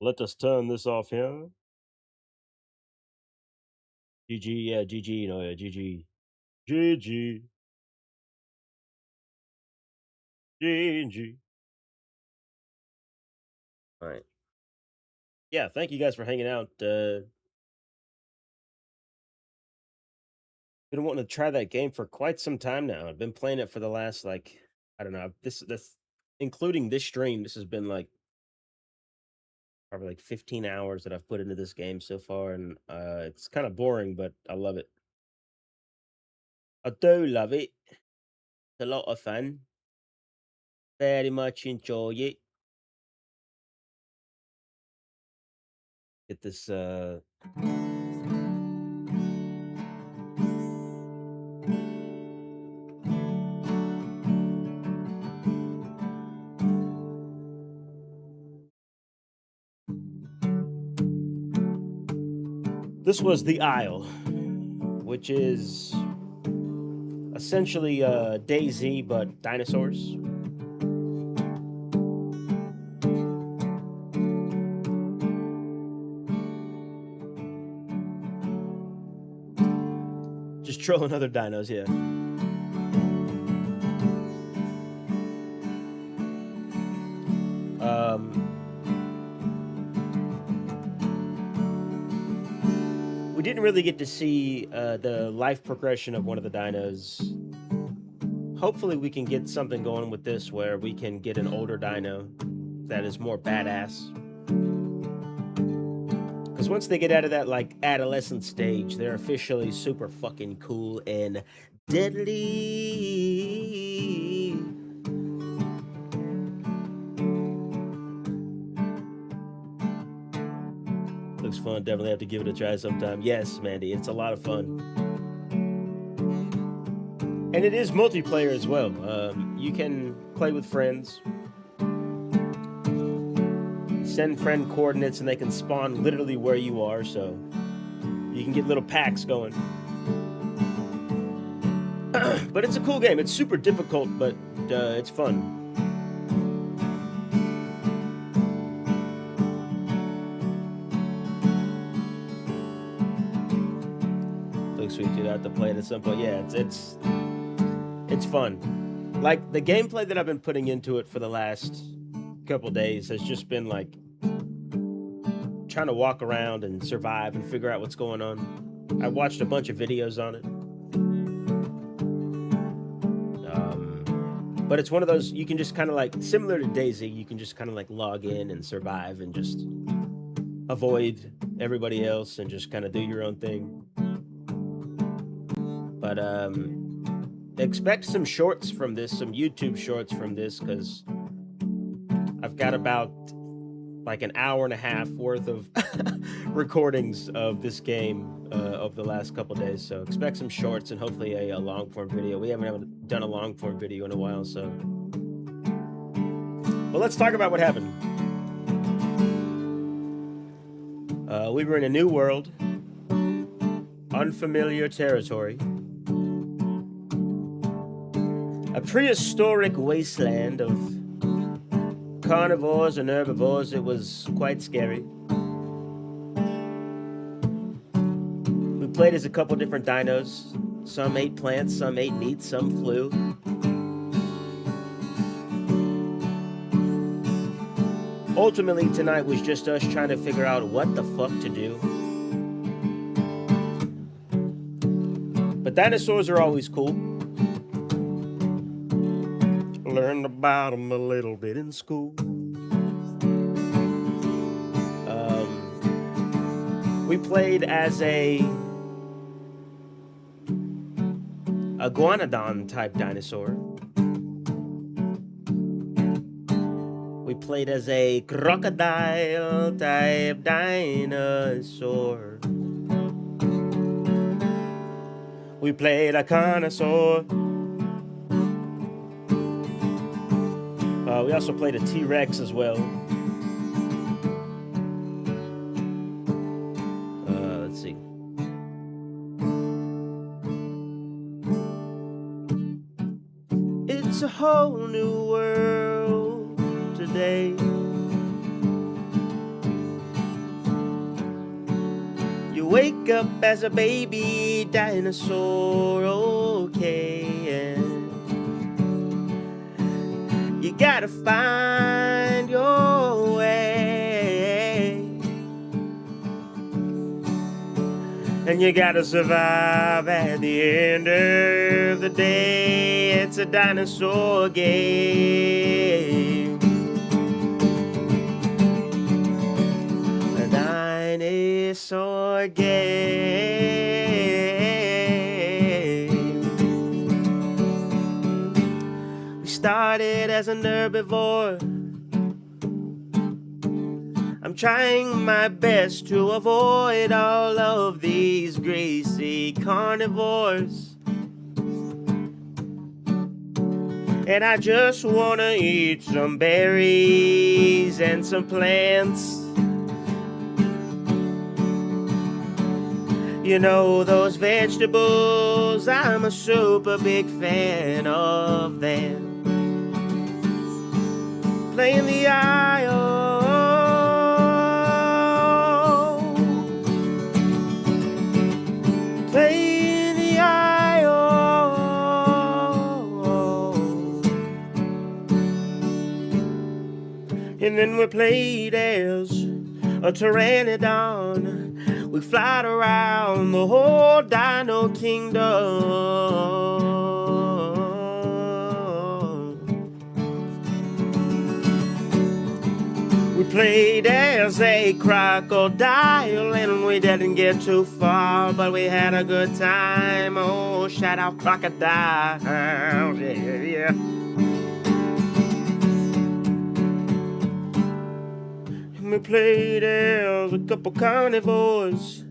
Let us turn this off here. GG, yeah, GG, no, yeah, GG. GG. GG. All right. Yeah, thank you guys for hanging out. Been wanting to try that game for quite some time now. I've been playing it for the last, like, I don't know, this including this stream, this has been like probably like 15 hours that I've put into this game so far, and it's kind of boring, but I love it. I do love it. It's a lot of fun. Very much enjoy it. Get this This was the Isle, which is essentially DayZ but dinosaurs. Just trolling other dinos, yeah. We didn't really get to see the life progression of one of the dinos. Hopefully we can get something going with this where we can get an older dino that is more badass. Because once they get out of that, like, adolescent stage, they're officially super fucking cool and deadly. Looks fun. Definitely have to give it a try sometime. Yes, Mandy, it's a lot of fun. And it is multiplayer as well. You can play with friends. Send friend coordinates and they can spawn literally where you are, so you can get little packs going. But it's a cool game. It's super difficult, but it's fun. next week, dude. I have to play it at some point. Yeah, it's fun. Like, the gameplay that I've been putting into it for the last couple days has just been like trying to walk around and survive and figure out what's going on. I watched a bunch of videos on it. But it's one of those, you can just kind of like, similar to Daisy, you can just kind of like log in and survive and just avoid everybody else and just kind of do your own thing. But expect some shorts from this, some YouTube shorts from this, because I've got about like an hour and a half worth of recordings of this game over the last couple days. So expect some shorts and hopefully a long form video. We haven't done a long form video in a while, so. But let's talk about what happened. We were in a new world, unfamiliar territory, a prehistoric wasteland of carnivores and herbivores. It was quite scary. We played as a couple different dinos. Some ate plants, some ate meat, some flew. Ultimately, tonight was just us trying to figure out what the fuck to do. But dinosaurs are always cool. Learned about them a little bit in school. We played as a iguanodon type dinosaur. We played as a crocodile type dinosaur. We played a carnosaur. We also played a T-Rex as well. Let's see. It's a whole new world today. You wake up as a baby dinosaur, okay, and you gotta find your way, and you gotta survive at the end of the day. It's a dinosaur game. A dinosaur game. Started as an herbivore. I'm trying my best to avoid all of these greasy carnivores, and I just wanna eat some berries and some plants. You know, those vegetables, I'm a super big fan of them. Playing the aisle, playing the aisle, and then we played as a pteranodon. We flied around the whole dino kingdom. We played as a crocodile, and we didn't get too far, but we had a good time. Oh, shout out crocodile, yeah. And we played as a couple carnivores,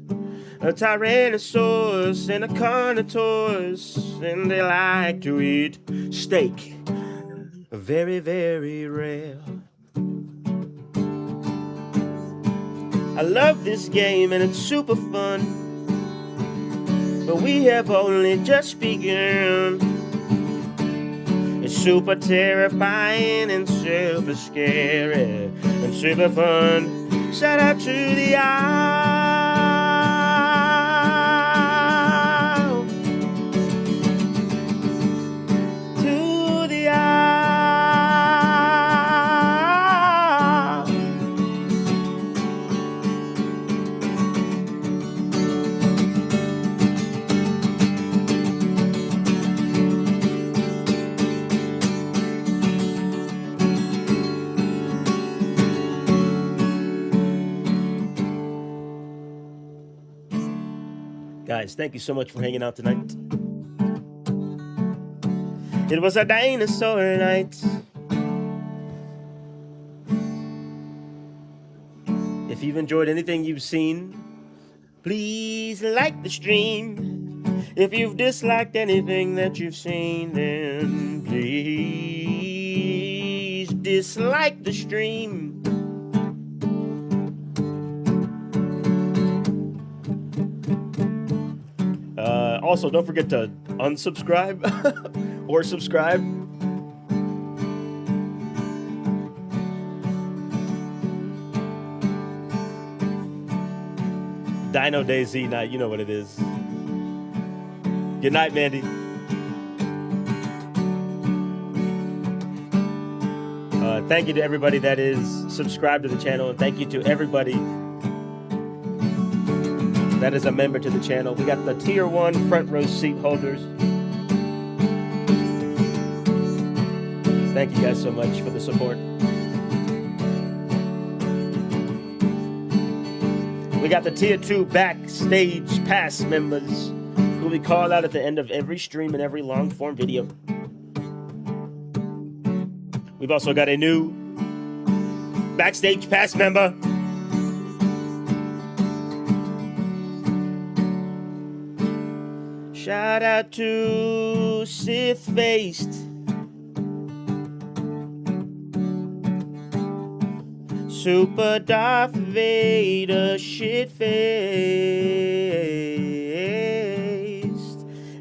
a tyrannosaurus and a carnotaurus, and they like to eat steak, very, very rare. I love this game and it's super fun, but we have only just begun. It's super terrifying and super scary and super fun. Shout out to the Guys, thank you so much for hanging out tonight. It was a dinosaur night. If you've enjoyed anything you've seen, please like the stream. If you've disliked anything that you've seen, then please dislike the stream. Also, don't forget to unsubscribe or subscribe. Dino Day Z night, you know what it is. Good night, Mandy. Thank you to everybody that is subscribed to the channel, and thank you to everybody that is a member to the channel. We got the tier 1 front row seat holders. Thank you guys so much for the support. We got the tier 2 backstage pass members who we call out at the end of every stream and every long form video. We've also got a new backstage pass member. Shout out to Sith-Faced. Super Darth Vader shit-faced.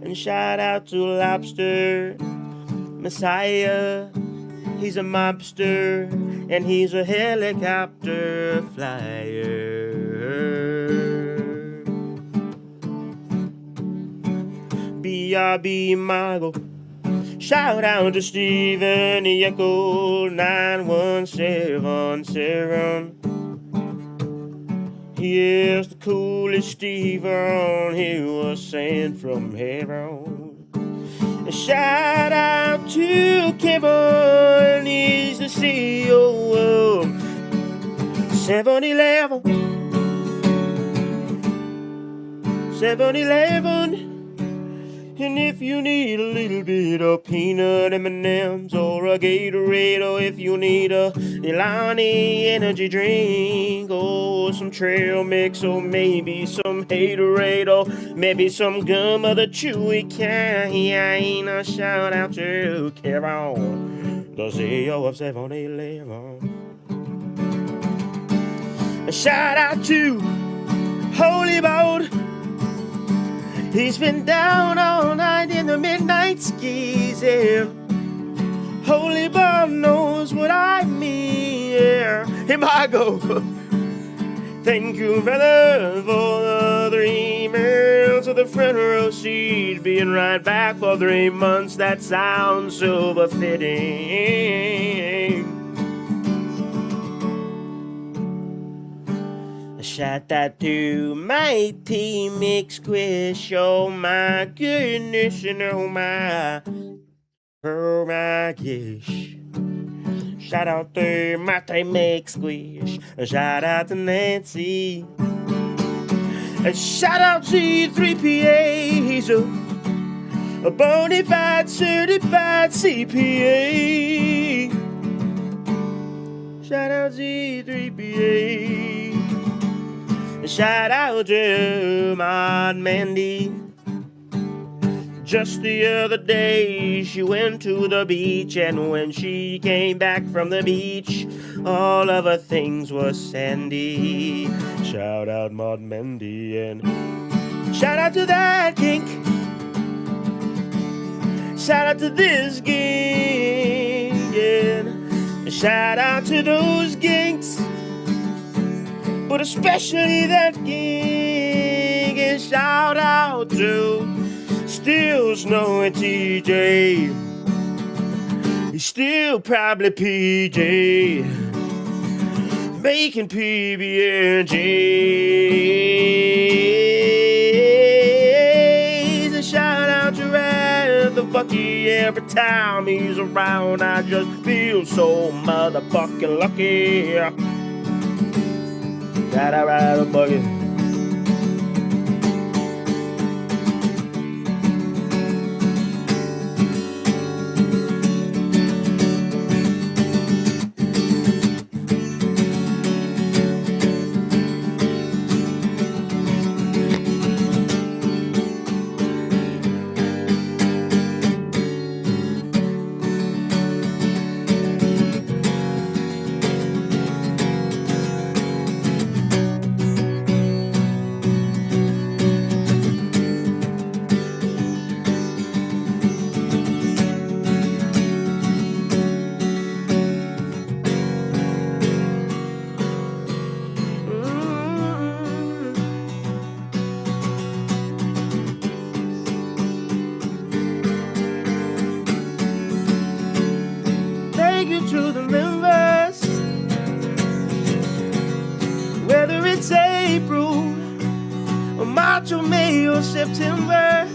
And shout out to Lobster Messiah. He's a mobster and he's a helicopter flyer. BRB Mago. Shout out to Steven Echo 9177. He is the coolest Steven. He was sent from heaven. Shout out to Kevin. He's the CEO of 7-Eleven. 7-Eleven. And if you need a little bit of peanut M&Ms or a Gatorade, or if you need a Ilani energy drink, or some trail mix, or maybe some Haterade, or maybe some gum of the chewy kind, a shout out to Kevin, the CEO of 7-Eleven. A shout out to Holy Boat. He's been down all night in the midnight skis, yeah. Holy Bob knows what I mean, yeah. Hey, Margo, thank you, brother, for the 3 months of the front row seat. Being right back for 3 months, that sounds so befitting. Shout out to my team Squish, oh my goodness, and oh my gosh. Shout out to my team Squish, shout out to Nancy, and shout out to C3PA, he's a bona fide certified CPA. Shout out C3PA. Shout out to my Mandy. Just the other day, she went to the beach, and when she came back from the beach, all of her things were sandy. Shout out Maud Mandy, and shout out to that kink. Shout out to this gang, and shout out to those ginks. But especially that gig, and shout out to Still Snowy TJ. He's still probably PJ, making PB&J's. And shout out to Red the Bucky. Every time he's around, I just feel so motherfucking lucky. Gotta ride a buggy. April, or March or May or September.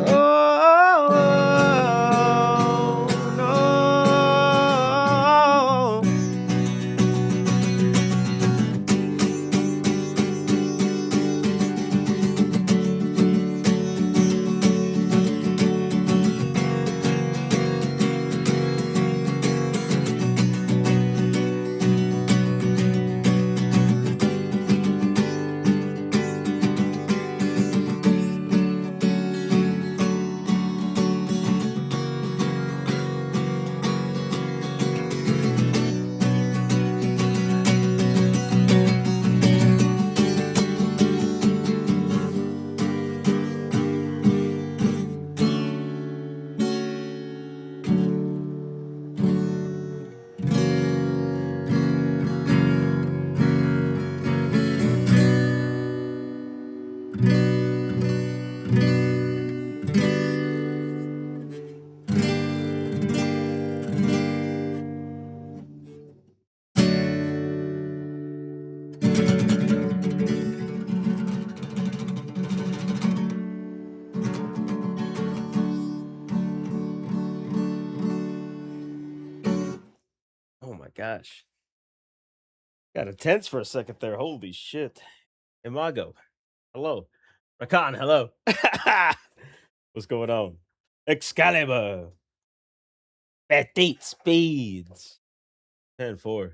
Oh, no. Oh my gosh. Got intense for a second there. Holy shit. Imago. Hello. Rakan, hello. What's going on? Excalibur. Petite Speeds. 10-4.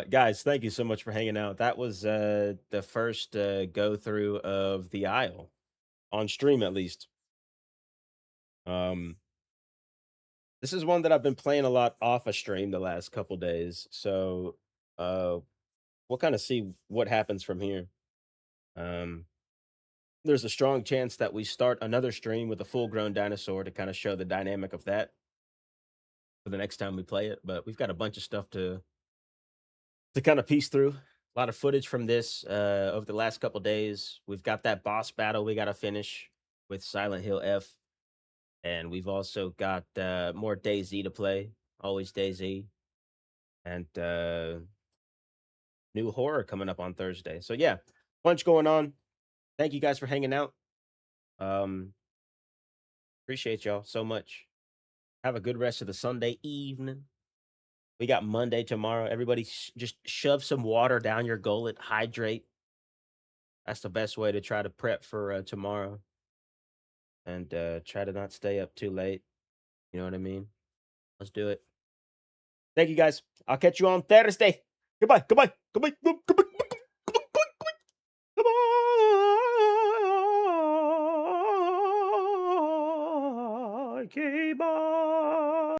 Guys, thank you so much for hanging out. That was the first go through of the Isle on stream, at least. Um, this is one that I've been playing a lot off a stream the last couple days, so uh, we'll kind of see what happens from here. Um, there's a strong chance that we start another stream with a full grown dinosaur to kind of show the dynamic of that for the next time we play it. But we've got a bunch of stuff to kind of piece through. A lot of footage from this over the last couple days. We've got that boss battle we got to finish with Silent Hill F, and we've also got more DayZ to play. Always DayZ, and new horror coming up on Thursday. So yeah, bunch going on. Thank you guys for hanging out. Um, appreciate y'all so much. Have a good rest of the Sunday evening. We got Monday tomorrow. Everybody just shove some water down your gullet, hydrate. That's the best way to try to prep for tomorrow. And try to not stay up too late. You know what I mean? Let's do it. Thank you guys. I'll catch you on Thursday. Goodbye. Goodbye. Goodbye. Goodbye. Goodbye. Goodbye. Goodbye. Goodbye.